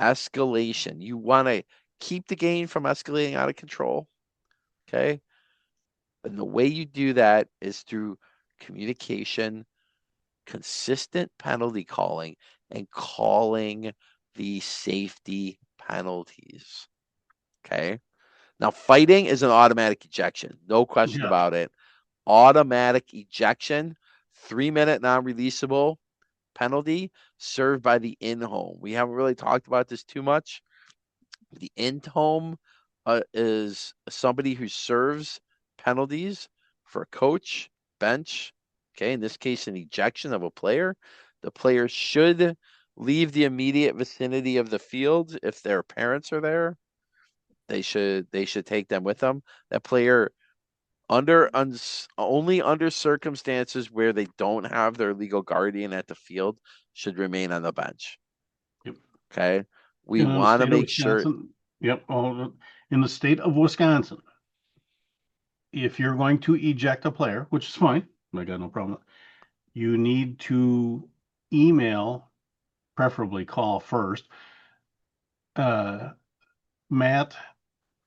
Escalation. You want to keep the game from escalating out of control. Okay. And the way you do that is through communication, consistent penalty calling, and calling the safety penalties. Okay. Now, fighting is an automatic ejection. No question Yes. about it. Automatic ejection, 3 minute non releasable penalty served by the in home. We haven't really talked about this too much. The in home is somebody who serves penalties for a coach, bench. Okay, in this case, an ejection of a player. The player should leave the immediate vicinity of the field if their parents are there. They should take them with them. That player only under circumstances where they don't have their legal guardian at the field should remain on the bench. Yep. Okay. We And in the want to state of make sure. Wisconsin, yep. In the state of Wisconsin, if you're going to eject a player, which is fine, I got no problem, you need to email, preferably call first, Matt,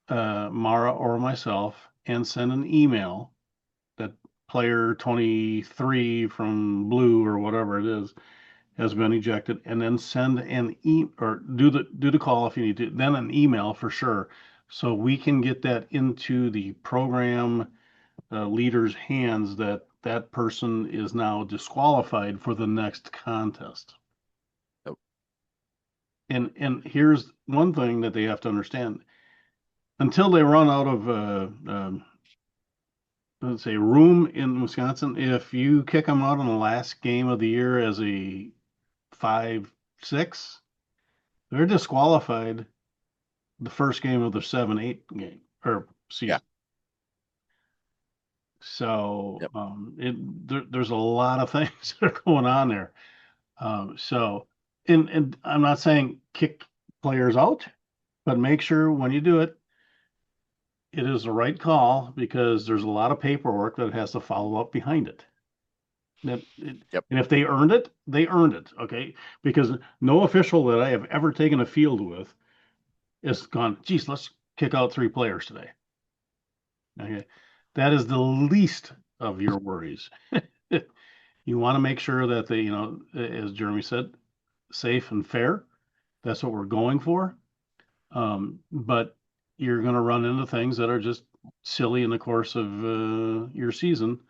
Mara, or myself, and send an email that player 23 from blue or whatever it is has been ejected, and then send an or do the call if you need to, then an email for sure, so we can get that into the program leader's hands that that person is now disqualified for the next contest. Yep. And here's one thing that they have to understand: until they run out of let's say room in Wisconsin, if you kick them out on the last game of the year as a 5-6, they're disqualified the first game of the 7-8 game or season. Yeah. So Yep. there's a lot of things that are going on there. So and I'm not saying kick players out, but make sure when you do it, it is the right call, because there's a lot of paperwork that has to follow up behind it. Yep. And if they earned it, they earned it. Okay. Because no official that I have ever taken a field with has gone, geez, let's kick out 3 players today. Okay. That is the least of your worries. You want to make sure that they, as Jeremy said, safe and fair. That's what we're going for. But you're going to run into things that are just silly in the course of your season.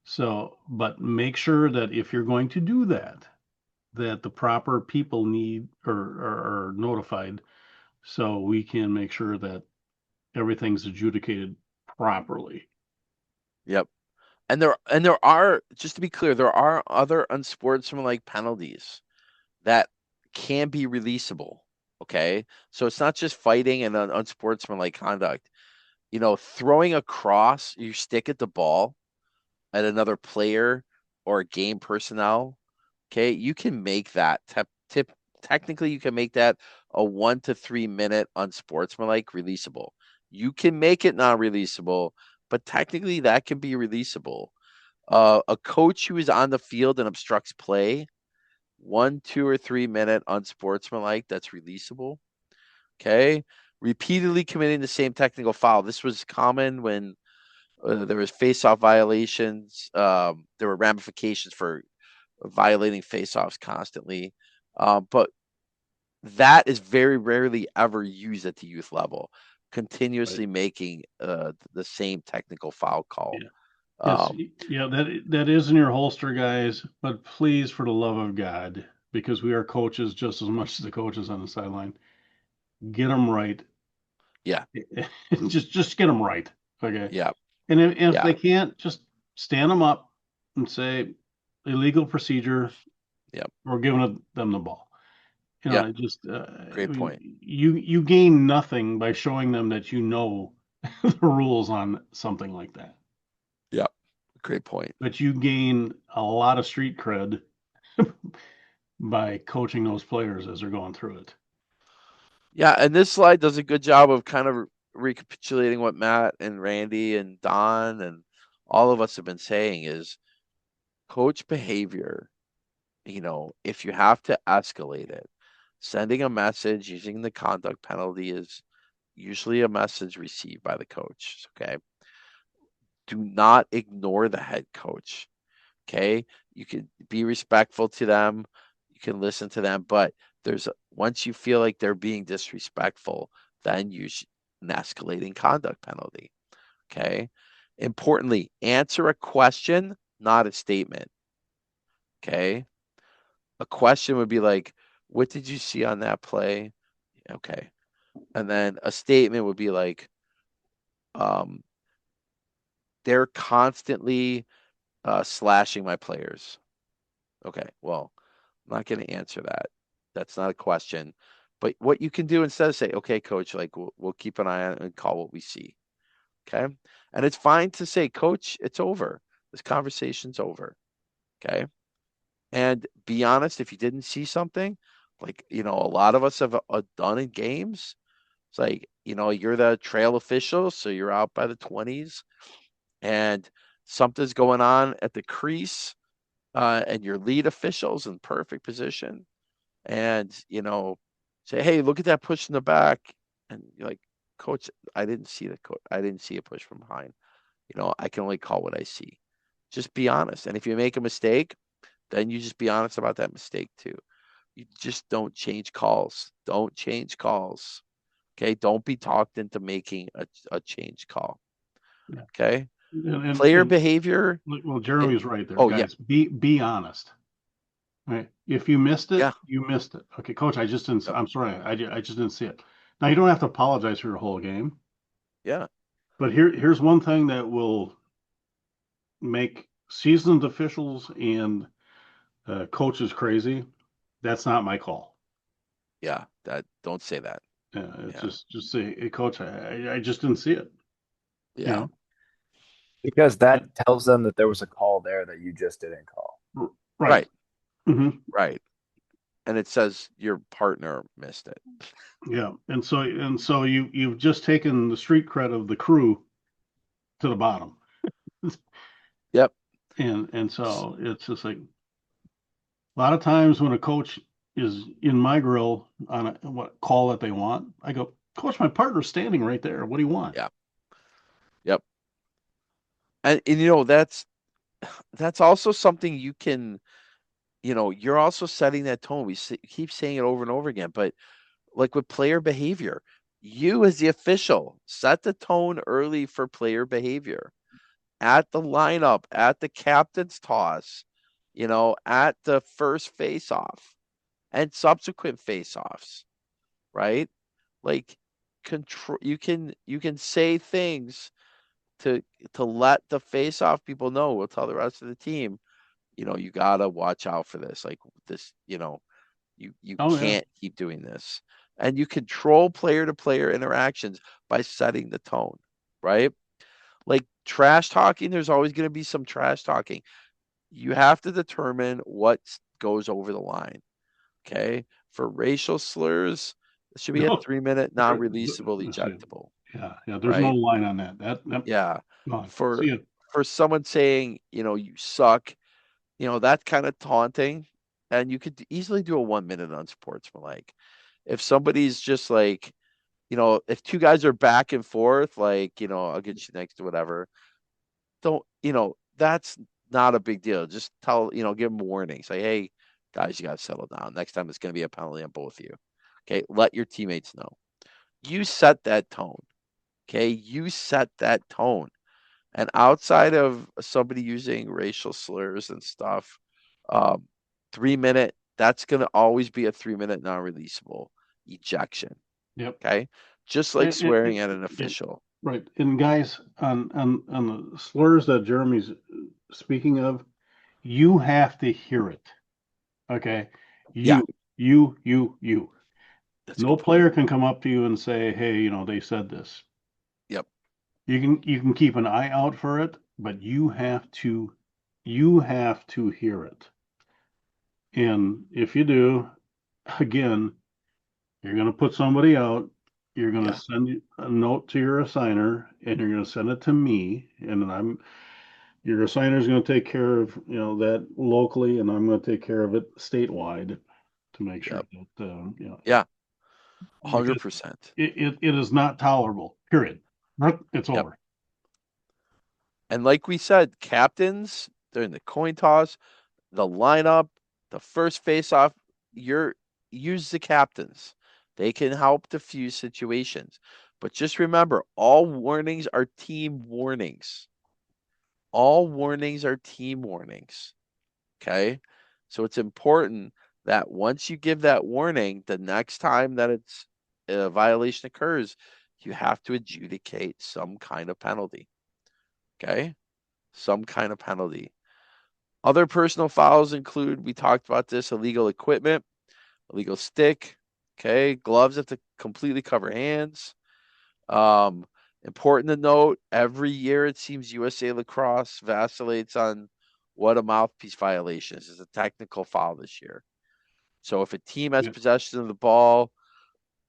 So, but make sure that if you're going to do that, that the proper people need or are notified, so we can make sure that everything's adjudicated properly. Yep. And there are, just to be clear, there are other unsportsmanlike penalties that can be releasable. Okay. So it's not just fighting and unsportsmanlike conduct. Throwing across your stick at the ball at another player or game personnel. Okay. You can make that technically you can make that a 1 to 3 minute unsportsmanlike releasable. You can make it non releasable, but technically that can be releasable. A coach who is on the field and obstructs play, 1, 2, or 3 minute unsportsmanlike, that's releasable. Okay. Repeatedly committing the same technical foul. This was common when there was face-off violations. There were ramifications for violating face-offs constantly. But that is very rarely ever used at the youth level, continuously making the same technical foul call. Yeah. Yes, Um, yeah, that is in your holster, guys. But please, for the love of God, because we are coaches just as much as the coaches on the sideline, get them right. yeah, just get them right. Okay. yeah, And if yeah, they can't, just stand them up and say illegal procedure. yeah, We're giving them the ball. You know, yeah. it just I Great mean, point. you gain nothing by showing them that you know the rules on something like that, Yeah, great point. but you gain a lot of street cred by coaching those players as they're going through it. Yeah, and this slide does a good job of kind of recapitulating what Matt and Randy and Don and all of us have been saying is coach behavior. If you have to escalate it, sending a message using the conduct penalty is usually a message received by the coach. Okay. Do not ignore the head coach. Okay. You can be respectful to them. You can listen to them, but once you feel like they're being disrespectful, then use an escalating conduct penalty. Okay. Importantly, answer a question, not a statement. Okay. A question would be like, what did you see on that play? Okay. And then a statement would be like, um, they're constantly slashing my players. Okay. Well, I'm not going to answer that. That's not a question. But what you can do instead of say, okay, coach, like we'll keep an eye on it and call what we see. Okay. And it's fine to say, coach, it's over. This conversation's over. Okay. And be honest, if you didn't see something, like, a lot of us have done in games. It's like, you're the trail official, so you're out by the 20s and something's going on at the crease, and your lead official's in perfect position. And, say, hey, look at that push in the back. And you're like, coach, I didn't see I didn't see a push from behind. I can only call what I see. Just be honest. And if you make a mistake, then you just be honest about that mistake too. You just don't change calls. Don't change calls. Okay. Don't be talked into making a change call. Yeah. Okay. And, Player and behavior. well, It, Jeremy's right there, oh, yeah. guys. Be honest. Right. If you missed it, Yeah. you missed it. Okay, coach, I just didn't. Yep. I'm sorry. I just didn't see it. Now you don't have to apologize for your whole game, Yeah. but here's one thing that will make seasoned officials and coaches crazy. That's not my call. Yeah. Don't say that. It's Yeah. just say, hey, coach, I just didn't see it. Yeah. You know? Because that tells them that there was a call there that you just didn't call. Right. Right. Mm-hmm. Right. And it says your partner missed it. Yeah. And so you've just taken the street cred of the crew to the bottom. Yep. And so it's just like a lot of times when a coach is in my grill on what call that they want, I go, Coach, my partner's standing right there. What do you want? Yeah. Yep. And that's also something you can, you're also setting that tone. Keep saying it over and over again, but like with player behavior, you as the official set the tone early for player behavior at the lineup, at the captain's toss, at the first face-off and subsequent face-offs, right? Like control you can say things to let the face-off people know. We'll tell the rest of the team, you gotta watch out for this. Like this, you Oh yeah. can't keep doing this. And you control player to player interactions by setting the tone, right? Like trash talking, there's always going to be some trash talking. You have to determine what goes over the line. Okay. For racial slurs, it should be a No, 3 minute non releasable let's see. ejectable, Yeah, there's no right? line on that. That Yeah. gone. For See it. for someone saying, you suck, that's kind of taunting. And you could easily do a 1 minute unsportsmanlike. If somebody's just like, if two guys are back and forth, like, I'll get you next to whatever, don't, that's not a big deal. Just tell, give them warning. Say, hey, guys, you got to settle down. Next time it's going to be a penalty on both of you. Okay. Let your teammates know. You set that tone. Okay. You set that tone. And outside of somebody using racial slurs and stuff, 3 minute, that's going to always be a 3 minute non releasable ejection. Yep. Okay. Just like swearing at an official. Right. And guys, on the slurs that Jeremy's speaking of, you have to hear it. Okay. Yeah. You. That's a No good point. player can come up to you and say, hey, they said this. Yep. You can keep an eye out for it, but you have to hear it. And if you do, again, you're going to put somebody out. You're going to Yeah. send a note to your assigner, and you're going to send it to me, and your assigner is going to take care of that locally, and I'm going to take care of it statewide to make sure Yep. that Yeah. because 100%. it is not tolerable. Period. It's Yep. over. And like we said, captains during the coin toss, the lineup, the first face-off, use the captains. They can help diffuse situations. But just remember, all warnings are team warnings. All warnings are team warnings. Okay? So it's important that once you give that warning, the next time that a violation occurs, you have to adjudicate some kind of penalty. Okay? Some kind of penalty. Other personal fouls include, we talked about this, illegal equipment, illegal stick, okay, gloves have to completely cover hands. Um, Important to note, every year it seems USA Lacrosse vacillates on what a mouthpiece violation is. It's a technical foul this year. So if a team has Yeah. possession of the ball,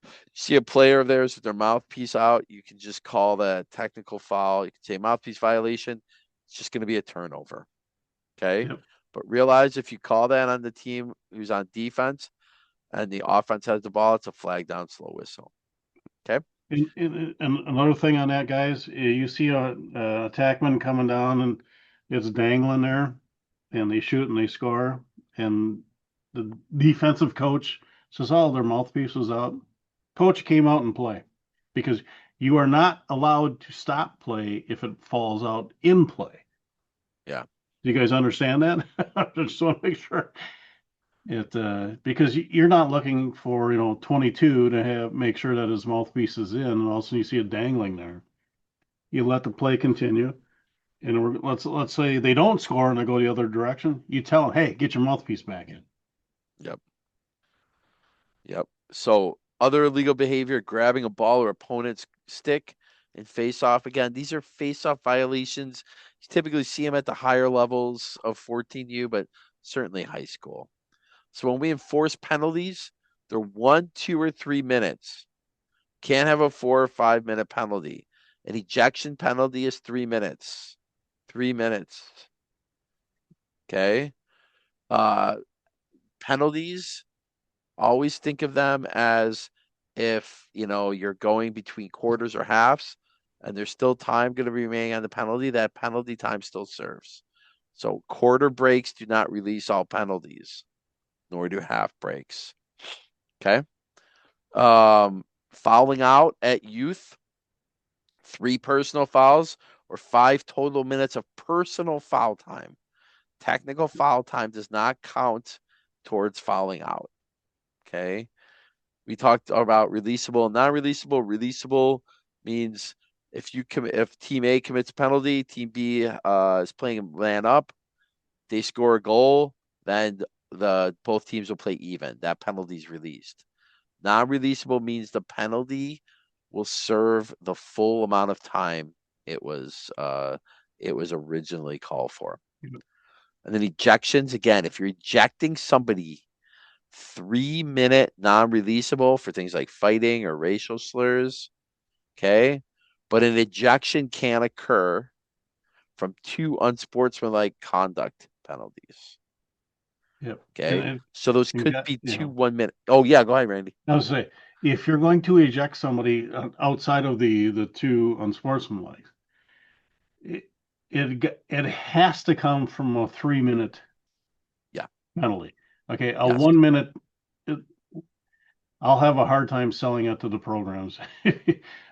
you see a player of theirs with their mouthpiece out, you can just call that technical foul. You can say mouthpiece violation. It's just going to be a turnover. Okay. Yep. But realize if you call that on the team who's on defense and the offense has the ball, it's a flag down, slow whistle. Okay. And another thing on that, guys, you see a attackman coming down and it's dangling there, and they shoot and they score, and the defensive coach says, "Oh, their mouthpiece was out." Coach came out and play because you are not allowed to stop play if it falls out in play. Yeah. Do you guys understand that? I just want to make sure it because you're not looking for 22 to make sure that his mouthpiece is in, and all of a sudden you see it dangling there. You let the play continue, and let's say they don't score and they go the other direction. You tell them, hey, get your mouthpiece back in. Yep. Yep. So other illegal behavior, grabbing a ball or opponent's stick and face off. Again, these are face off violations. You typically see them at the higher levels of 14U, but certainly high school. So when we enforce penalties, they're 1, 2, or 3 minutes. Can't have a 4 or 5 minute penalty. An ejection penalty is 3 minutes. 3 minutes. Okay. Uh, Penalties, always think of them as if you're going between quarters or halves and there's still time going to be remaining on the penalty, that penalty time still serves. So quarter breaks do not release all penalties, nor do half breaks. Okay. Fouling out at youth, 3 personal fouls or 5 total minutes of personal foul time. Technical foul time does not count towards fouling out. Okay. We talked about releasable and non-releasable. Releasable means if team A commits a penalty, team B is playing man up, they score a goal, then both teams will play even. That penalty is released. Non-releasable means the penalty will serve the full amount of time it was originally called for. And then ejections, again, if you're ejecting somebody 3 minute non-releasable for things like fighting or racial slurs, okay? But an ejection can occur from 2 unsportsmanlike conduct penalties. Yep. Okay. So those and could got, be you 2 know, 1 minute. Oh, yeah. Go ahead, Randy. I was say, if you're going to eject somebody outside of the two unsportsmanlike, it it has to come from a 3 minute Yeah. penalty. Okay, a Yes. 1 minute, it, I'll have a hard time selling it to the programs.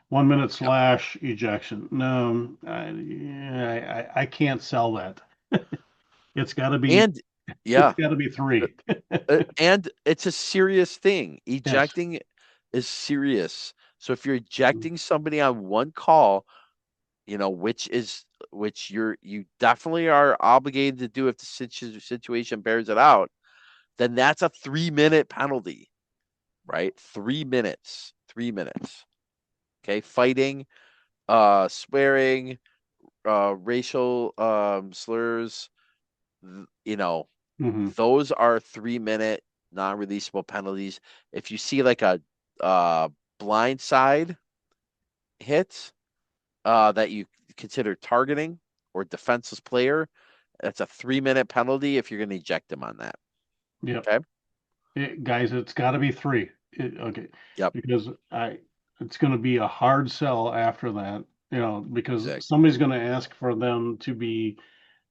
1 minute Yep. slash ejection. No, I can't sell that. It's got to be And yeah. 3. And it's a serious thing. Yes. Ejecting is serious. So if you're ejecting somebody on one call, which you definitely are obligated to do if the situation bears it out, then that's a 3 minute penalty, right? 3 minutes. 3 minutes. Okay. Fighting, swearing, racial slurs, you know, Mm-hmm. those are 3 minute non-releasable penalties. If you see like a blindside hit that you consider targeting or defenseless player, that's a 3 minute penalty if you're going to eject them on that. Yep. Okay. Guys, it's got to be 3. Okay, Yep. because it's going to be a hard sell after that, because Exactly. somebody's going to ask for them to be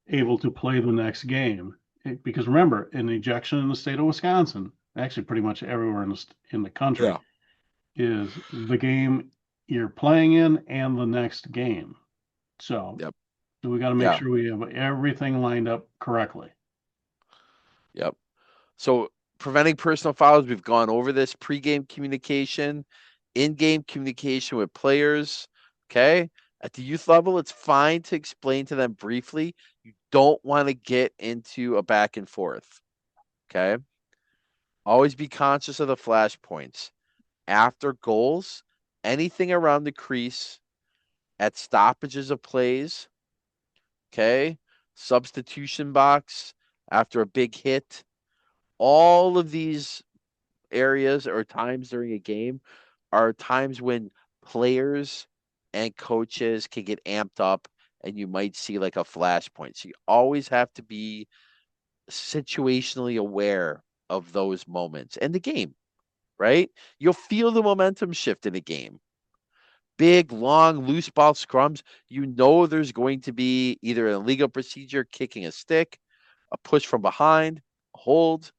able to play the next game. Because remember, an ejection in the state of Wisconsin, actually pretty much everywhere in the country, Yeah. is the game you're playing in and the next game. So, Yep. so we got to make Yeah. sure we have everything lined up correctly. Yep. So preventing personal fouls, we've gone over this. Pre-game communication, in-game communication with players. Okay. At the youth level, it's fine to explain to them briefly. You don't want to get into a back and forth. Okay. Always be conscious of the flashpoints. After goals, anything around the crease, at stoppages of plays. Okay. Substitution box after a big hit. All of these areas or times during a game are times when players and coaches can get amped up and you might see like a flashpoint. So you always have to be situationally aware of those moments and the game, right? You'll feel the momentum shift in a game. Big, long, loose ball scrums, there's going to be either an illegal procedure, kicking a stick, a push from behind, a hold,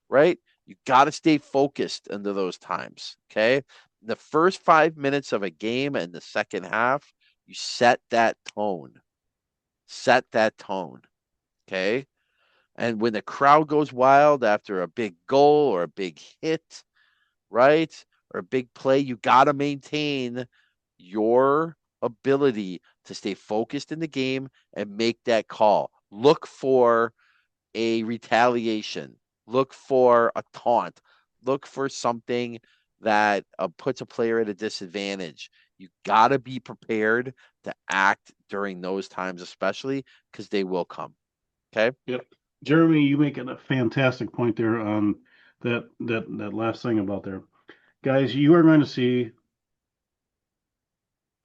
right? You got to stay focused under those times. Okay. The first 5 minutes of a game and the second half, you set that tone. Set that tone. Okay. And when the crowd goes wild after a big goal or a big hit, right? Or a big play, you got to maintain your ability to stay focused in the game and make that call. Look for a retaliation, look for a taunt, look for something that puts a player at a disadvantage. You got to be prepared to act during those times, especially because they will come. Okay. Yep. Jeremy, you make a fantastic point there on that last thing about there. Guys, you are going to see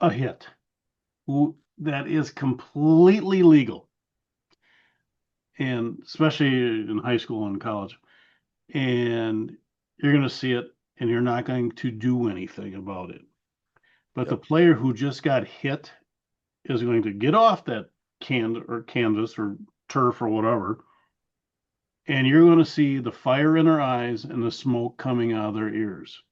a hit that is completely legal, and especially in high school and college. And you're going to see it, and you're not going to do anything about it. But the Yep. player who just got hit is going to get off that canvas or turf or whatever, and you're going to see the fire in their eyes and the smoke coming out of their ears.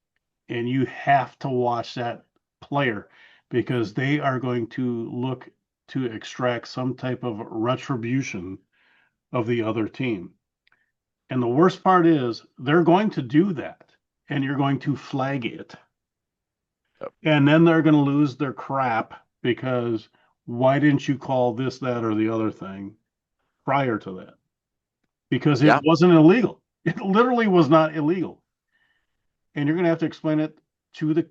And you have to watch that player because they are going to look to extract some type of retribution of the other team. And the worst part is they're going to do that and you're going to flag it. Yep. And then they're going to lose their crap because why didn't you call this, that, or the other thing prior to that? Because it Yeah. wasn't illegal. It literally was not illegal. And you're going to have to explain it to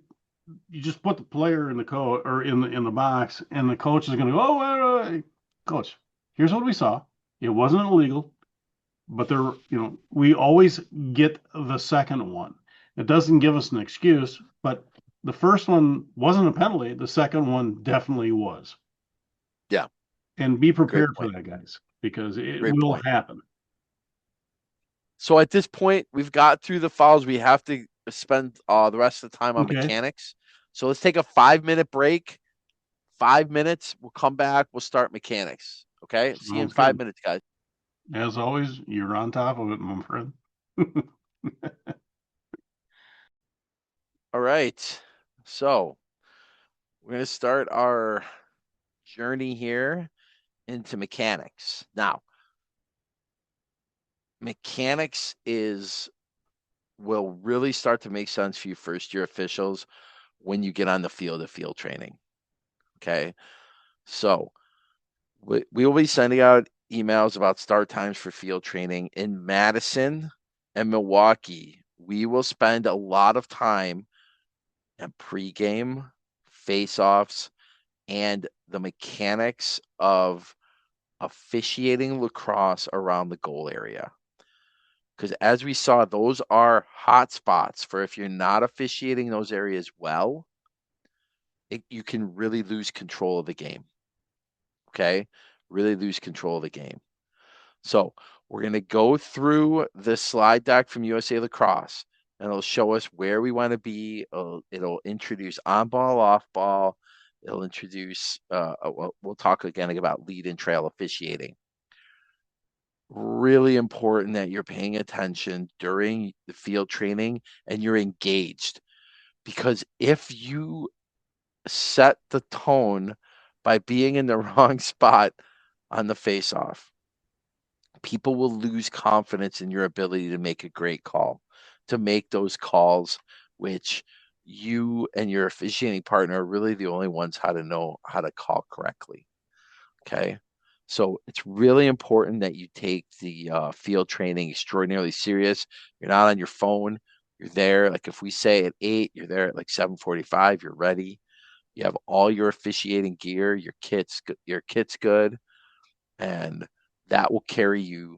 you just put the player in the or in the box, and the coach is going to go, "Oh, coach, here's what we saw. It wasn't illegal, but we always get the second one. It doesn't give us an excuse, but the first one wasn't a penalty. The second one definitely was." Yeah. And be Great prepared for point. that, guys, because it Great will point. happen. So at this point, we've got through the fouls. We have to spend the rest of the time on Okay. mechanics. So let's take a 5-minute break. 5 minutes. We'll come back. We'll start mechanics. Okay. See you in Sounds 5 minutes, guys. As always, you're on top of it, my friend. All right. So we're going to start our journey here into mechanics. Now, mechanics will really start to make sense for you first year officials when you get on the field of field training. Okay. So we will be sending out emails about start times for field training in Madison and Milwaukee. We will spend a lot of time in pregame, face-offs, and the mechanics of officiating lacrosse around the goal area. Because as we saw, those are hot spots for if you're not officiating those areas well, you can really lose control of the game. Okay? Really lose control of the game. So we're going to go through this slide deck from USA Lacrosse, and it'll show us where we want to be. It'll introduce on ball, off ball. It'll introduce, we'll talk again about lead and trail officiating. Really important that you're paying attention during the field training and you're engaged, because if you set the tone by being in the wrong spot on the face-off, people will lose confidence in your ability to make a great call, to make those calls, which you and your officiating partner are really the only ones how to know how to call correctly. Okay. So it's really important that you take the field training extraordinarily serious. You're not on your phone. You're there. Like if we say at 8, you're there at like 7:45. You're ready. You have all your officiating gear. Your kit's good, and that will carry you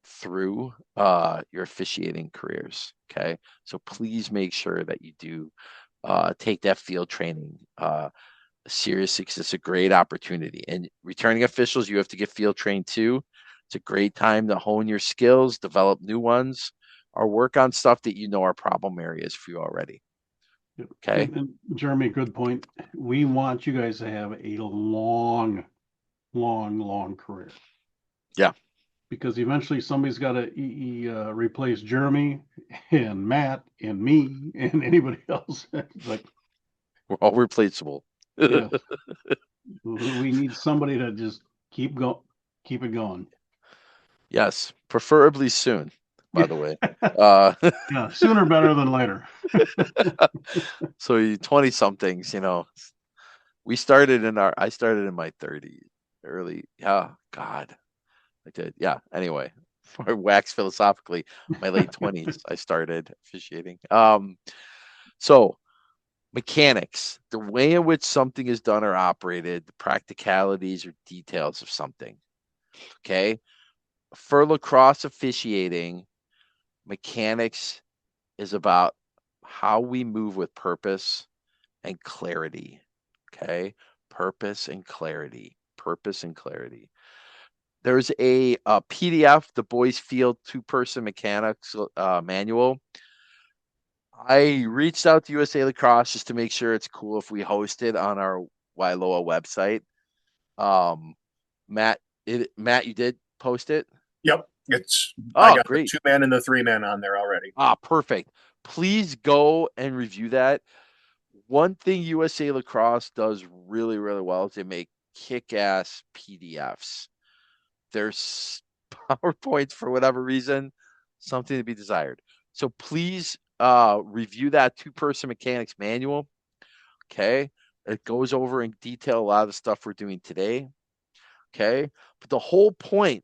through your officiating careers. Okay, so please make sure that you do take that field training seriously, because it's a great opportunity. And returning officials, you have to get field trained too. It's a great time to hone your skills, develop new ones, or work on stuff that you know are problem areas for you already. Okay. And Jeremy, good point. We want you guys to have a long, long career. Yeah. Because eventually somebody's got to replace Jeremy and Matt and me and anybody else. It's like, We're all replaceable. yeah, we need somebody to just keep it going. Yes, preferably soon, by the way. Yeah, sooner better than later. So you 20 somethings, I started in my 30s, early. Yeah, God, I did. Yeah. Anyway, for wax philosophically, my late 20s, I started officiating. So mechanics, the way in which something is done or operated, the practicalities or details of something. Okay. For lacrosse officiating, mechanics is about how we move with purpose and clarity. Okay. Purpose and clarity. Purpose and clarity. There's a PDF, the Boys Field Two-Person Mechanics Manual. I reached out to USA Lacrosse just to make sure it's cool if we host it on our WILOA website. Matt, you did post it? Yep. I Oh, got the great. 2-man and the 3-man on there already. Perfect. Please go and review that. One thing USA Lacrosse does really, really well is they make kick-ass PDFs. There's PowerPoints for whatever reason, something to be desired. So please review that two-person mechanics manual. Okay. It goes over in detail a lot of the stuff we're doing today. Okay. But the whole point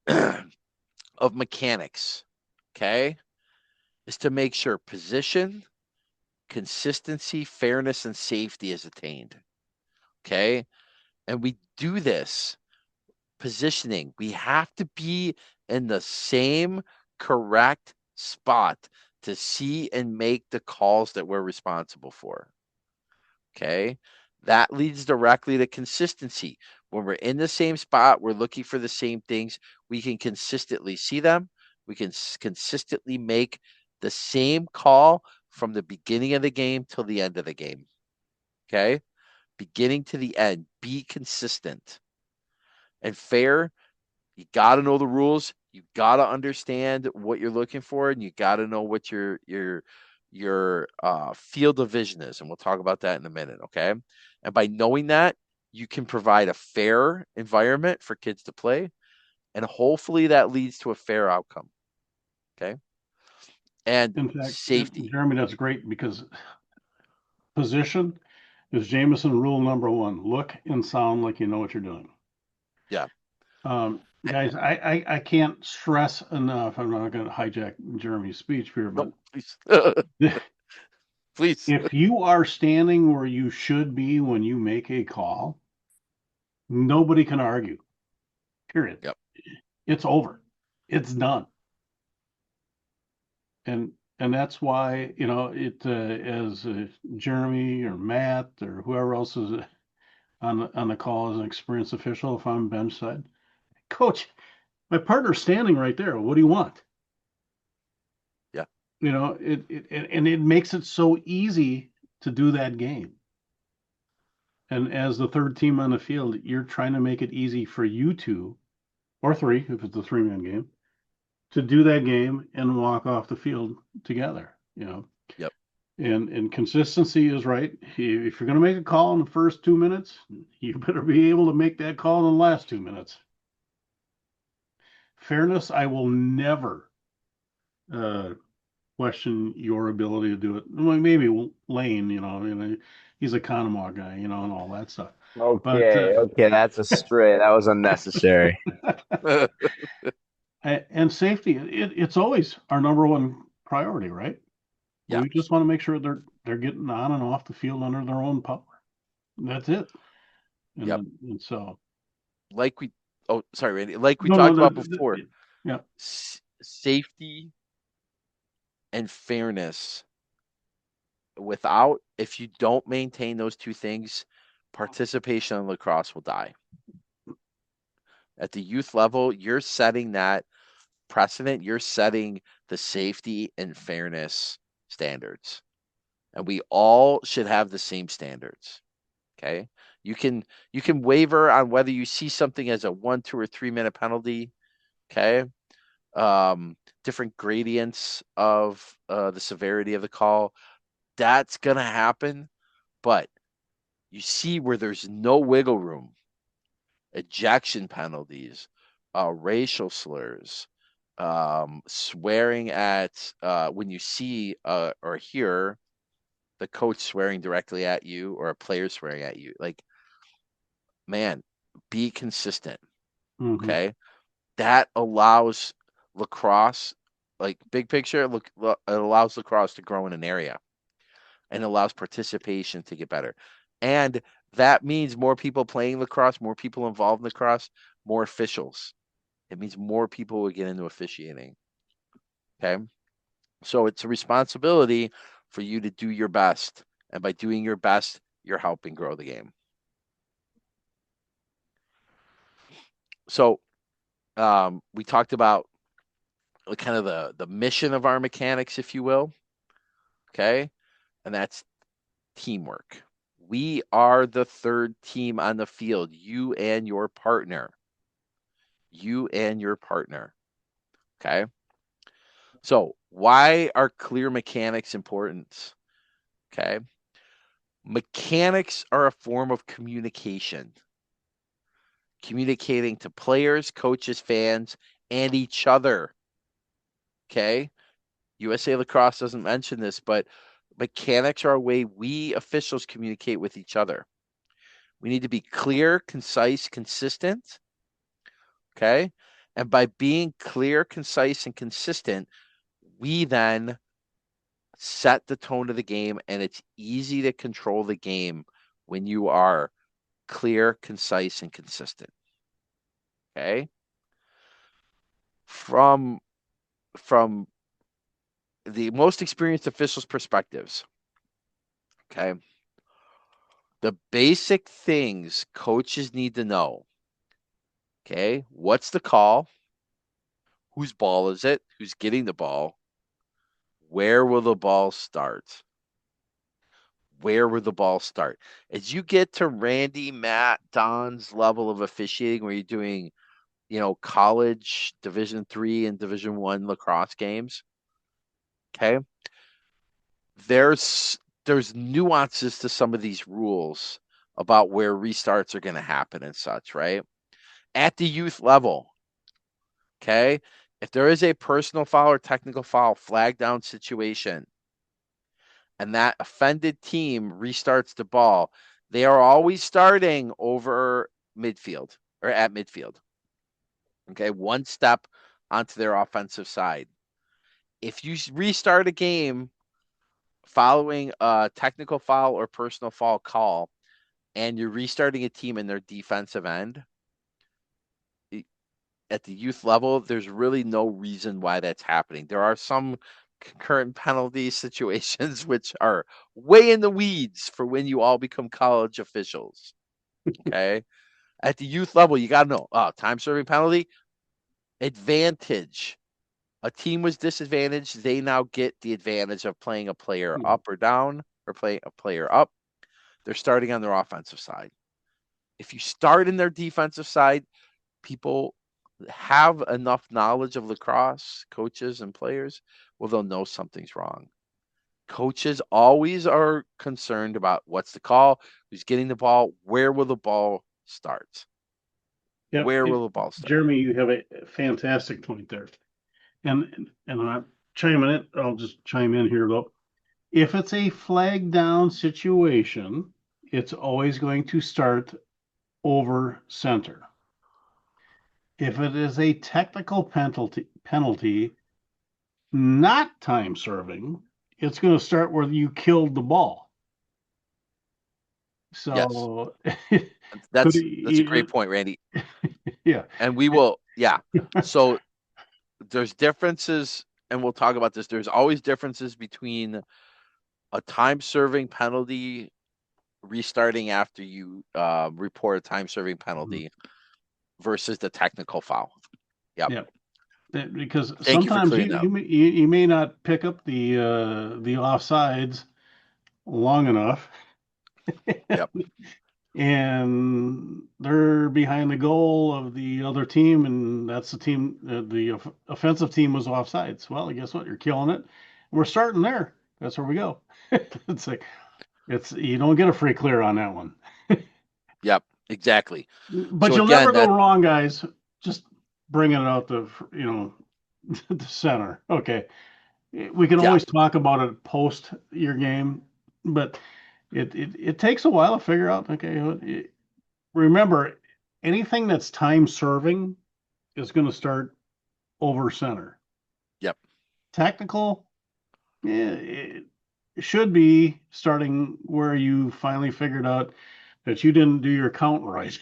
of mechanics, okay, is to make sure position, consistency, fairness, and safety is attained. Okay. And we do this positioning. We have to be in the same correct spot to see and make the calls that we're responsible for. Okay. That leads directly to consistency. When we're in the same spot, we're looking for the same things. We can consistently see them. We can consistently make the same call from the beginning of the game till the end of the game. Okay? Beginning to the end. Be consistent and fair. You got to know the rules. You got to understand what you're looking for, and you got to know what your field of vision is. And we'll talk about that in a minute. Okay? And by knowing that, you can provide a fair environment for kids to play, and hopefully that leads to a fair outcome. Okay? And In fact, safety. Jeremy, that's great because position is Jameson rule number one. Look and sound like you know what you're doing. Yeah. Guys, I can't stress enough. I'm not going to hijack Jeremy's speech here, but No, please. Please. if you are standing where you should be when you make a call, nobody can argue. Period. Yep. It's over. It's done. And that's why, as Jeremy or Matt or whoever else is on the call as an experienced official, if I'm bench side, coach, my partner's standing right there. What do you want? Yeah. It makes it so easy to do that game. And as the third team on the field, you're trying to make it easy for you two, or three, if it's a 3-man game, to do that game and walk off the field together. Yep. And consistency is right. If you're going to make a call in the first 2 minutes, you better be able to make that call in the last 2 minutes. Fairness, I will never question your ability to do it. Well, maybe Lane, he's a Conemaugh guy, and all that stuff. But Okay, that's a stray. That was unnecessary. and safety, it's always our number one priority, right? Yeah. We just want to make sure they're getting on and off the field under their own power. That's it. Yep. And so, sorry, Randy. Like we no, talked about before, yeah. Safety and fairness. If you don't maintain those two things, participation in lacrosse will die. At the youth level, you're setting that precedent. You're setting the safety and fairness standards, and we all should have the same standards. Okay, you can waver on whether you see something as a 1, 2, or 3 minute penalty. Okay, different gradients of the severity of the call. That's gonna happen, but you see where there's no wiggle room, ejection penalties, racial slurs, swearing at when you see or hear the coach swearing directly at you or a player swearing at you. Like, man, be consistent. Mm-hmm. Okay. That allows lacrosse, like big picture, look, it allows lacrosse to grow in an area and allows participation to get better. And that means more people playing lacrosse, more people involved in lacrosse, more officials. It means more people will get into officiating. Okay. So it's a responsibility for you to do your best. And by doing your best, you're helping grow the game. So we talked about kind of the mission of our mechanics, if you will. Okay. And that's teamwork. We are the third team on the field, you and your partner. You and your partner. Okay. So, why are clear mechanics important? Okay. Mechanics are a form of communication, communicating to players, coaches, fans, and each other. Okay. USA Lacrosse doesn't mention this, but mechanics are a way we officials communicate with each other. We need to be clear, concise, consistent. Okay. And by being clear, concise, and consistent, we then set the tone of the game, and it's easy to control the game when you are clear, concise, and consistent. Okay. From the most experienced officials' perspectives. Okay. The basic things coaches need to know. Okay, what's the call? Whose ball is it? Who's getting the ball? Where will the ball start? Where will the ball start? As you get to Randy, Matt, Don's level of officiating, where you're doing, college Division 3 and Division 1 lacrosse games, okay, there's nuances to some of these rules about where restarts are going to happen and such, right? At the youth level, okay, if there is a personal foul or technical foul flag down situation and that offended team restarts the ball, they are always starting over midfield or at midfield. Okay, one step onto their offensive side. If you restart a game following a technical foul or personal foul call and you're restarting a team in their defensive end, at the youth level, there's really no reason why that's happening. There are some concurrent penalty situations which are way in the weeds for when you all become college officials. Okay. At the youth level, you got to know time serving penalty, advantage. A team was disadvantaged. They now get the advantage of playing a player up or down or playing a player up. They're starting on their offensive side. If you start in their defensive side, people have enough knowledge of lacrosse, coaches and players, well, they'll know something's wrong. Coaches always are concerned about what's the call, who's getting the ball, where will the ball start? Yep. Where will the ball start? Jeremy, you have a fantastic point there. And I'm chiming in, I'll just chime in here though. If it's a flag down situation, it's always going to start over center. If it is a technical penalty, not time serving, it's going to start where you killed the ball. Yes. So That's a great point, Randy. Yeah. And we will, yeah. So there's differences, and we'll talk about this. There's always differences between a time serving penalty restarting after you report a time serving penalty versus the technical foul. Yep. Yeah. Because Thank you for sometimes clearing that up. you may not pick up the offsides long enough. Yep. And they're behind the goal of the other team, and that's the team. The offensive team was offsides. Well, guess what? You're killing it. We're starting there. That's where we go. It's like you don't get a free clear on that one. Yep. Exactly. But So you'll again, never go wrong, guys. Just bringing it out the the center. Okay, we can Yeah. always talk about it post your game, but it takes a while to figure out. Okay, remember, anything that's time serving is going to start over center. Yep. Technical, yeah, it should be starting where you finally figured out that you didn't do your count right.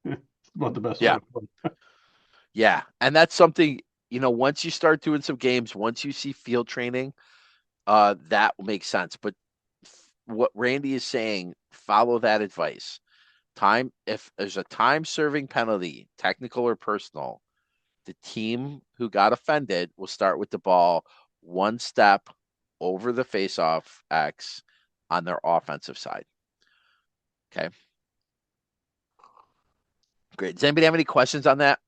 It's about the best way Yeah. to put it. Yeah. And that's something, once you start doing some games, once you see field training, that will make sense. But what Randy is saying, follow that advice. If there's a time serving penalty, technical or personal, the team who got offended will start with the ball one step over the faceoff X on their offensive side. Okay. Great. Does anybody have any questions on that?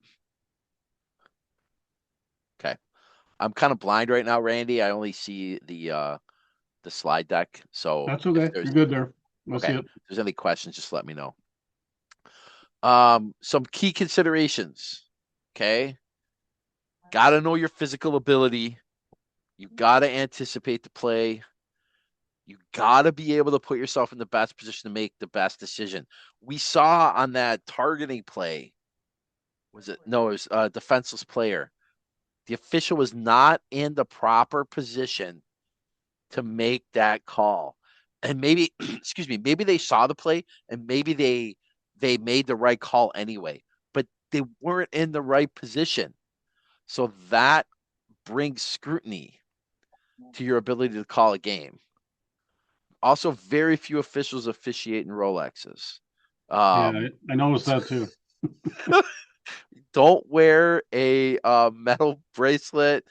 Okay. I'm kind of blind right now, Randy. I only see the slide deck. So That's if okay. there's You're good there. Let's see okay, it. if there's any questions, just let me know. Some key considerations. Okay. Gotta know your physical ability. You gotta anticipate the play. You gotta be able to put yourself in the best position to make the best decision. We saw on that targeting play, it was a defenseless player. The official was not in the proper position to make that call. And maybe, excuse me, maybe they saw the play and maybe they made the right call anyway, but they weren't in the right position. So that brings scrutiny to your ability to call a game. Also, very few officials officiate in Rolexes. Yeah, Um, I noticed that too. don't wear a metal bracelet,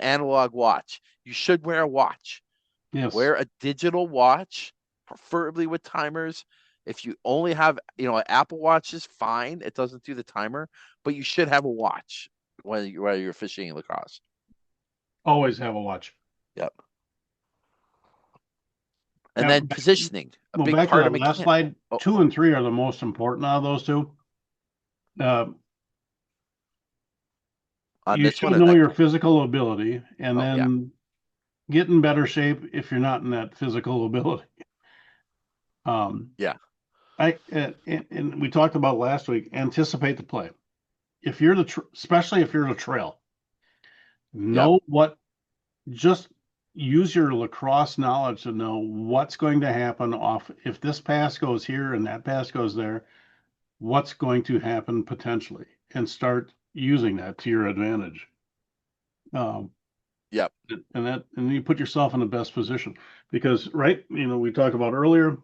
analog watch. You should wear a watch. Yes. Wear a digital watch, preferably with timers. If you only have, an Apple Watch is fine. It doesn't do the timer, but you should have a watch while you're officiating lacrosse. Always have a watch. Yep. And Now, then positioning, a well, big back to part of that last mechanic. slide, Oh, 2 and 3 are the most important out of those two. on You this one should or know next your one? physical ability and Oh, yeah. then get in better shape if you're not in that physical ability. Yeah. And we talked about last week, anticipate the play. If you're especially if you're the trail, Yep. know what, just use your lacrosse knowledge to know what's going to happen off. If this pass goes here and that pass goes there, what's going to happen potentially, and start using that to your advantage. Um, Yep. and you put yourself in the best position because, right, we talked about earlier,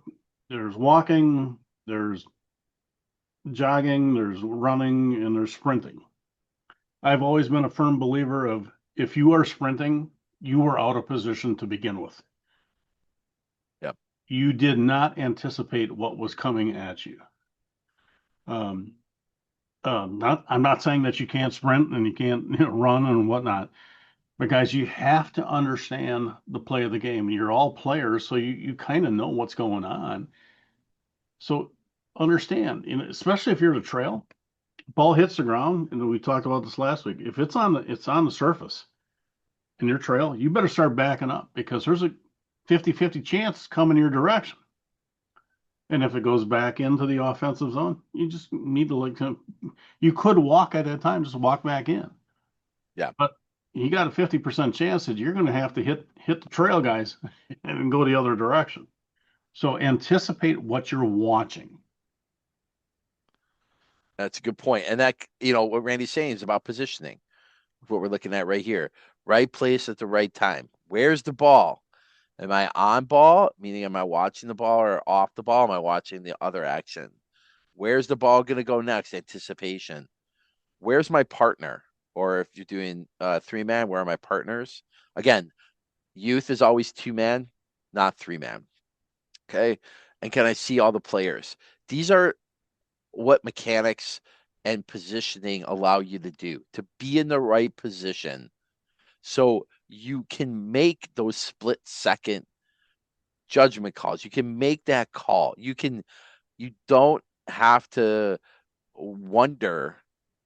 there's walking, there's jogging, there's running, and there's sprinting. I've always been a firm believer of, if you are sprinting, you are out of position to begin with. Yep. You did not anticipate what was coming at you. I'm not saying that you can't sprint and you can't run and whatnot, but guys, you have to understand the play of the game. You're all players, so you kind of know what's going on. So understand, especially if you're the trail, ball hits the ground, and we talked about this last week. If it's on the surface in your trail, you better start backing up because there's a 50-50 chance coming your direction. And if it goes back into the offensive zone, you just need to you could walk at that time, just walk back in. Yeah. But you got a 50% chance that you're going to have to hit the trail guys and go the other direction. So anticipate what you're watching. That's a good point. And that, what Randy's saying is about positioning, what we're looking at right here. Right place at the right time. Where's the ball? Am I on ball? Meaning, am I watching the ball, or off the ball? Am I watching the other action? Where's the ball going to go next? Anticipation. Where's my partner? Or if you're doing 3-man, where are my partners? Again, youth is always 2-man, not 3-man. Okay. And can I see all the players? These are what mechanics and positioning allow you to do, to be in the right position so you can make those split second judgment calls. You can make that call. You don't have to wonder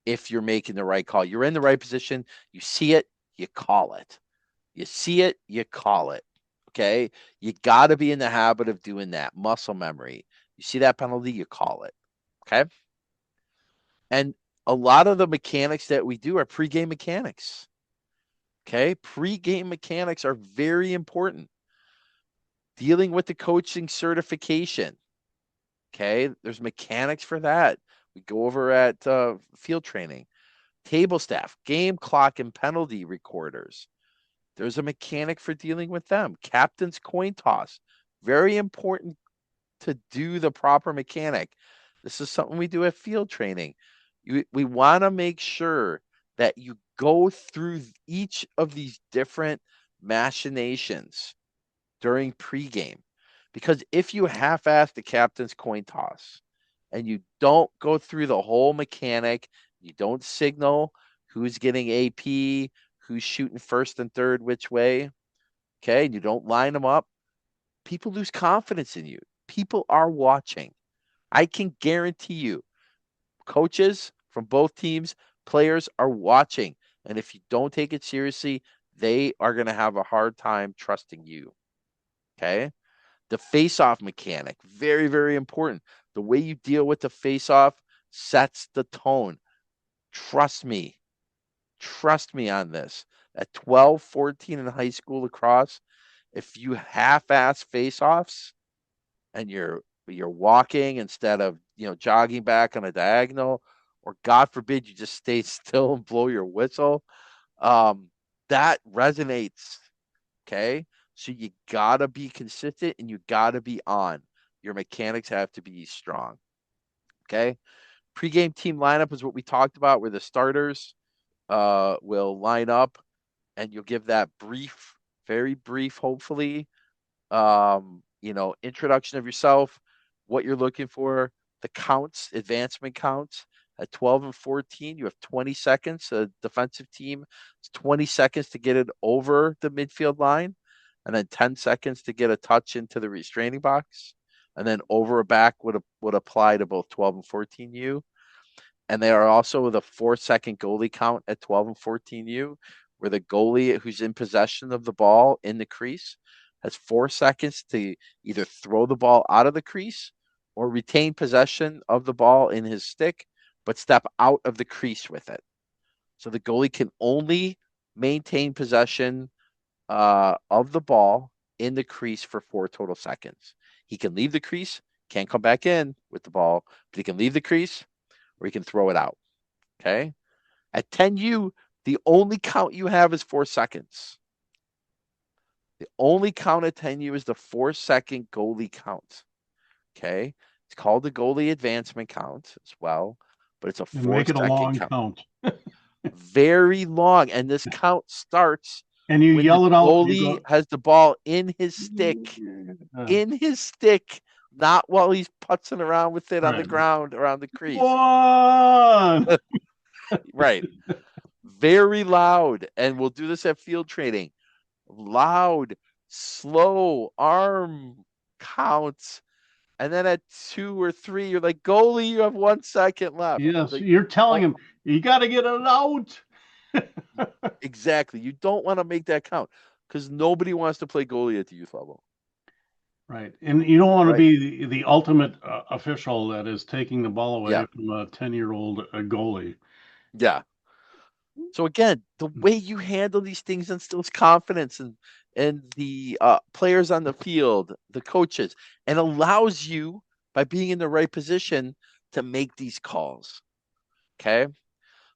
if you're making the right call. You're in the right position. You see it, you call it. You see it, you call it. Okay? You got to be in the habit of doing that. Muscle memory. You see that penalty, you call it. Okay? And a lot of the mechanics that we do are pregame mechanics. Okay? Pregame mechanics are very important. Dealing with the coaching certification. Okay? There's mechanics for that. We go over at field training. Table staff, game clock, and penalty recorders. There's a mechanic for dealing with them. Captain's coin toss. Very important to do the proper mechanic. This is something we do at field training. We want to make sure that you go through each of these different machinations during pregame. Because if you half ass the captain's coin toss and you don't go through the whole mechanic, you don't signal who's getting AP, who's shooting first and third, which way, okay, and you don't line them up, people lose confidence in you. People are watching. I can guarantee you, coaches from both teams, players are watching. And if you don't take it seriously, they are going to have a hard time trusting you. Okay. The face-off mechanic, very, very important. The way you deal with the face-off sets the tone. Trust me. Trust me on this. At 12, 14 in high school lacrosse, if you half-ass face-offs and you're walking instead of jogging back on a diagonal, or God forbid you just stay still and blow your whistle, that resonates. Okay. So you gotta be consistent and you gotta be on. Your mechanics have to be strong. Okay. Pre-game team lineup is what we talked about, where the starters will line up, and you'll give that brief, very brief, hopefully, introduction of yourself, what you're looking for, the counts, advancement counts. At 12 and 14, you have 20 seconds. A defensive team, it's 20 seconds to get it over the midfield line, and then 10 seconds to get a touch into the restraining box. And then over a back would apply to both 12 and 14U. And they are also the 4-second goalie count at 12 and 14U, where the goalie who's in possession of the ball in the crease has 4 seconds to either throw the ball out of the crease or retain possession of the ball in his stick, but step out of the crease with it. So the goalie can only maintain possession of the ball in the crease for 4 total seconds. He can leave the crease, can't come back in with the ball, but he can leave the crease or he can throw it out. Okay. At 10U, the only count you have is 4 seconds. The only count at 10U is the 4-second goalie count. Okay. It's called the goalie advancement count as well, but it's a And make it a 4-second long count. count. Very long. And this count starts And you when the yell it out. You goalie go, has the ball in his stick, not while he's putzing around with it on the right. ground around the crease. One. Right. Very loud. And we'll do this at field training. Loud, slow arm counts. And then at 2 or 3, you're like, goalie, you have 1 second left. Yes, Like, you're telling him you got to get it out. exactly. You don't want to make that count because nobody wants to play goalie at the youth level. Right. And you don't want to Right. be the ultimate official that is taking the ball away Yeah. from a 10-year-old goalie. Yeah. So again, the way you handle these things instills confidence and the players on the field, the coaches, and allows you by being in the right position to make these calls. Okay.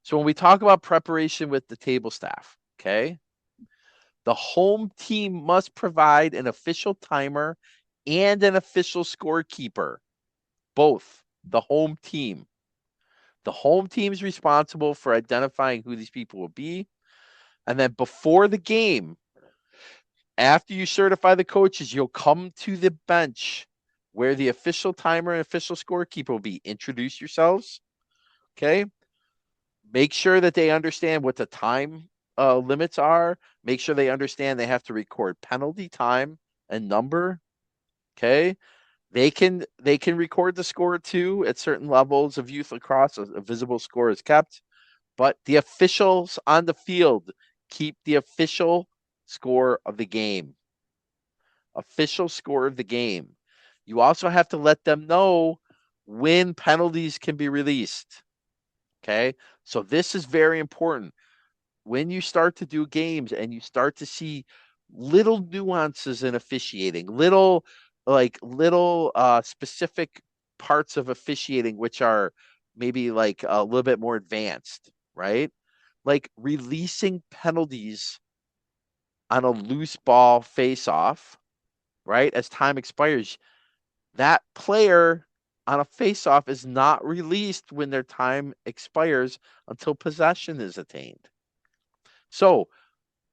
So when we talk about preparation with the table staff, okay, the home team must provide an official timer and an official scorekeeper, both the home team. The home team is responsible for identifying who these people will be. And then before the game, after you certify the coaches, you'll come to the bench where the official timer and official scorekeeper will be. Introduce yourselves. Okay. Make sure that they understand what the time limits are. Make sure they understand they have to record penalty time and number. Okay. They can record the score too at certain levels of youth lacrosse. A visible score is kept, but the officials on the field keep the official score of the game. Official score of the game. You also have to let them know when penalties can be released. Okay. So this is very important. When you start to do games and you start to see little nuances in officiating, little specific parts of officiating which are maybe like a little bit more advanced, right? Like releasing penalties on a loose ball face off, right? As time expires, that player on a face off is not released when their time expires until possession is attained. So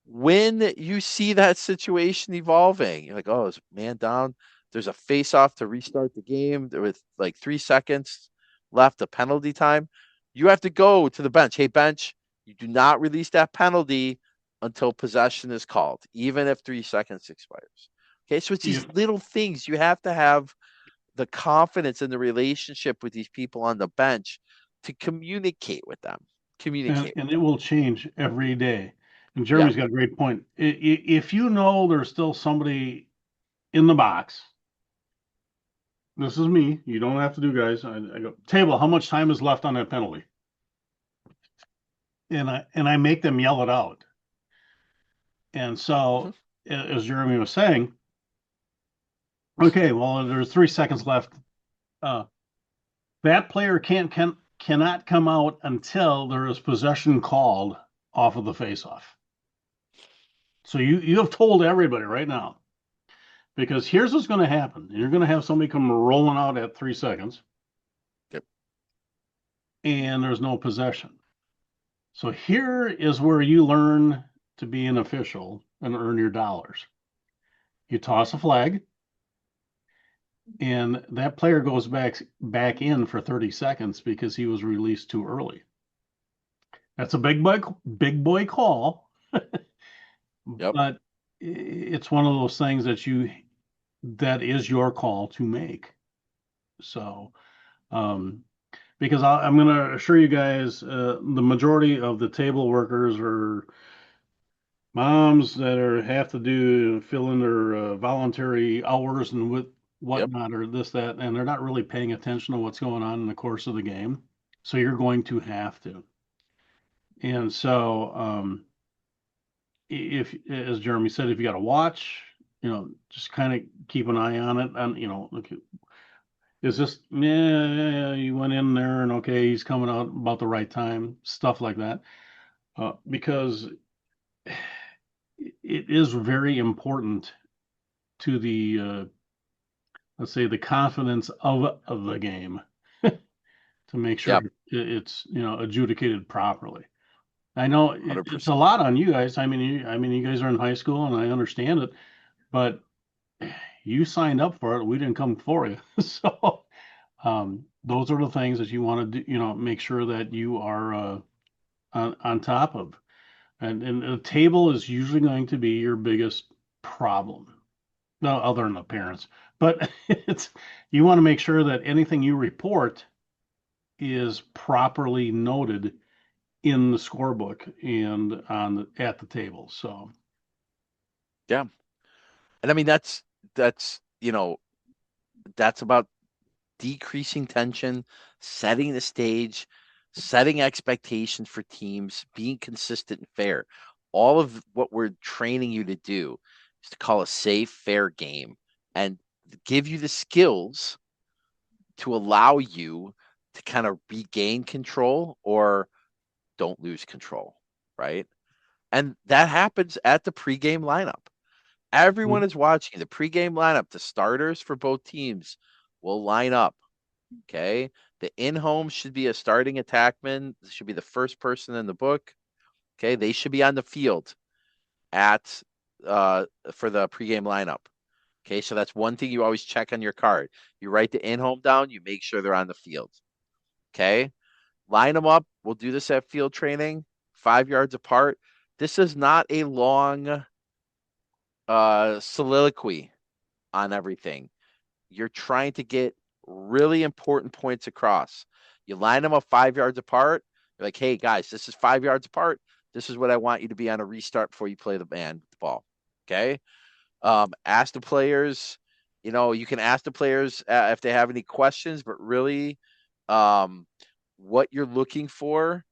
when you see that situation evolving, you're like, oh, is man down? There's a face off to restart the game with like 3 seconds left of penalty time. You have to go to the bench. Hey, bench, you do not release that penalty until possession is called, even if 3 seconds expires. Okay, so it's these little things you have to have the confidence in the relationship with these people on the bench to communicate with them. And it will change every day. And Yeah. Jeremy's got a great point. If you know there's still somebody in the box, this is me. You don't have to do, guys. I go, table, how much time is left on that penalty? And I make them yell it out. And so, as Jeremy was saying, okay, well, there's 3 seconds left. That player cannot come out until there is possession called off of the faceoff. So you have told everybody right now, because here's what's going to happen. You're going to have somebody come rolling out at 3 seconds, Yep. and there's no possession. So here is where you learn to be an official and earn your dollars. You toss a flag, and that player goes back in for 30 seconds because he was released too early. That's a big boy call, Yep. but it's one of those things that is your call to make. So, because I'm going to assure you guys, the majority of the table workers are moms that have to fill in their voluntary hours and Yep. whatnot, or this, that, and they're not really paying attention to what's going on in the course of the game. So you're going to have to. And so, if, as Jeremy said, if you got to watch, just kind of keep an eye on it. And, look, is this, yeah, you went in there and okay, he's coming out about the right time, stuff like that. Because it is very important to the, let's say, the confidence of the game to make sure Yep. it's, adjudicated properly. I know it's a 100%. lot on you guys. I mean, you guys are in high school, and I understand it, but you signed up for it. We didn't come for you. So, those are the things that you want to do, make sure that you are on top of. And the table is usually going to be your biggest problem. No, other than the parents, but it's you want to make sure that anything you report is properly noted in the scorebook and at the table. So, Yeah. And I mean, that's, that's about decreasing tension, setting the stage, setting expectations for teams, being consistent and fair. All of what we're training you to do is to call a safe, fair game and give you the skills to allow you to kind of regain control or don't lose control, right? And that happens at the pregame lineup. Everyone is watching the pregame lineup. The starters for both teams will line up. Okay. The in home should be a starting attackman. This should be the first person in the book. Okay. They should be on the field at for the pregame lineup. Okay. So that's one thing you always check on your card. You write the in home down, you make sure they're on the field. Okay. Line them up. We'll do this at field training, 5 yards apart. This is not a long soliloquy on everything. You're trying to get really important points across. You line them up 5 yards apart. You're like, hey, guys, this is 5 yards apart. This is what I want you to be on a restart before you play the ball. Okay. Ask the players, you can ask the players if they have any questions, but really, what you're looking for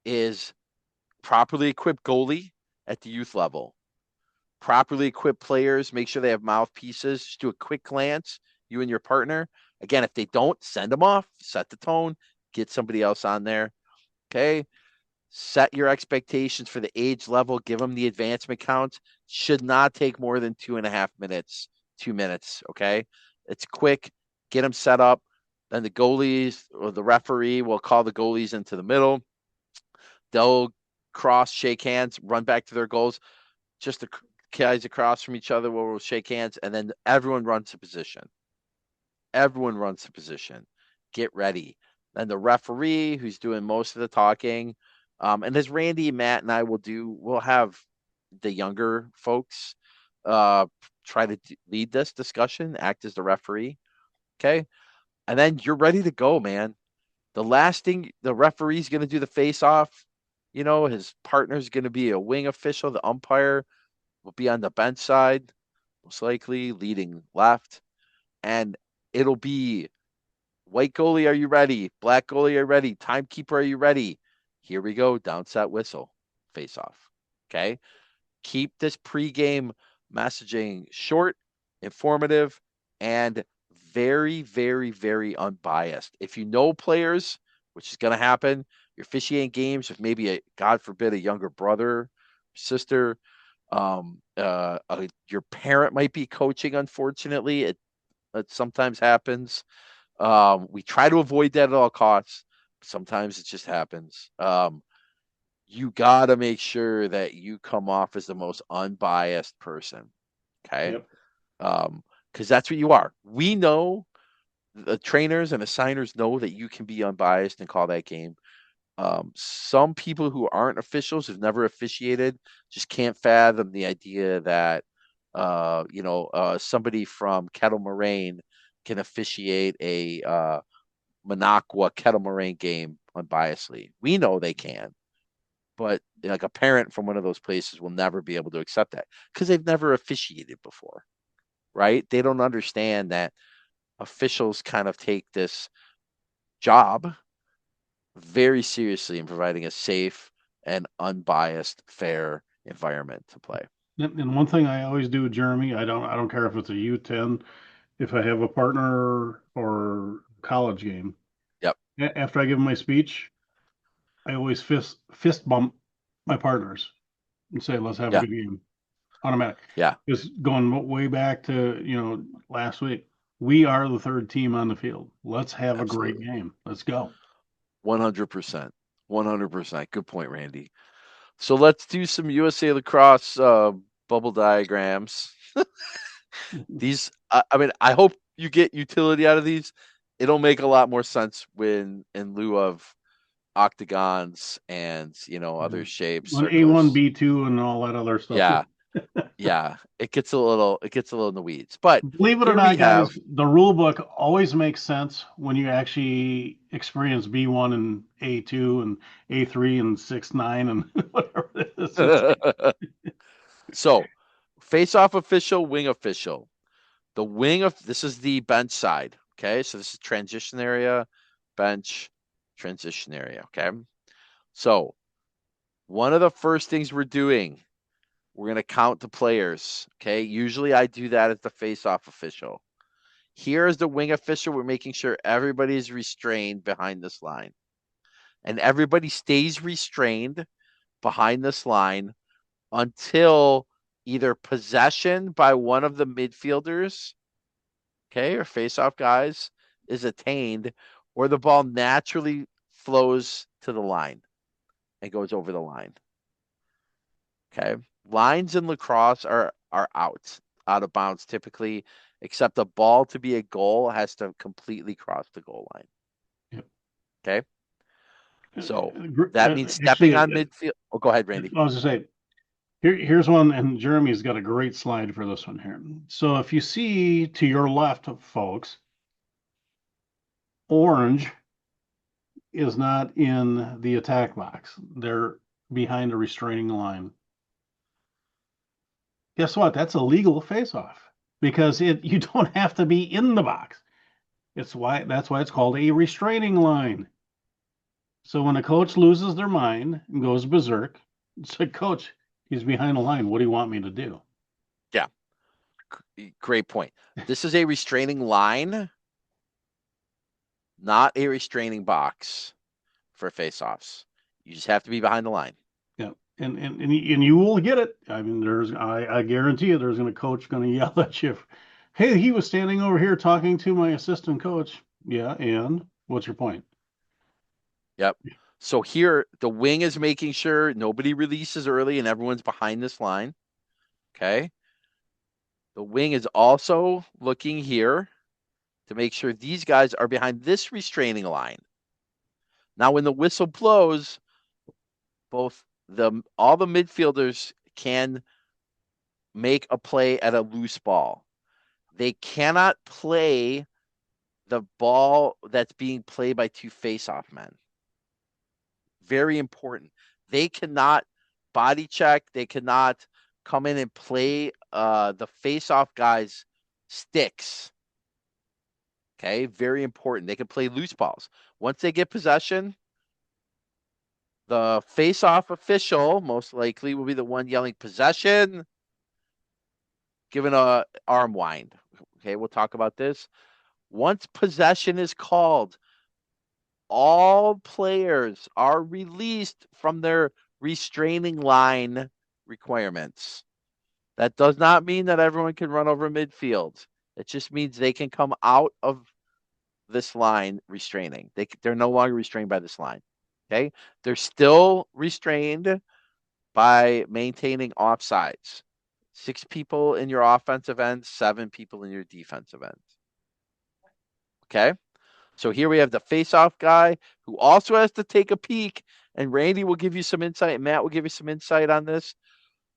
is properly equipped goalie at the youth level, properly equipped players, make sure they have mouthpieces. Just do a quick glance, you and your partner. Again, if they don't, send them off, set the tone, get somebody else on there. Okay. Set your expectations for the age level, give them the advancement counts. Should not take more than 2.5 minutes, 2 minutes. Okay. It's quick, get them set up. Then the goalies or the referee will call the goalies into the middle. They'll cross, shake hands, run back to their goals. Just the guys across from each other will shake hands, and then everyone runs a position. Everyone runs the position. Get ready. Then the referee, who's doing most of the talking, and as Randy, Matt, and I we'll have the younger folks try to lead this discussion, act as the referee. Okay. And then you're ready to go, man. The last thing, the referee's going to do the face off. His partner's going to be a wing official. The umpire will be on the bench side, most likely leading left. And it'll be white goalie, are you ready? Black goalie, are you ready? Timekeeper, are you ready? Here we go. Down set whistle, face off. Okay. Keep this pregame messaging short, informative, and very, very, very unbiased. If you know players, which is going to happen, you're officiating games with maybe God forbid, a younger brother, sister. Your parent might be coaching. Unfortunately, it sometimes happens. We try to avoid that at all costs. Sometimes it just happens. You got to make sure that you come off as the most unbiased person. Okay. Yep. Because that's what you are. We know, the trainers and assigners know that you can be unbiased and call that game. Some people who aren't officials, who've never officiated, just can't fathom the idea that somebody from Kettle Moraine can officiate a Minocqua Kettle Moraine game unbiasedly. We know they can, but like a parent from one of those places will never be able to accept that because they've never officiated before, right? They don't understand that officials kind of take this job very seriously in providing a safe and unbiased, fair environment to play. And one thing I always do, Jeremy, I don't care if it's a U10, if I have a partner or college game. Yep. After I give my speech, I always fist bump my partners and say, "Let's have a Yeah. good game." Automatic. Yeah. Just going way back to last week. We are the third team on the field. Let's have a great Absolutely. game. Let's go. 100%. 100%. Good point, Randy. So let's do some USA lacrosse bubble diagrams. These, I mean, I hope you get utility out of these. It'll make a lot more sense when in lieu of octagons and other shapes, On A1, circulars. B2, and all that other stuff. Yeah, yeah, it gets a little in the weeds. But Believe it or here we not, have, guys, the rule book always makes sense when you actually experience B1 and A2 and A3 and 6, 9 and whatever it is. so face-off official, wing official. The wing of this is the bench side. Okay, so this is transition area, bench, transition area. Okay, so one of the first things we're doing, we're going to count the players. Okay, usually I do that as the face-off official. Here is the wing official. We're making sure everybody is restrained behind this line. And everybody stays restrained behind this line until either possession by one of the midfielders, okay, or face-off guys is attained, or the ball naturally flows to the line and goes over the line. Okay. Lines in lacrosse are out of bounds typically, except the ball to be a goal has to completely cross the goal line. Yep. Okay. So that means stepping Actually, on midfield. Oh, go ahead, Randy. I was to say, here's one, and Jeremy's got a great slide for this one here. So if you see to your left, folks, orange is not in the attack box. They're behind a restraining line. Guess what? That's a legal face-off because you don't have to be in the box. That's why it's called a restraining line. So when a coach loses their mind and goes berserk, it's like, Coach, he's behind the line. What do you want me to do? Yeah. Great point. This is a restraining line, not a restraining box for face-offs. You just have to be behind the line. Yeah, and you will get it. I mean, I guarantee you, there's a coach going to yell at you. Hey, he was standing over here talking to my assistant coach. Yeah, and what's your point? Yep. So here, the wing is making sure nobody releases early and everyone's behind this line. Okay. The wing is also looking here to make sure these guys are behind this restraining line. Now, when the whistle blows, all the midfielders can make a play at a loose ball. They cannot play the ball that's being played by two face-off men. Very important. They cannot body check. They cannot come in and play the face-off guys' sticks. Okay, very important. They can play loose balls. Once they get possession, the face-off official most likely will be the one yelling possession, giving a arm wind. Okay, we'll talk about this. Once possession is called, all players are released from their restraining line requirements. That does not mean that everyone can run over midfield. It just means they can come out of this line restraining. They're no longer restrained by this line. Okay, they're still restrained by maintaining offsides. 6 people in your offensive end, 7 people in your defensive end. Okay, so here we have the face-off guy who also has to take a peek, and Randy will give you some insight, and Matt will give you some insight on this.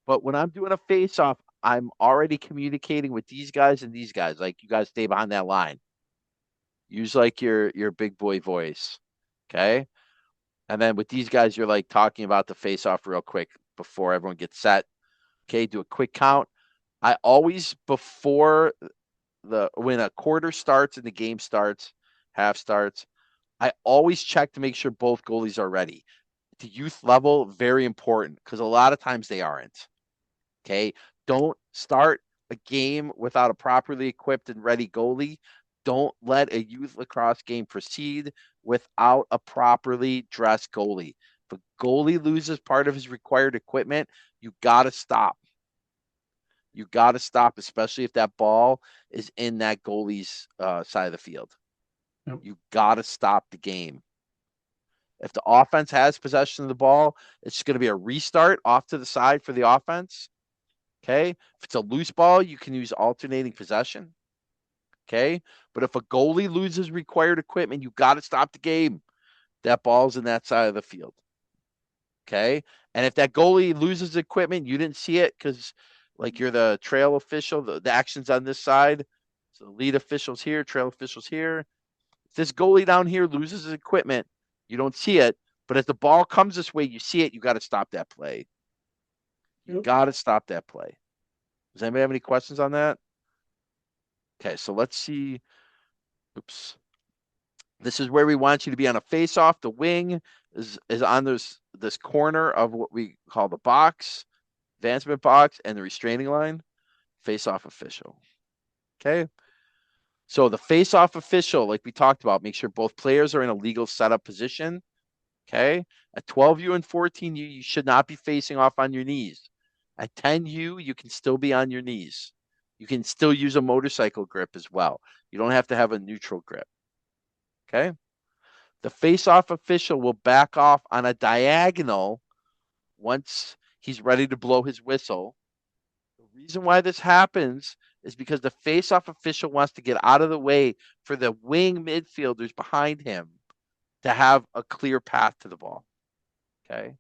But when I'm doing a face-off, I'm already communicating with these guys and these guys. Like, you guys stay behind that line. Use like your big boy voice. Okay. And then with these guys, you're like talking about the face off real quick before everyone gets set. Okay. Do a quick count. I always, before when a quarter starts and the game starts, half starts, I always check to make sure both goalies are ready. The youth level, very important because a lot of times they aren't. Okay. Don't start a game without a properly equipped and ready goalie. Don't let a youth lacrosse game proceed without a properly dressed goalie. If a goalie loses part of his required equipment, you got to stop. You got to stop, especially if that ball is in that goalie's side of the field. Yep. You got to stop the game. If the offense has possession of the ball, it's going to be a restart off to the side for the offense. Okay. If it's a loose ball, you can use alternating possession. Okay. But if a goalie loses required equipment, you got to stop the game. That ball's in that side of the field. Okay. And if that goalie loses equipment, you didn't see it because, like, you're the trail official, the action's on this side. So the lead official's here, trail official's here. If this goalie down here loses his equipment, you don't see it. But if the ball comes this way, you see it, you got to stop that play. You Yep. got to stop that play. Does anybody have any questions on that? Okay, so let's see. Oops. This is where we want you to be on a face-off. The wing is on this corner of what we call the box, advancement box, and the restraining line. Face-off official. Okay. So the face-off official, like we talked about, make sure both players are in a legal setup position. Okay. At 12U and 14U, you should not be facing off on your knees. At 10U, you can still be on your knees. You can still use a motorcycle grip as well. You don't have to have a neutral grip. Okay. The face-off official will back off on a diagonal once he's ready to blow his whistle. The reason why this happens is because the face-off official wants to get out of the way for the wing midfielders behind him to have a clear path to the ball. Okay.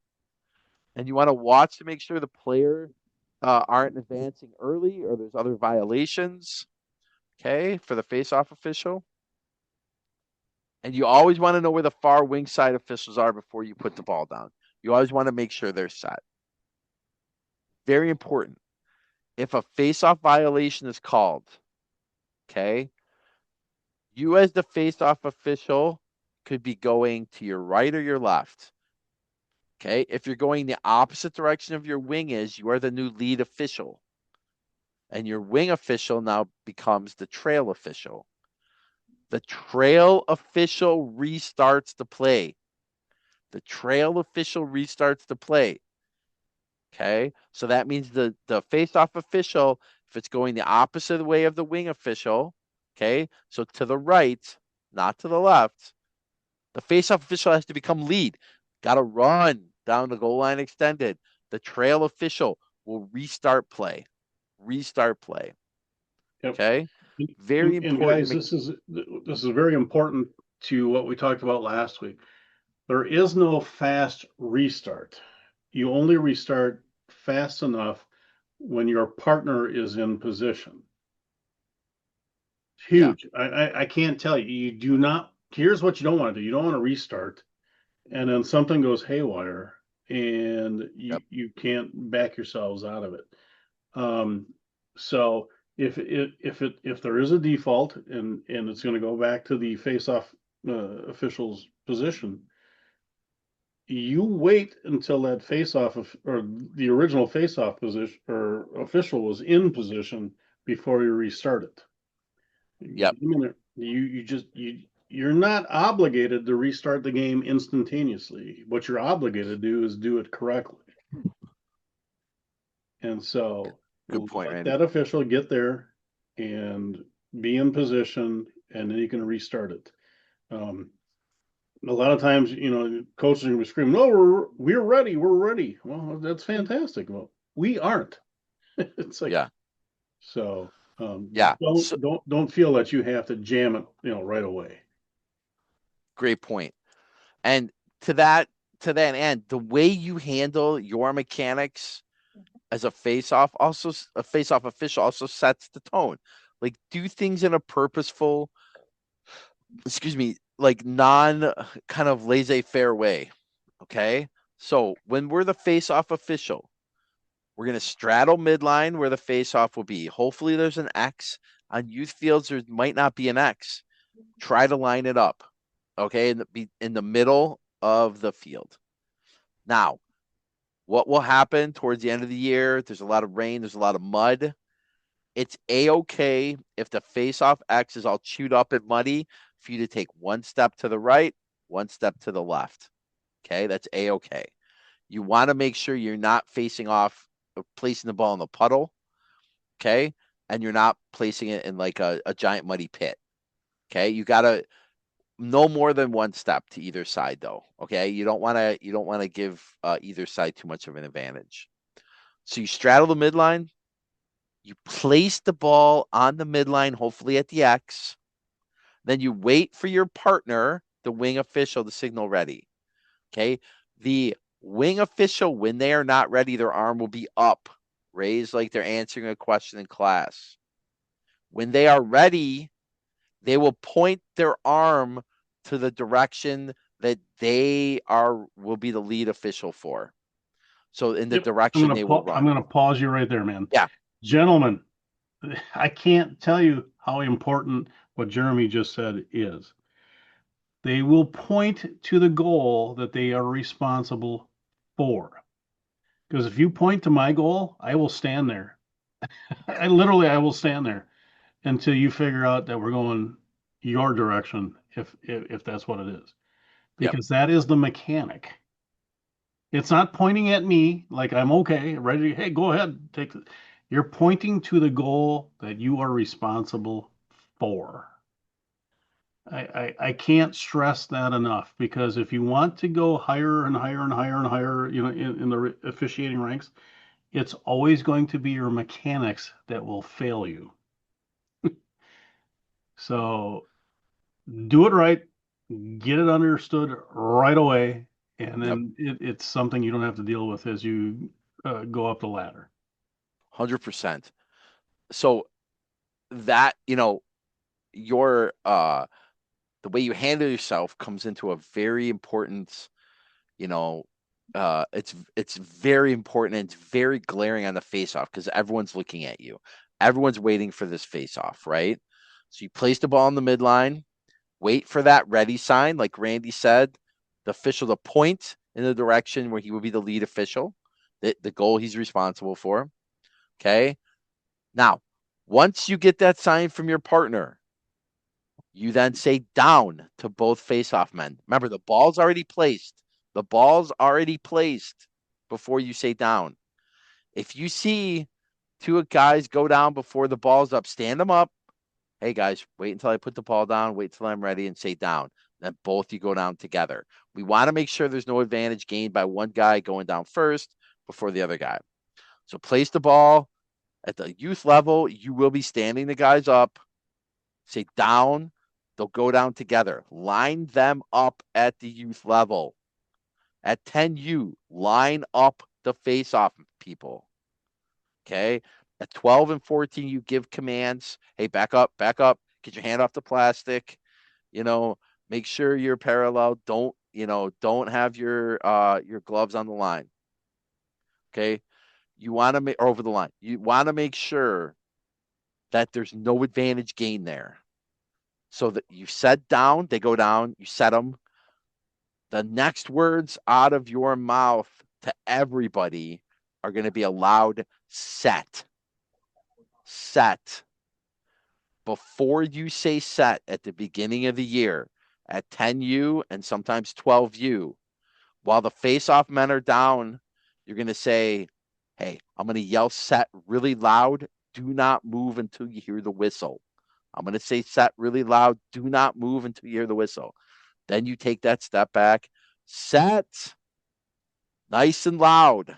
And you want to watch to make sure the player aren't advancing early or there's other violations. Okay. For the face-off official. And you always want to know where the far wing side officials are before you put the ball down. You always want to make sure they're set. Very important. If a face-off violation is called, okay, you as the face-off official could be going to your right or your left. Okay, if you're going the opposite direction of your wing is, you are the new lead official. And your wing official now becomes the trail official. The trail official restarts the play. The trail official restarts the play. Okay, so that means the face-off official, if it's going the opposite way of the wing official, okay, so to the right, not to the left, the face-off official has to become lead. Got to run down the goal line extended. The trail official will restart play. Restart play. Yep. Okay, very And important. guys, this is very important to what we talked about last week. There is no fast restart. You only restart fast enough when your partner is in position. It's huge. I can't tell you. You do not. Here's what you don't want to do. You don't want to restart, and then something goes haywire, and you can't back yourselves out of it. So if there is a default and it's going to go back to the face-off official's position, you wait until that face-off or the original face-off position or official was in position before you restart it. Yep. You're not obligated to restart the game instantaneously. What you're obligated to do is do it correctly. And so Good point, Let Randy. that official get there and be in position, and then you can restart it. A lot of times, coaches are gonna be screaming, "No, we're ready, we're ready." Well, that's fantastic. Well, we aren't. It's like, Yeah. so Yeah. don't So, don't feel that you have to jam it, right away. great point. And to that to that end, the way you handle your mechanics as a face-off a face-off official also sets the tone. Like do things in a purposeful, excuse me, like non kind of laissez-faire way. Okay? So, when we're the face-off official, we're going to straddle midline where the face-off will be. Hopefully there's an X. On youth fields there might not be an X. Try to line it up. Okay? In the middle of the field. Now, what will happen towards the end of the year? There's a lot of rain, there's a lot of mud. It's a-okay if the face-off X is all chewed up and muddy for you to take one step to the right, one step to the left. Okay, that's a-okay. You want to make sure you're not facing off or placing the ball in the puddle. Okay, and you're not placing it in like a giant muddy pit. Okay, you gotta no more than one step to either side though. Okay, you don't want to give either side too much of an advantage. So you straddle the midline, you place the ball on the midline, hopefully at the X. Then you wait for your partner, the wing official, to signal ready. Okay. The wing official, when they are not ready, their arm will be up, raised like they're answering a question in class. When they are ready, they will point their arm to the direction that they will be the lead official for. So in the Yep. direction they will I'm run. gonna pause you right there, man. Yeah. Gentlemen, I can't tell you how important what Jeremy just said is. They will point to the goal that they are responsible for. Because if you point to my goal, I will stand there. I will stand there until you figure out that we're going your direction, if that's what it is. Yep. Because that is the mechanic. It's not pointing at me like I'm okay, ready. Hey, go ahead, take it. You're pointing to the goal that you are responsible for. I can't stress that enough, because if you want to go higher and higher and higher and higher, in the officiating ranks, it's always going to be your mechanics that will fail you. So do it right, get it understood right away, and Yep. then it's something you don't have to deal with as you go up the ladder. 100%. So that, your the way you handle yourself comes into a very important, you know, it's very important and it's very glaring on the face off because everyone's looking at you. Everyone's waiting for this face off, right? So you place the ball in the midline, wait for that ready sign, like Randy said, the official to point in the direction where he will be the lead official, the goal he's responsible for. Okay. Now, once you get that sign from your partner, you then say down to both face-off men. Remember, the ball's already placed. The ball's already placed before you say down. If you see two guys go down before the ball's up, stand them up. Hey, guys, wait until I put the ball down. Wait till I'm ready and say down. Then both you go down together. We want to make sure there's no advantage gained by one guy going down first before the other guy. So place the ball at the youth level. You will be standing the guys up. Say down. They'll go down together. Line them up at the youth level. At 10U, line up the face-off people. Okay? At 12 and 14, you give commands. Hey, back up, get your hand off the plastic. Make sure you're parallel. Don't have your gloves on the line. Okay? You want to make over the line. You want to make sure that there's no advantage gain there. So that you set down, they go down, you set them. The next words out of your mouth to everybody are going to be a loud set. Set. Before you say set at the beginning of the year at 10U and sometimes 12U, while the face-off men are down, you're going to say Hey, I'm going to yell set really loud. Do not move until you hear the whistle. I'm going to say set really loud. Do not move until you hear the whistle. Then you take that step back. Set nice and loud.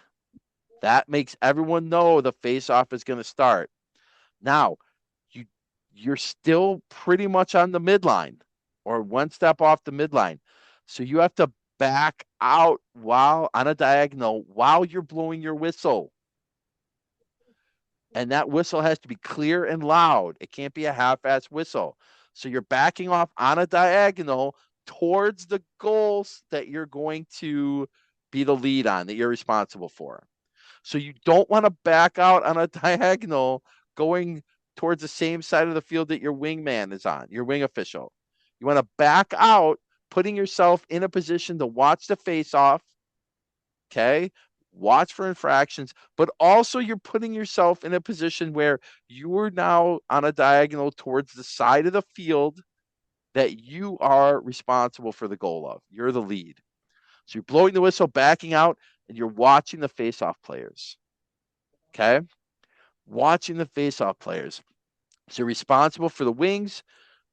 That makes everyone know the face off is going to start. Now, you you're still pretty much on the midline or one step off the midline. So you have to back out while on a diagonal while you're blowing your whistle. And that whistle has to be clear and loud. It can't be a half-ass whistle. So you're backing off on a diagonal towards the goals that you're going to be the lead on, that you're responsible for. So you don't want to back out on a diagonal going towards the same side of the field that your wingman is on, your wing official. You want to back out, putting yourself in a position to watch the face off. Okay. Watch for infractions, but also you're putting yourself in a position where you're now on a diagonal towards the side of the field that you are responsible for the goal of. You're the lead. So you're blowing the whistle, backing out, and you're watching the face-off players. Okay? Watching the face-off players. So you're responsible for the wings,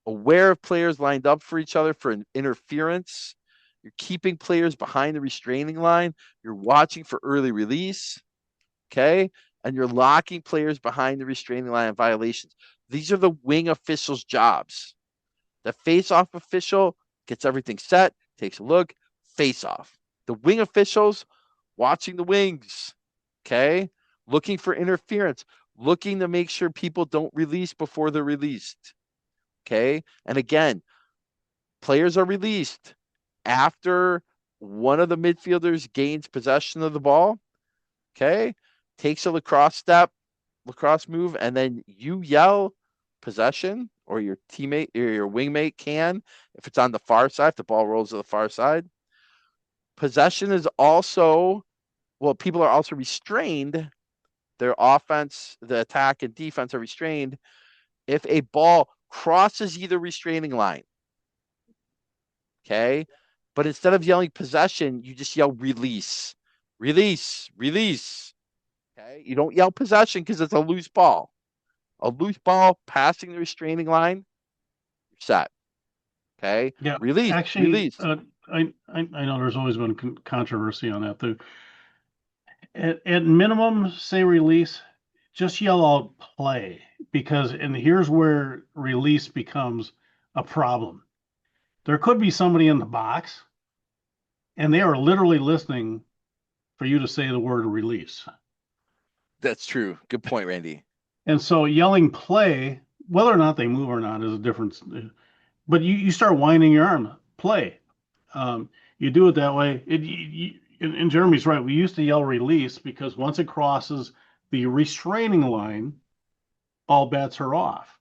aware of players lined up for each other for an interference. You're keeping players behind the restraining line. You're watching for early release. Okay? And you're locking players behind the restraining line in violations. These are the wing officials' jobs. The face-off official gets everything set, takes a look, face-off. The wing officials watching the wings. Okay? Looking for interference, looking to make sure people don't release before they're released. Okay? And again, players are released after one of the midfielders gains possession of the ball. Okay? Takes a lacrosse move, and then you yell possession, or your teammate or your wingmate can, if it's on the far side, if the ball rolls to the far side. Possession is also, well, people are also restrained. Their offense, the attack and defense are restrained if a ball crosses either restraining line. Okay. But instead of yelling possession, you just yell release, release, release. Okay. You don't yell possession because it's a loose ball. A loose ball passing the restraining line, you're set. Okay. Yeah, Release, actually, release. I know there's always been controversy on that too. At minimum, say release, just yell out play because, and here's where release becomes a problem. There could be somebody in the box and they are literally listening for you to say the word release. That's true. Good point, Randy. And so yelling play, whether or not they move or not is a difference. But you start winding your arm, play. You do it that way. And Jeremy's right. We used to yell release because once it crosses the restraining line, all bets are off.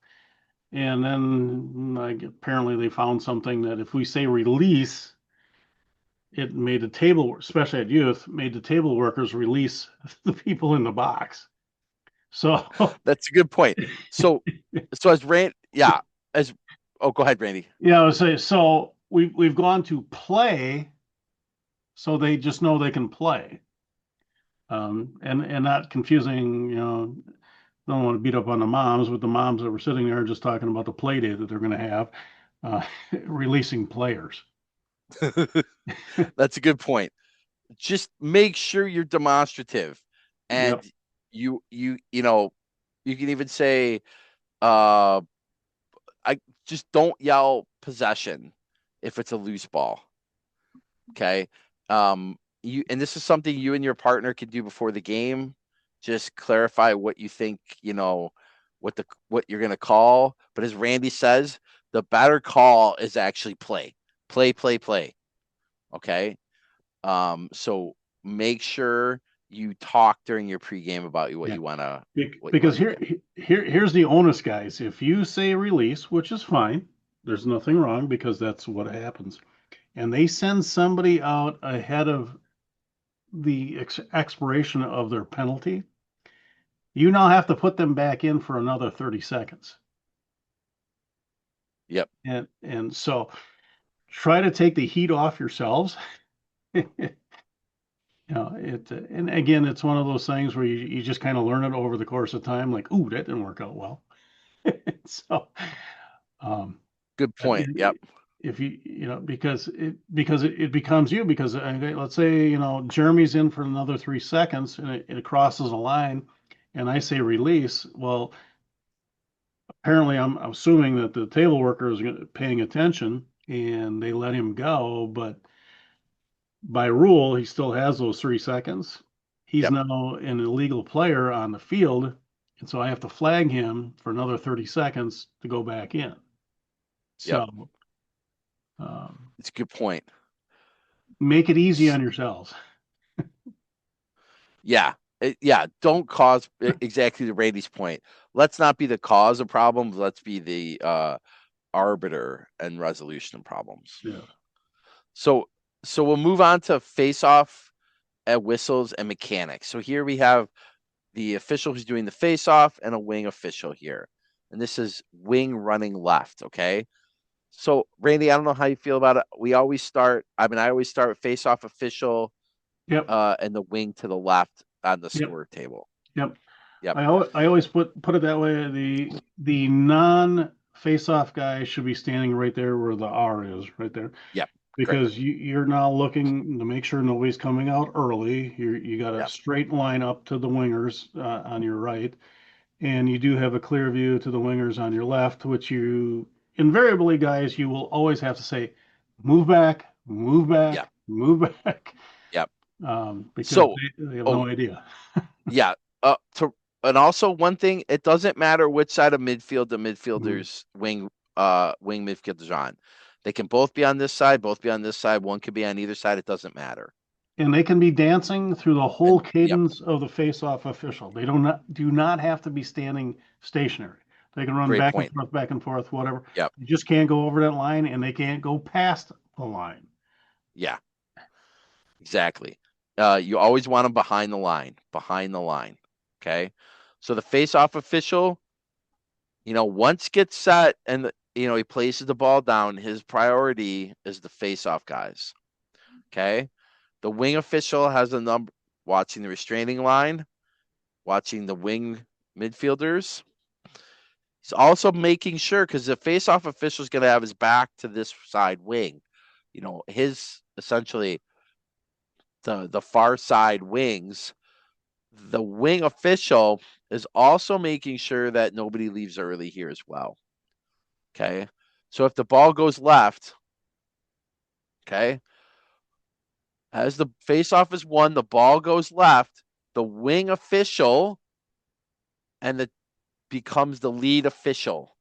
And then apparently they found something that if we say release, it made the table, especially at youth, made the table workers release the people in the box. So That's a good point. So as Rand, yeah, as go ahead, Randy. yeah, I would say so. We've gone to play, so they just know they can play, and not confusing. Don't want to beat up on the moms, but the moms that were sitting there just talking about the play day that they're going to have, uh, releasing players. That's a good point. Just make sure you're demonstrative, and Yep. you know, you can even say, I just don't yell possession if it's a loose ball. Okay. And this is something you and your partner can do before the game. Just clarify what you think, what you're gonna call. But as Randy says, the better call is actually play. Play, play, play. Okay. So make sure you talk during your pregame about what Yeah. you wanna Because do. here's the onus, guys. If you say release, which is fine, there's nothing wrong because that's what happens. And they send somebody out ahead of the expiration of their penalty, you now have to put them back in for another 30 seconds. Yep. And so try to take the heat off yourselves. You know, and again, it's one of those things where you just kind of learn it over the course of time, like, ooh, that didn't work out well. So, um, Good but point. Yep. if you know, because it becomes you, because let's say, you know, Jeremy's in for another 3 seconds and it crosses a line and I say release. Well, apparently I'm assuming that the table worker is paying attention and they let him go, but by rule, he still has those 3 seconds. He's Yep. now an illegal player on the field, and so I have to flag him for another 30 seconds to go back in. Yep. So It's a good point. make it easy on yourselves. Yeah. Yeah. Don't cause exactly to Randy's point. Let's not be the cause of problems. Let's be the arbiter and resolution of problems. Yeah. So we'll move on to face off at whistles and mechanics. So here we have the official who's doing the face off and a wing official here. And this is wing running left. Okay. So Randy, I don't know how you feel about it. I always start with face off official Yep. and the wing to the left on the Yep. score table. Yep. Yep. I always put it that way. The non face off guy should be standing right there where the R is, right there. Yep. Correct. Because you're now looking to make sure nobody's coming out early. You got a Yep. straight line up to the wingers on your right, and you do have a clear view to the wingers on your left, which you invariably, guys, you will always have to say, move back, move Yep. back, move back, Yep. because So, they have oh no idea. yeah. And also one thing, it doesn't matter which side of midfield the Mhm. midfielders wing midfielders on. They can both be on this side, both be on this side. One could be on either side. It doesn't matter. And they can be dancing through the whole And yep, cadence of the face-off official. They do not have to be standing stationary. They can run great point. back and forth, whatever. Yep. You just can't go over that line, and they can't go past the line. Yeah, exactly. You always want them behind the line, Okay. So the face-off official, once gets set and he places the ball down, his priority is the face-off guys. Okay. The wing official has a number watching the restraining line, watching the wing midfielders. He's also making sure because the face-off official is going to have his back to this side wing. His essentially the far side wings. The wing official is also making sure that nobody leaves early here as well. Okay. So if the ball goes left, okay, as the face-off is won, the ball goes left, the wing official and the becomes the lead official.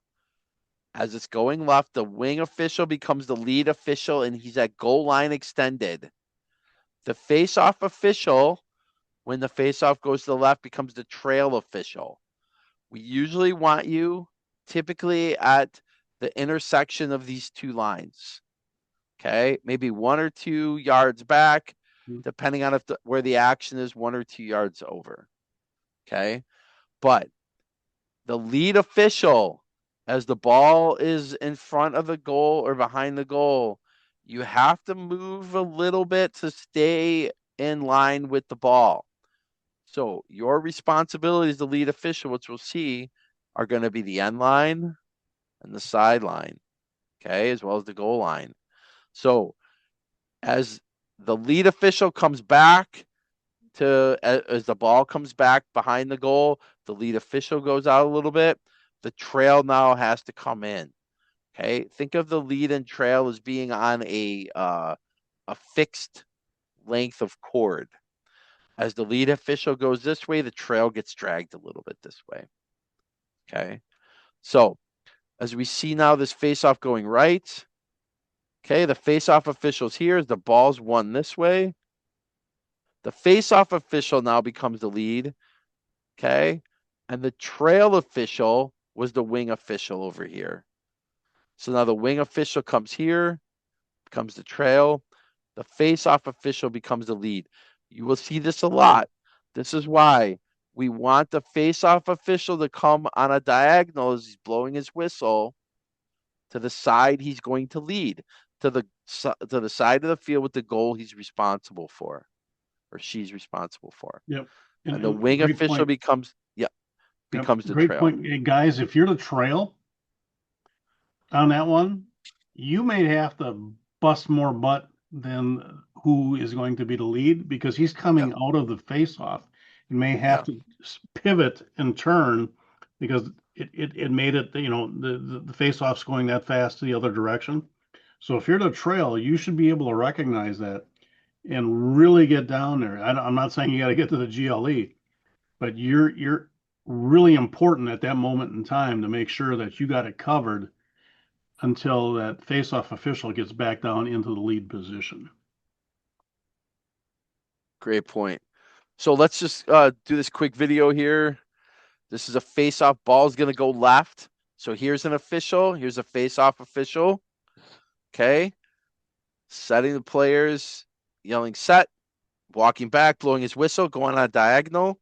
As it's going left, the wing official becomes the lead official and he's at goal line extended. The face-off official, when the face-off goes to the left, becomes the trail official. We usually want you typically at the intersection of these two lines. Okay, maybe 1 or 2 yards back, depending on where the action is, 1 or 2 yards over. Okay, but the lead official, as the ball is in front of the goal or behind the goal, you have to move a little bit to stay in line with the ball. So your responsibilities, the lead official, which we'll see, are going to be the end line and the sideline, okay, as well as the goal line. So as the lead official comes back as the ball comes back behind the goal, the lead official goes out a little bit. The trail now has to come in. Okay, think of the lead and trail as being on a fixed length of cord. As the lead official goes this way, the trail gets dragged a little bit this way. Okay, so as we see now this face-off going right. Okay, the face-off official's here as the ball's won this way. The face-off official now becomes the lead. Okay, and the trail official was the wing official over here. So now the wing official comes here, becomes the trail. The face-off official becomes the lead. You will see this a lot. This is why we want the face-off official to come on a diagonal as he's blowing his whistle to the side he's going to lead, to the side of the field with the goal he's responsible for. or she's responsible for. Yep. And the wing great official point. becomes Yep, becomes the great trail. point. Hey, guys, if you're the trail on that one, you may have to bust more butt than who is going to be the lead because he's coming out of the face-off and may have to pivot and turn because it made it, you know, the face-off's going that fast the other direction. So if you're the trail, you should be able to recognize that and really get down there. I'm not saying you got to get to the GLE, but you're really important at that moment in time to make sure that you got it covered until that face-off official gets back down into the lead position. Great point. So let's just do this quick video here. This is a face-off. Ball is going to go left. So here's an official. Here's a face-off official. Okay. Setting the players, yelling set, walking back, blowing his whistle, going on a diagonal.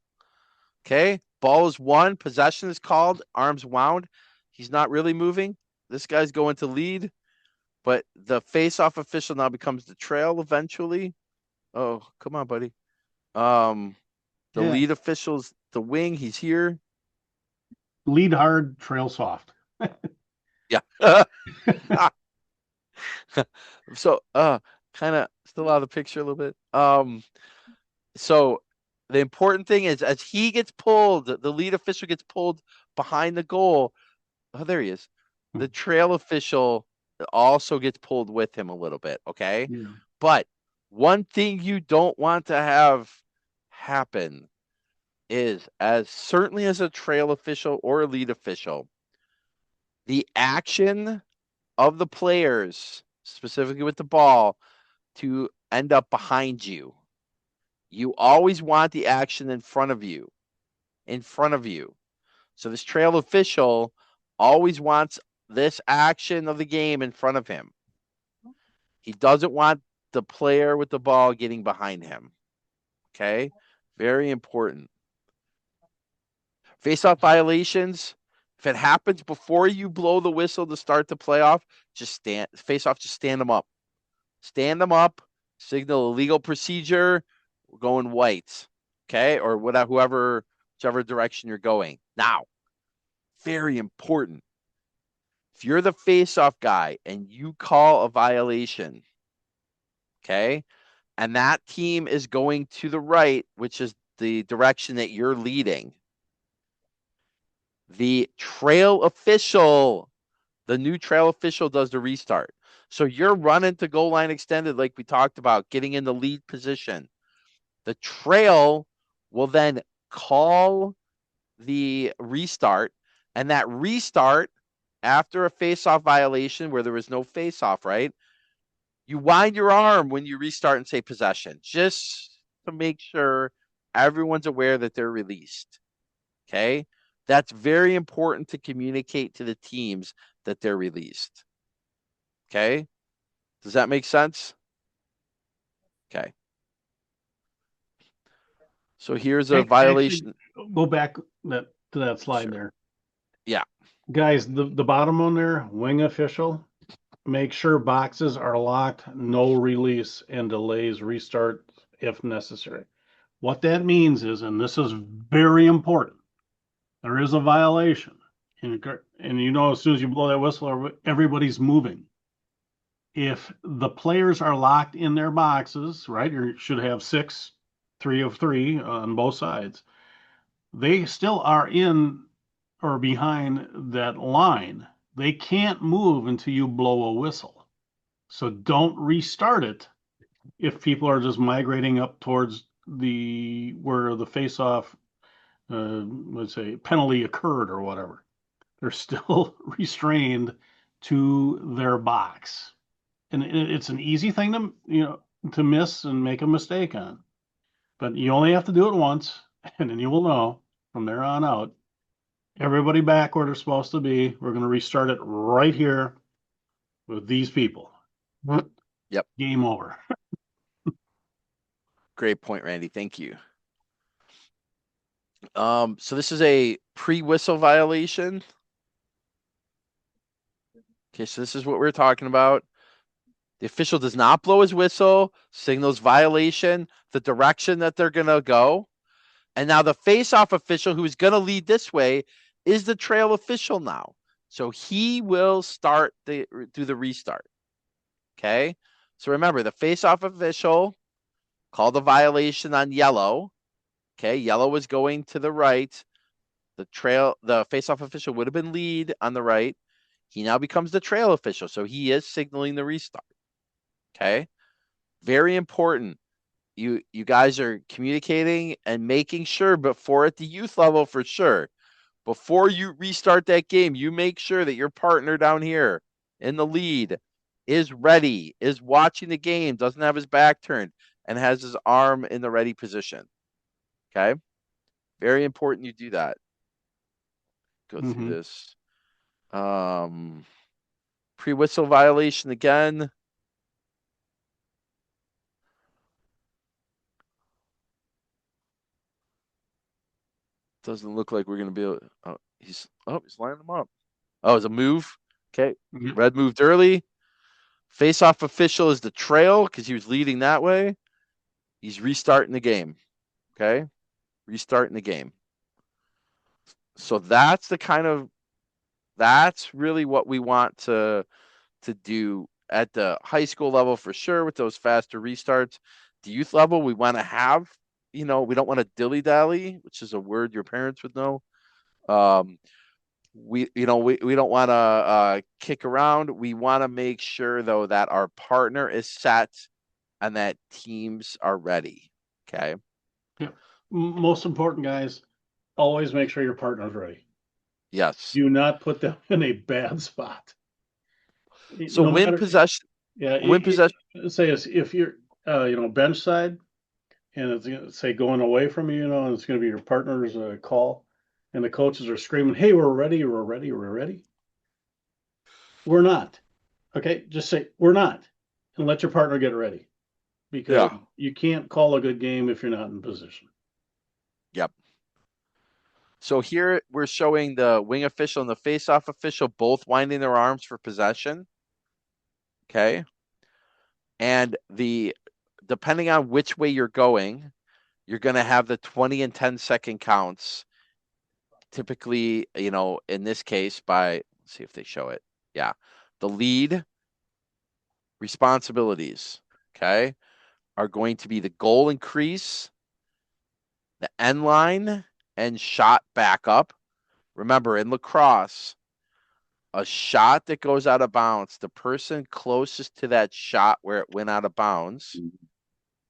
Okay. Ball is won. Possession is called. Arms wound. He's not really moving. This guy's going to lead. But the face-off official now becomes the trail eventually. Oh, come on, buddy. The lead official's the wing. He's here. Lead hard, trail soft. Yeah. So kind of still out of the picture a little bit. So the important thing is as he gets pulled, the lead official gets pulled behind the goal. Oh, there he is. The trail official also gets pulled with him a little bit, okay? Yeah. But one thing you don't want to have happen is, as certainly as a trail official or a lead official, the action of the players, specifically with the ball, to end up behind you. You always want the action in front of you. In front of you. So this trail official always wants this action of the game in front of him. He doesn't want the player with the ball getting behind him. Okay? Very important. Face-off violations. If it happens before you blow the whistle to start the playoff, just stand. Face-off, just stand them up. Stand them up. Signal a legal procedure. We're going white. Okay? Or whatever, whichever direction you're going. Now, very important. If you're the face-off guy and you call a violation, okay, and that team is going to the right, which is the direction that you're leading, the trail official, the new trail official does the restart. So you're running to goal line extended like we talked about, getting in the lead position. The trail will then call the restart, and that restart after a face-off violation where there was no face-off, right? You wind your arm when you restart and say possession, just to make sure everyone's aware that they're released. Okay? That's very important to communicate to the teams that they're released. Okay? Does that make sense? Okay. So here's a violation. Actually, go back to that slide Sure. there. Yeah. Guys, the bottom one there, wing official, make sure boxes are locked, no release, and delays restart if necessary. What that means is, and this is very important, there is a violation. And you know, as soon as you blow that whistle, everybody's moving. If the players are locked in their boxes, right, you should have 6, 3 of 3 on both sides. They still are in or behind that line. They can't move until you blow a whistle. So don't restart it if people are just migrating up towards the where the face-off, let's say, penalty occurred or whatever. They're still restrained to their box, and it's an easy thing to miss and make a mistake on. But you only have to do it once, and then you will know from there on out. Everybody back where they're supposed to be. We're going to restart it right here with these people. Yep. Game over. Great point, Randy. Thank you. So this is a pre-whistle violation. Okay, so this is what we're talking about. The official does not blow his whistle, signals violation, the direction that they're going to go. And now the face-off official who is going to lead this way is the trail official now. So he will do the restart. Okay? So remember, the face-off official called a violation on yellow. Okay, yellow was going to the right. The face-off official would have been lead on the right. He now becomes the trail official, so he is signaling the restart. Okay? Very important. You guys are communicating and making sure before at the youth level for sure. Before you restart that game, you make sure that your partner down here in the lead is ready, is watching the game, doesn't have his back turned, and has his arm in the ready position. Okay? Very important you do that. Go through this. Pre-whistle violation again. Doesn't look like we're going to be able. He's lining them up. Oh, it's a move. Okay. Yep. Red moved early. Face-off official is the trail because he was leading that way. He's restarting the game. Okay. Restarting the game. So that's really what we want to do at the high school level for sure with those faster restarts. The youth level, we want to have, we don't want to dilly-dally, which is a word your parents would know. We don't want to kick around. We want to make sure though that our partner is set and that teams are ready. Okay. Yeah. Most important, guys, always make sure your partner's ready. Yes. Do not put them in a bad spot. So No win matter, possession. yeah, Win possession. say if you're bench side and it's say going away from you, and it's going to be your partner's call, and the coaches are screaming, "Hey, we're ready, we're ready, we're ready." We're not. Okay, just say we're not, and let your partner get ready, because you can't call a good game if you're not in position. Yep. So here we're showing the wing official and the face-off official both winding their arms for possession. Okay. And depending on which way you're going, you're going to have the 20 and 10-second counts. Typically, in this case, let's see if they show it. Yeah. The lead responsibilities, okay, are going to be the goal increase, the end line, and shot backup. Remember, in lacrosse, a shot that goes out of bounds, the person closest to that shot where it went out of bounds,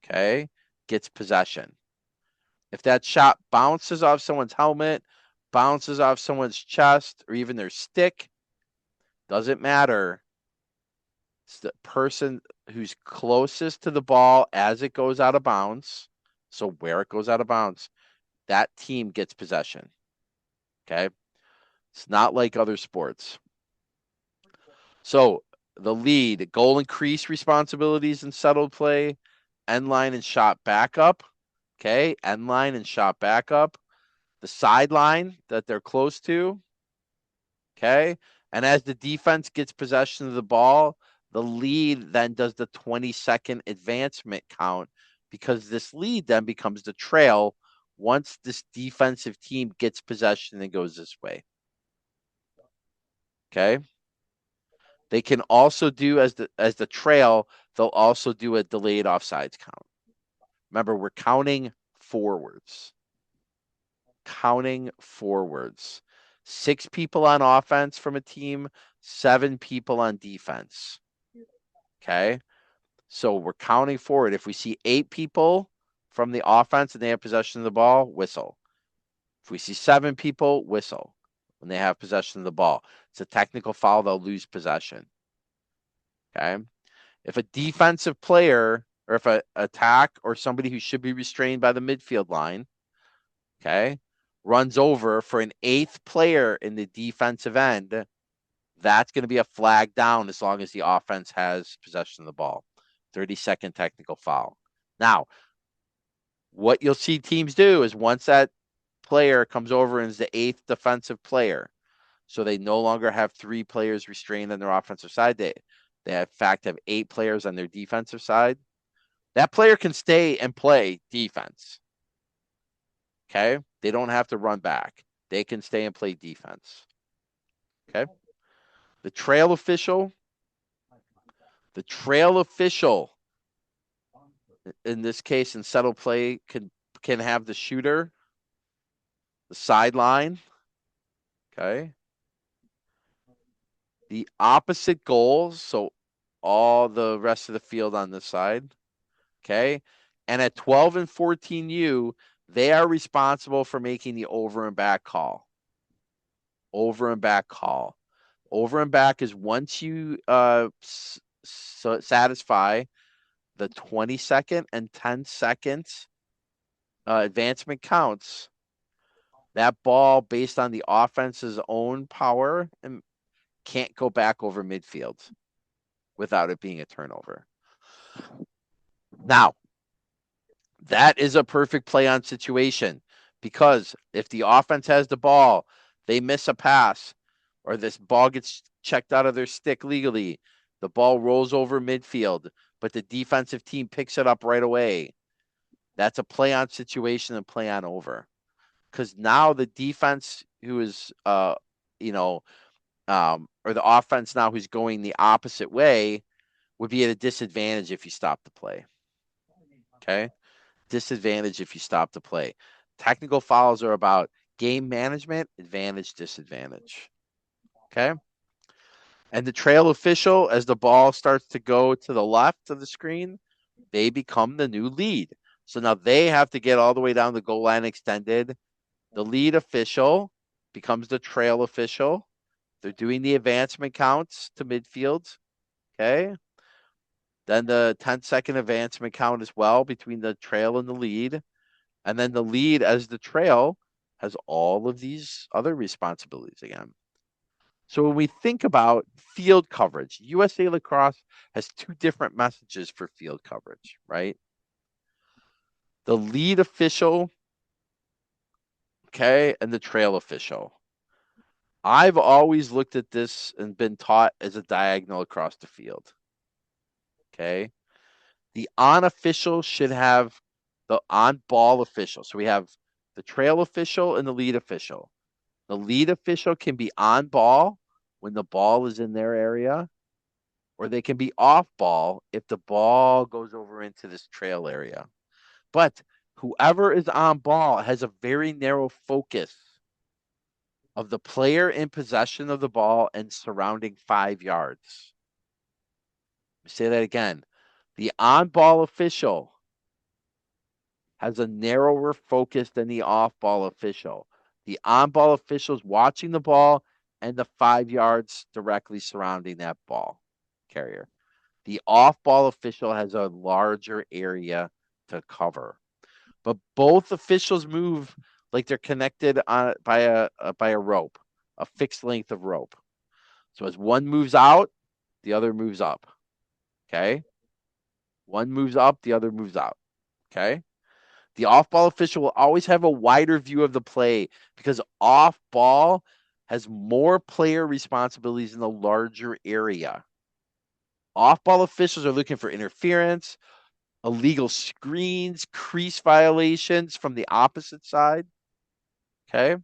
okay, gets possession. If that shot bounces off someone's helmet, bounces off someone's chest, or even their stick, doesn't matter. It's the person who's closest to the ball as it goes out of bounds. So where it goes out of bounds, that team gets possession. Okay. It's not like other sports. So the lead, goal increase responsibilities and settled play, end line and shot backup. Okay. End line and shot backup. The sideline that they're close to. Okay. And as the defense gets possession of the ball, the lead then does the 20-second advancement count because this lead then becomes the trail once this defensive team gets possession and goes this way. Okay. They can also do as the trail, they'll also do a delayed offsides count. Remember, we're counting forwards. Counting forwards. 6 people on offense from a team, 7 people on defense. Okay. So we're counting forward. If we see 8 people from the offense and they have possession of the ball, whistle. If we see 7 people, whistle when they have possession of the ball. It's a technical foul, they'll lose possession. Okay. If a defensive player or if an attack or somebody who should be restrained by the midfield line, okay, runs over for an 8th player in the defensive end, that's going to be a flag down as long as the offense has possession of the ball. 30-second technical foul. Now, what you'll see teams do is once that player comes over and is the 8th defensive player, so they no longer have 3 players restrained on their offensive side, They in fact have 8 players on their defensive side. That player can stay and play defense. Okay? They don't have to run back. They can stay and play defense. Okay? The trail official in this case in settle play can have the shooter, the sideline. Okay? The opposite goals, so all the rest of the field on this side. Okay? And at 12 and 14U, they are responsible for making the over and back call. Over and back call. Over and back is once you satisfy the 20-second and 10-second advancement counts, that ball, based on the offense's own power, and can't go back over midfield without it being a turnover. Now, that is a perfect play on situation, because if the offense has the ball, they miss a pass, or this ball gets checked out of their stick legally, the ball rolls over midfield, but the defensive team picks it up right away. That's a play on situation and play on over. Because now the defense who is, or the offense now who's going the opposite way would be at a disadvantage if you stop the play. Okay? Disadvantage if you stop the play. Technical fouls are about game management, advantage, disadvantage. Okay? And the trail official, as the ball starts to go to the left of the screen, they become the new lead. So now they have to get all the way down the goal line extended. The lead official becomes the trail official. They're doing the advancement counts to midfield. Okay? Then the 10-second advancement count as well between the trail and the lead. And then the lead as the trail has all of these other responsibilities again. So when we think about field coverage, USA Lacrosse has 2 different messages for field coverage, right? The lead official, okay, and the trail official. I've always looked at this and been taught as a diagonal across the field. Okay. The on official should have the on ball official. So we have the trail official and the lead official. The lead official can be on ball when the ball is in their area, or they can be off ball if the ball goes over into this trail area. But whoever is on ball has a very narrow focus of the player in possession of the ball and surrounding 5 yards. Say that again. The on-ball official has a narrower focus than the off-ball official. The on-ball official is watching the ball and the 5 yards directly surrounding that ball carrier. The off-ball official has a larger area to cover. But both officials move like they're connected by a rope, a fixed length of rope. So as one moves out, the other moves up. Okay? One moves up, the other moves out. Okay? The off-ball official will always have a wider view of the play because off-ball has more player responsibilities in a larger area. Off-ball officials are looking for interference, illegal screens, crease violations from the opposite side. Okay?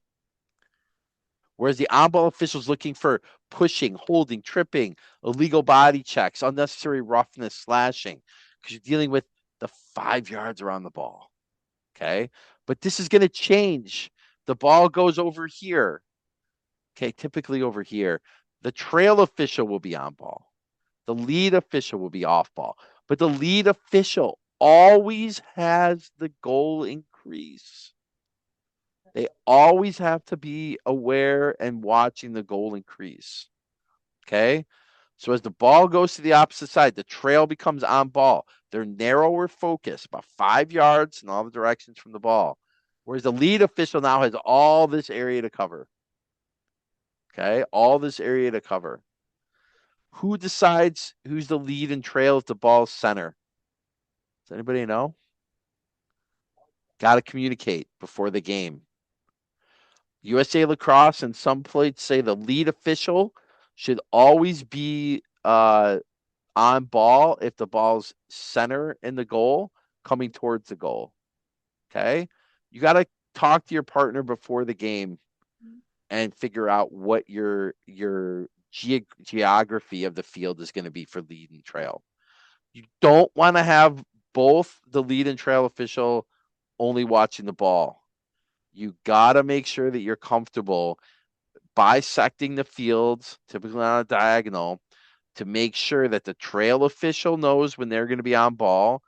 Whereas the on-ball official is looking for pushing, holding, tripping, illegal body checks, unnecessary roughness, slashing, because you're dealing with the 5 yards around the ball. Okay? But this is going to change. The ball goes over here. Okay, typically over here. The trail official will be on ball. The lead official will be off ball. But the lead official always has the goal increase. They always have to be aware and watching the goal increase. Okay? So as the ball goes to the opposite side, the trail becomes on ball. They're narrower focus, about 5 yards in all the directions from the ball. Whereas the lead official now has all this area to cover. Okay? All this area to cover. Who decides who's the lead and trail if the ball's center? Does anybody know? Got to communicate before the game. USA Lacrosse and some plates say the lead official should always be on ball if the ball's center in the goal, coming towards the goal. Okay? You got to talk to your partner before the game and figure out what your geography of the field is going to be for lead and trail. You don't want to have both the lead and trail official only watching the ball. You got to make sure that you're comfortable bisecting the fields, typically on a diagonal, to make sure that the trail official knows when they're going to be on ball.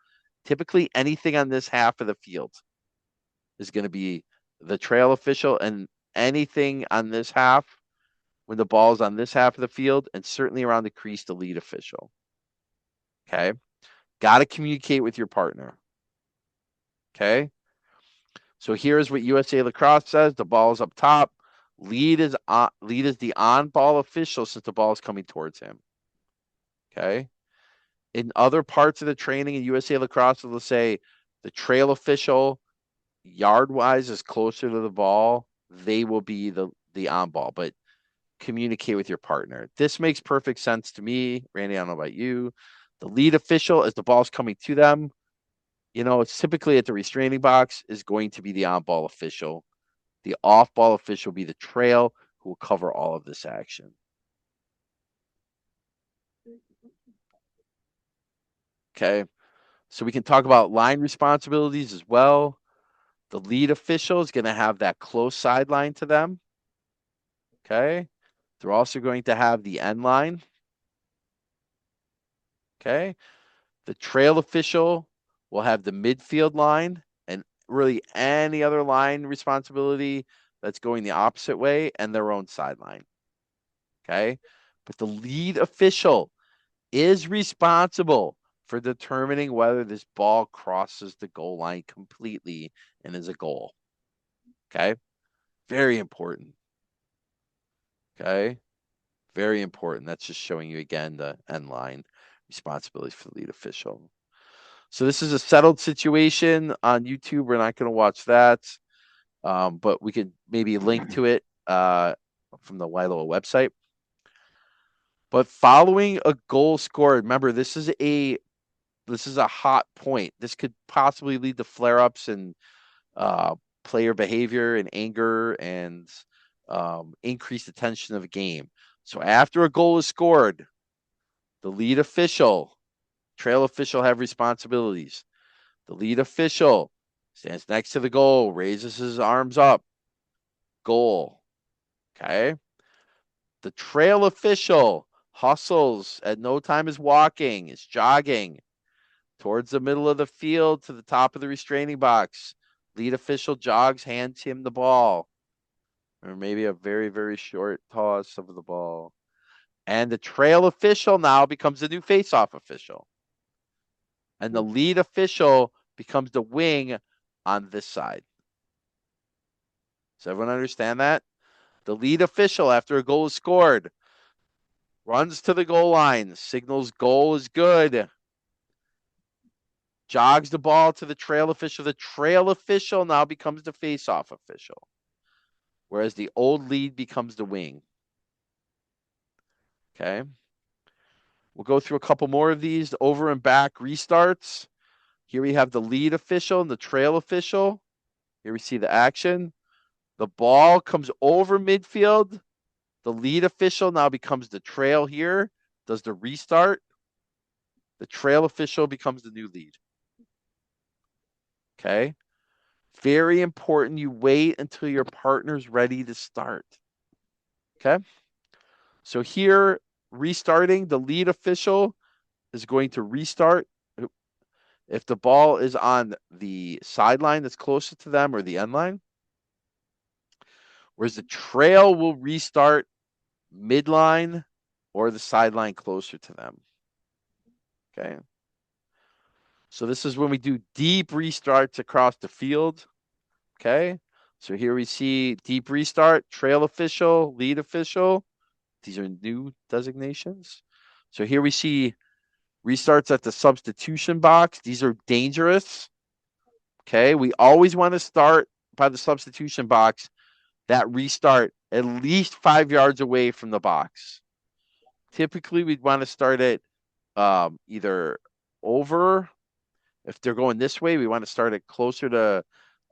Typically, anything on this half of the field is going to be the trail official, and anything on this half, when the ball is on this half of the field, and certainly around the crease, the lead official. Okay? Got to communicate with your partner. Okay? So here's what USA Lacrosse says. The ball is up top. Lead is the on-ball official since the ball is coming towards him. Okay? In other parts of the training in USA Lacrosse, they'll say the trail official, yard-wise, is closer to the ball. They will be the on-ball, but communicate with your partner. This makes perfect sense to me. Randy, I don't know about you. The lead official, as the ball's coming to them, it's typically at the restraining box, is going to be the on-ball official. The off-ball official will be the trail, who will cover all of this action. Okay, so we can talk about line responsibilities as well. The lead official is going to have that close sideline to them. Okay, they're also going to have the end line. Okay, the trail official will have the midfield line and really any other line responsibility that's going the opposite way and their own sideline. Okay, but the lead official is responsible for determining whether this ball crosses the goal line completely and is a goal. Okay, very important. Okay, very important. That's just showing you again the end line responsibilities for the lead official. So this is a settled situation on YouTube. We're not going to watch that, but we could maybe link to it from the WILOA website. But following a goal scored, remember this is a hot point. This could possibly lead to flare-ups and player behavior and anger and increased attention of a game. So after a goal is scored, the lead official, trail official have responsibilities. The lead official stands next to the goal, raises his arms up. Goal. Okay. The trail official hustles at no time is walking, is jogging towards the middle of the field to the top of the restraining box. Lead official jogs, hands him the ball. Or maybe a very, very short toss of the ball. And the trail official now becomes the new face-off official. And the lead official becomes the wing on this side. Does everyone understand that? The lead official, after a goal is scored, runs to the goal line, signals goal is good, jogs the ball to the trail official. The trail official now becomes the face-off official, whereas the old lead becomes the wing. Okay. We'll go through a couple more of these. The over and back restarts. Here we have the lead official and the trail official. Here we see the action. The ball comes over midfield. The lead official now becomes the trail here, does the restart. The trail official becomes the new lead. Okay. Very important you wait until your partner's ready to start. Okay. So here, restarting, the lead official is going to restart if the ball is on the sideline that's closest to them or the end line. Whereas the trail will restart midline or the sideline closer to them. Okay. So this is when we do deep restarts across the field. Okay. So here we see deep restart, trail official, lead official. These are new designations. So here we see restarts at the substitution box. These are dangerous. Okay. We always want to start by the substitution box, that restart at least 5 yards away from the box. Typically, we'd want to start it either over. If they're going this way, we want to start it closer to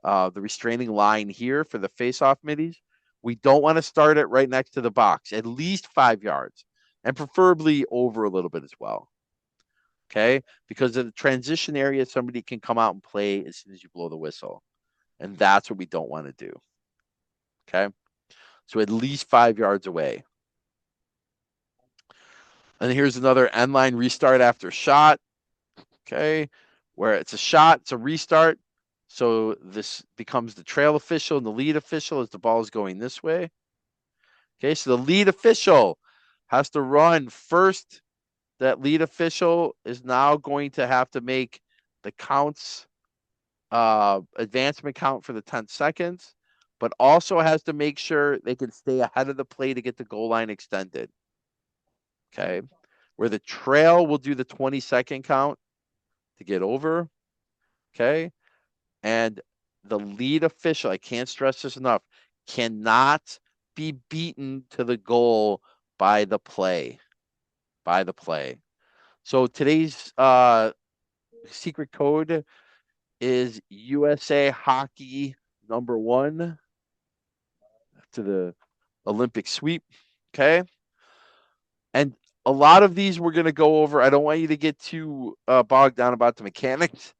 the restraining line here for the face-off middies. We don't want to start it right next to the box, at least 5 yards, and preferably over a little bit as well. Okay, because of the transition area, somebody can come out and play as soon as you blow the whistle, and that's what we don't want to do. Okay, so at least 5 yards away. And here's another end line restart after shot. Okay, where it's a shot, it's a restart. So this becomes the trail official and the lead official as the ball is going this way. Okay, so the lead official has to run first. That lead official is now going to have to make the counts, advancement count for the 10 seconds, but also has to make sure they can stay ahead of the play to get the goal line extended. Okay, where the trail will do the 20-second count to get over. Okay, and the lead official, I can't stress this enough, cannot be beaten to the goal by the play. By the play. So today's secret code is USA Hockey #1 to the Olympic sweep. Okay. And a lot of these we're going to go over. I don't want you to get too bogged down about the mechanics.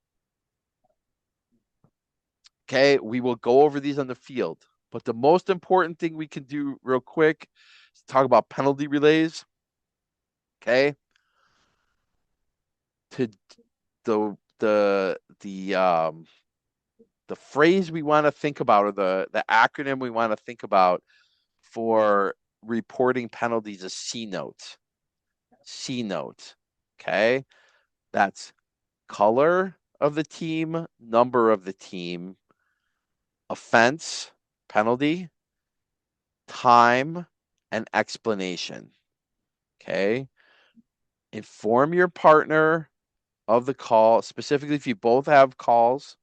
Okay. We will go over these on the field. But the most important thing we can do real quick is talk about penalty relays. Okay. To the phrase we want to think about, or the acronym we want to think about for reporting penalties is C note. C note. Okay. That's color of the team, number of the team, offense, penalty, time, and explanation. Okay. Inform your partner of the call, specifically if you both have calls.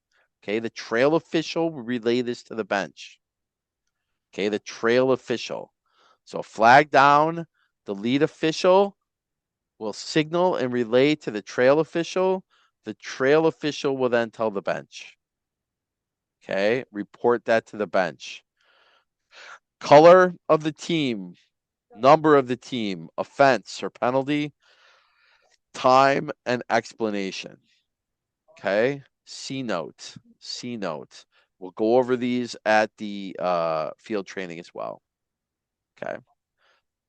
Okay. The trail official will relay this to the bench. Okay. The trail official. So flag down, the lead official will signal and relay to the trail official. The trail official will then tell the bench. Okay, report that to the bench. Color of the team, number of the team, offense or penalty, time, and explanation. Okay, C note, C note. We'll go over these at the field training as well. Okay,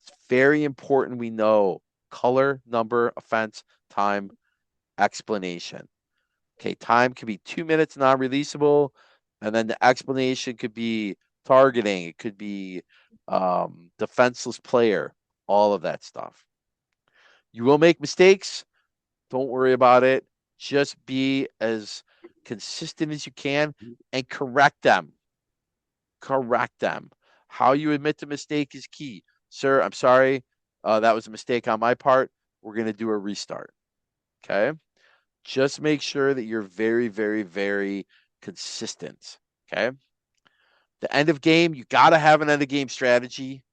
it's very important we know color, number, offense, time, explanation. Okay, time could be 2 minutes non-releasable, and then the explanation could be targeting. It could be defenseless player, all of that stuff. You will make mistakes. Don't worry about it. Just be as consistent as you can and correct them. Correct them. How you admit the mistake is key. Sir, I'm sorry. That was a mistake on my part. We're going to do a restart. Okay. Just make sure that you're very, very, very consistent. Okay. The end of game, you got to have an end of game strategy.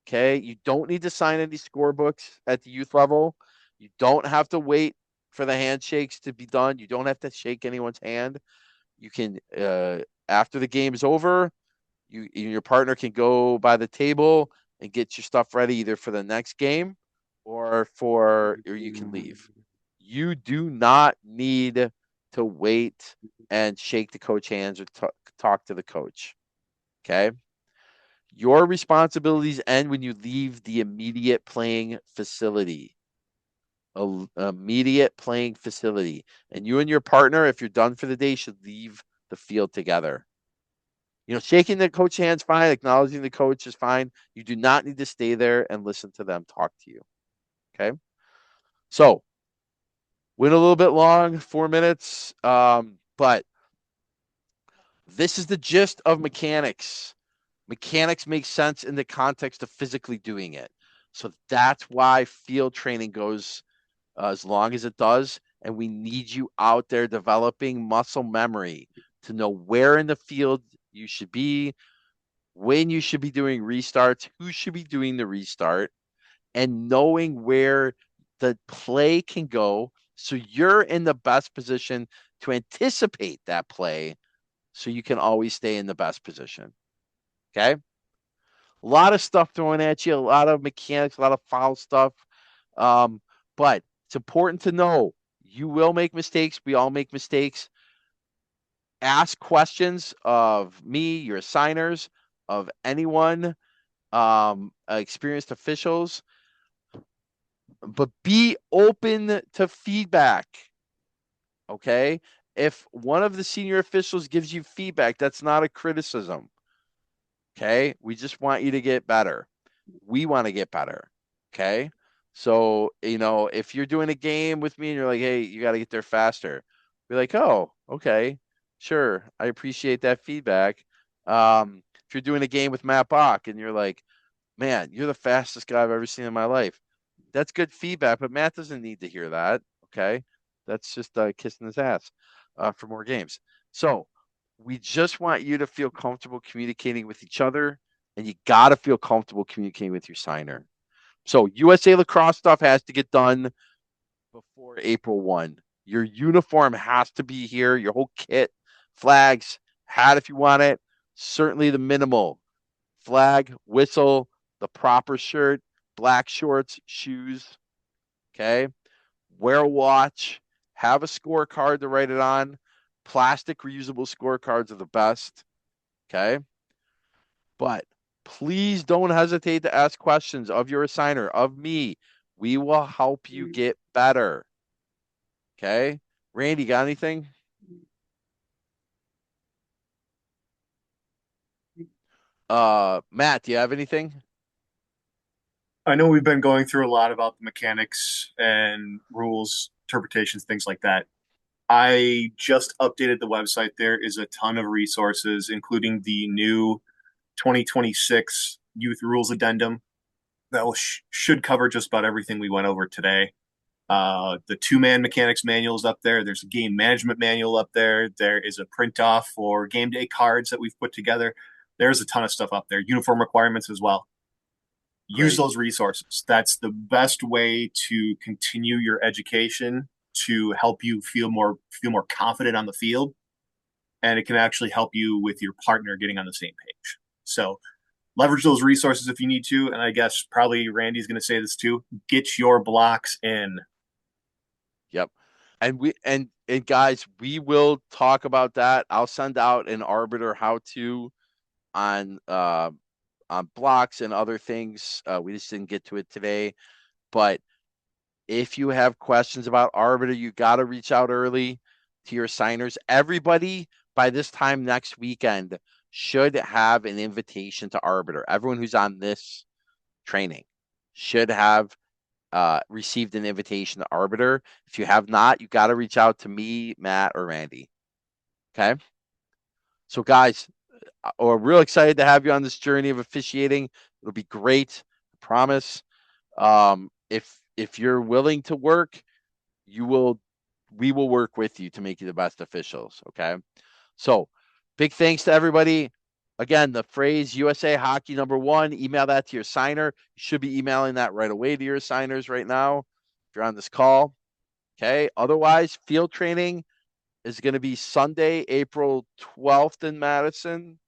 Okay. You don't need to sign any scorebooks at the youth level. You don't have to wait for the handshakes to be done. You don't have to shake anyone's hand. You can, after the game is over, your partner can go by the table and get your stuff ready either for the next game or you can leave. You do not need to wait and shake the coach hands or talk to the coach. Okay. Your responsibilities end when you leave the immediate playing facility. Immediate playing facility. And you and your partner, if you're done for the day, should leave the field together. Shaking the coach hands, fine. Acknowledging the coach is fine. You do not need to stay there and listen to them talk to you. Okay. So, went a little bit long, 4 minutes. But this is the gist of mechanics. Mechanics make sense in the context of physically doing it. So that's why field training goes as long as it does. And we need you out there developing muscle memory to know where in the field you should be, when you should be doing restarts, who should be doing the restart, and knowing where the play can go, so you're in the best position to anticipate that play, so you can always stay in the best position. Okay? A lot of stuff thrown at you, a lot of mechanics, a lot of foul stuff. But it's important to know you will make mistakes. We all make mistakes. Ask questions of me, your signers, of anyone, experienced officials, but be open to feedback. Okay? If one of the senior officials gives you feedback, that's not a criticism. Okay? We just want you to get better. We want to get better. Okay? So, if you're doing a game with me and you're like, hey, you got to get there faster, be like, oh, okay, sure. I appreciate that feedback. If you're doing a game with Matt Bach and you're like, man, you're the fastest guy I've ever seen in my life, that's good feedback, but Matt doesn't need to hear that. Okay? That's just kissing his ass for more games. So, we just want you to feel comfortable communicating with each other, and you got to feel comfortable communicating with your signer. So USA lacrosse stuff has to get done before April 1. Your uniform has to be here, your whole kit, flags, hat if you want it, certainly the minimal flag, whistle, the proper shirt, black shorts, shoes. Okay. Wear a watch, have a scorecard to write it on. Plastic reusable scorecards are the best. Okay. But please don't hesitate to ask questions of your assigner, of me. We will help you get better. Okay. Randy, got anything? Matt, do you have anything? I know we've been going through a lot about the mechanics and rules, interpretations, things like that. I just updated the website. There is a ton of resources, including the new 2026 Youth Rules Addendum that should cover just about everything we went over today. The two-man mechanics manual is up there. There's a game management manual up there. There is a print off for game day cards that we've put together. There's a ton of stuff up there. Uniform requirements as well. Use Great. those resources. That's the best way to continue your education, to help you feel more confident on the field, and it can actually help you with your partner getting on the same page. So leverage those resources if you need to. And I guess probably Randy's going to say this too. Get your blocks in. Yep. And guys, we will talk about that. I'll send out an arbiter how to on blocks and other things. We just didn't get to it today. But if you have questions about arbiter, you got to reach out early to your signers. Everybody by this time next weekend should have an invitation to arbiter. Everyone who's on this training should have received an invitation to arbiter. If you have not, you got to reach out to me, Matt, or Randy. Okay. So, guys, we're real excited to have you on this journey of officiating. It'll be great. I promise. If you're willing to work, we will work with you to make you the best officials. Okay. So, big thanks to everybody. Again, the phrase USA Hockey #1, email that to your signer. You should be emailing that right away to your signers right now if you're on this call. Okay. Otherwise, field training is going to be Sunday, April 12th in Madison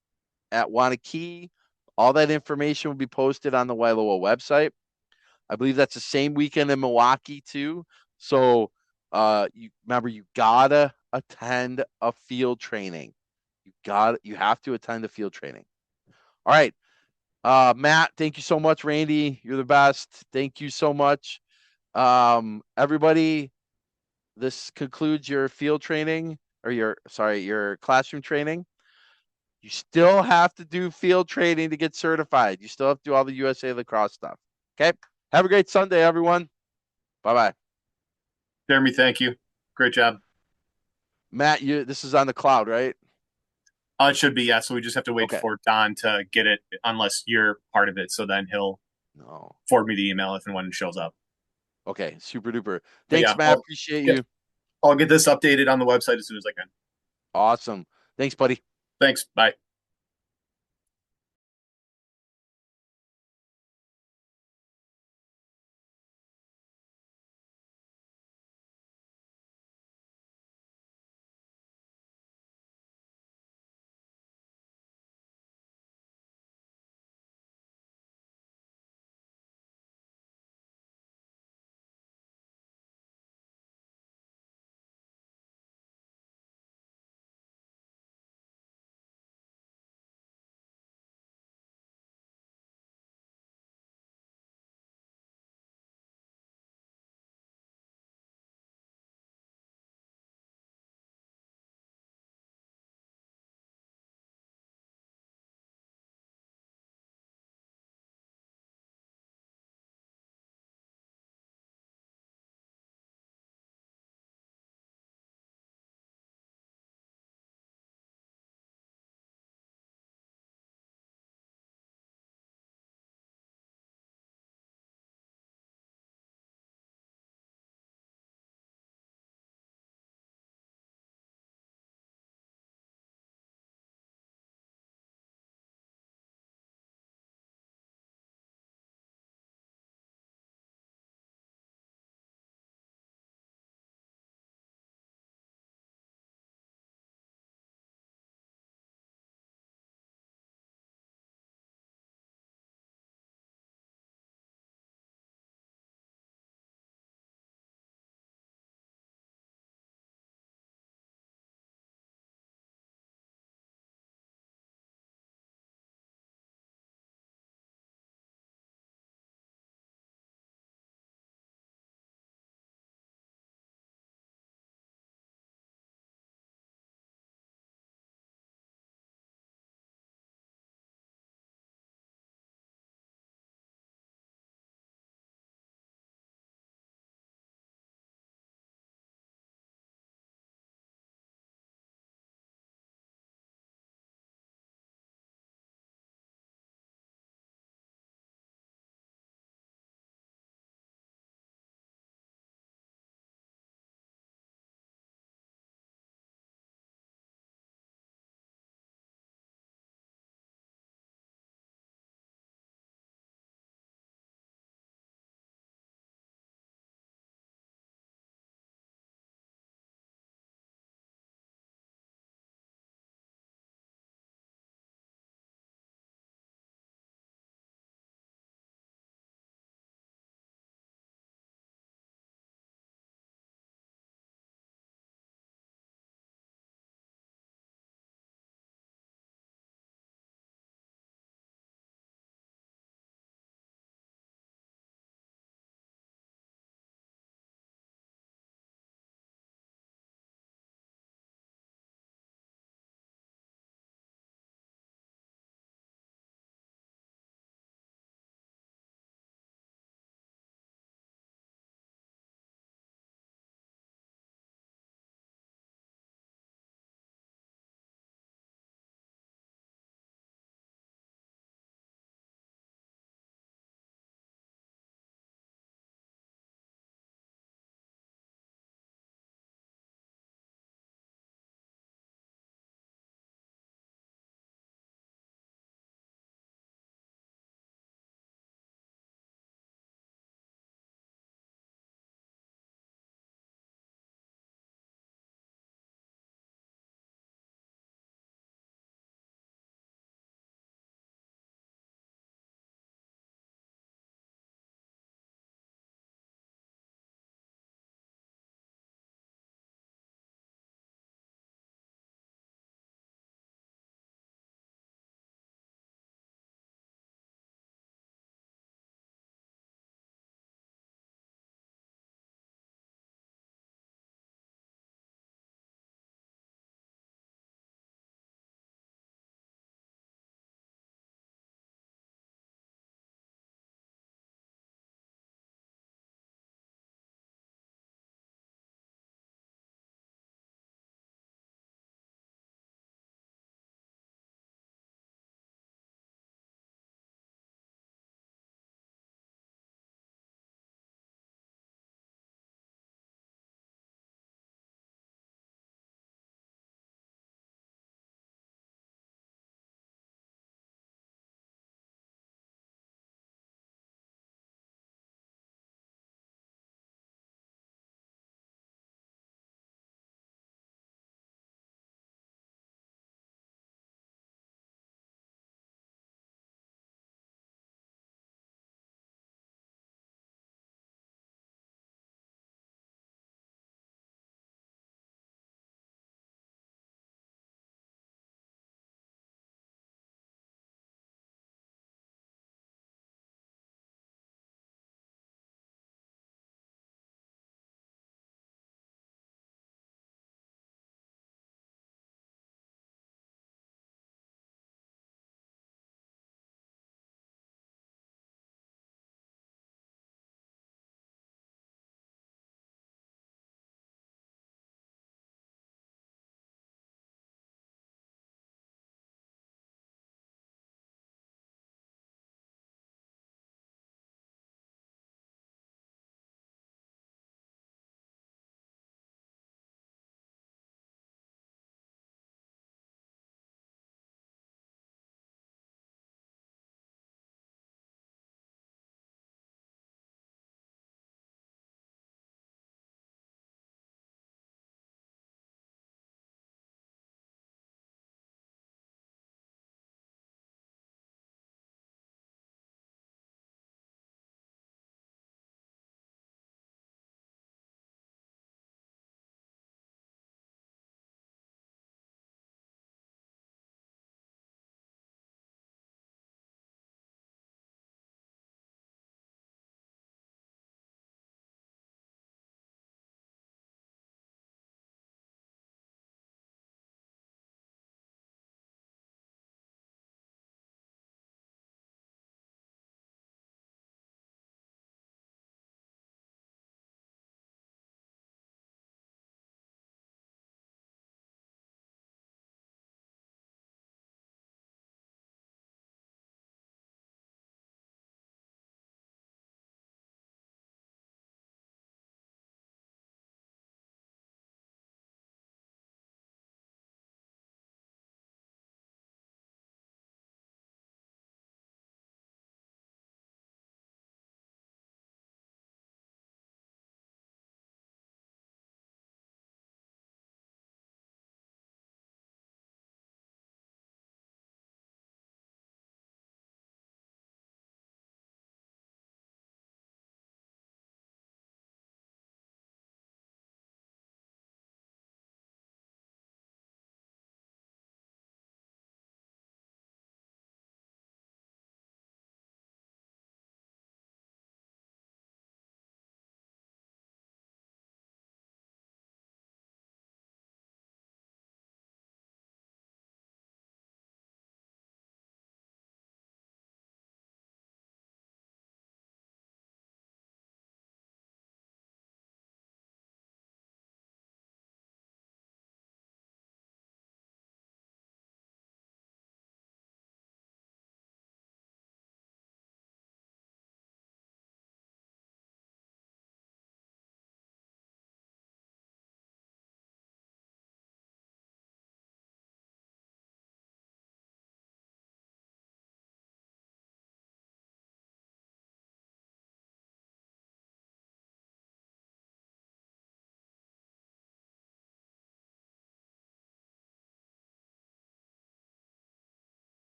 at Wanakee. All that information will be posted on the WILOA website. I believe that's the same weekend in Milwaukee too. So you remember, you gotta attend a field training. You have to attend the field training. All right. Matt, thank you so much. Randy, you're the best. Thank you so much. Everybody, this concludes your field training, or your classroom training. You still have to do field training to get certified. You still have to do all the USA lacrosse stuff. Okay. Have a great Sunday, everyone. Bye-bye. Jeremy, thank you. Great job. Matt, this is on the cloud, right? It should be, yeah. So we just have to wait for Don to get it, unless you're part of it. So then he'll forward me the email if and when it shows up. Okay, super duper. Thanks, Matt. Appreciate you. I'll get this updated on the website as soon as I can. Awesome. Thanks, buddy. Thanks. Bye.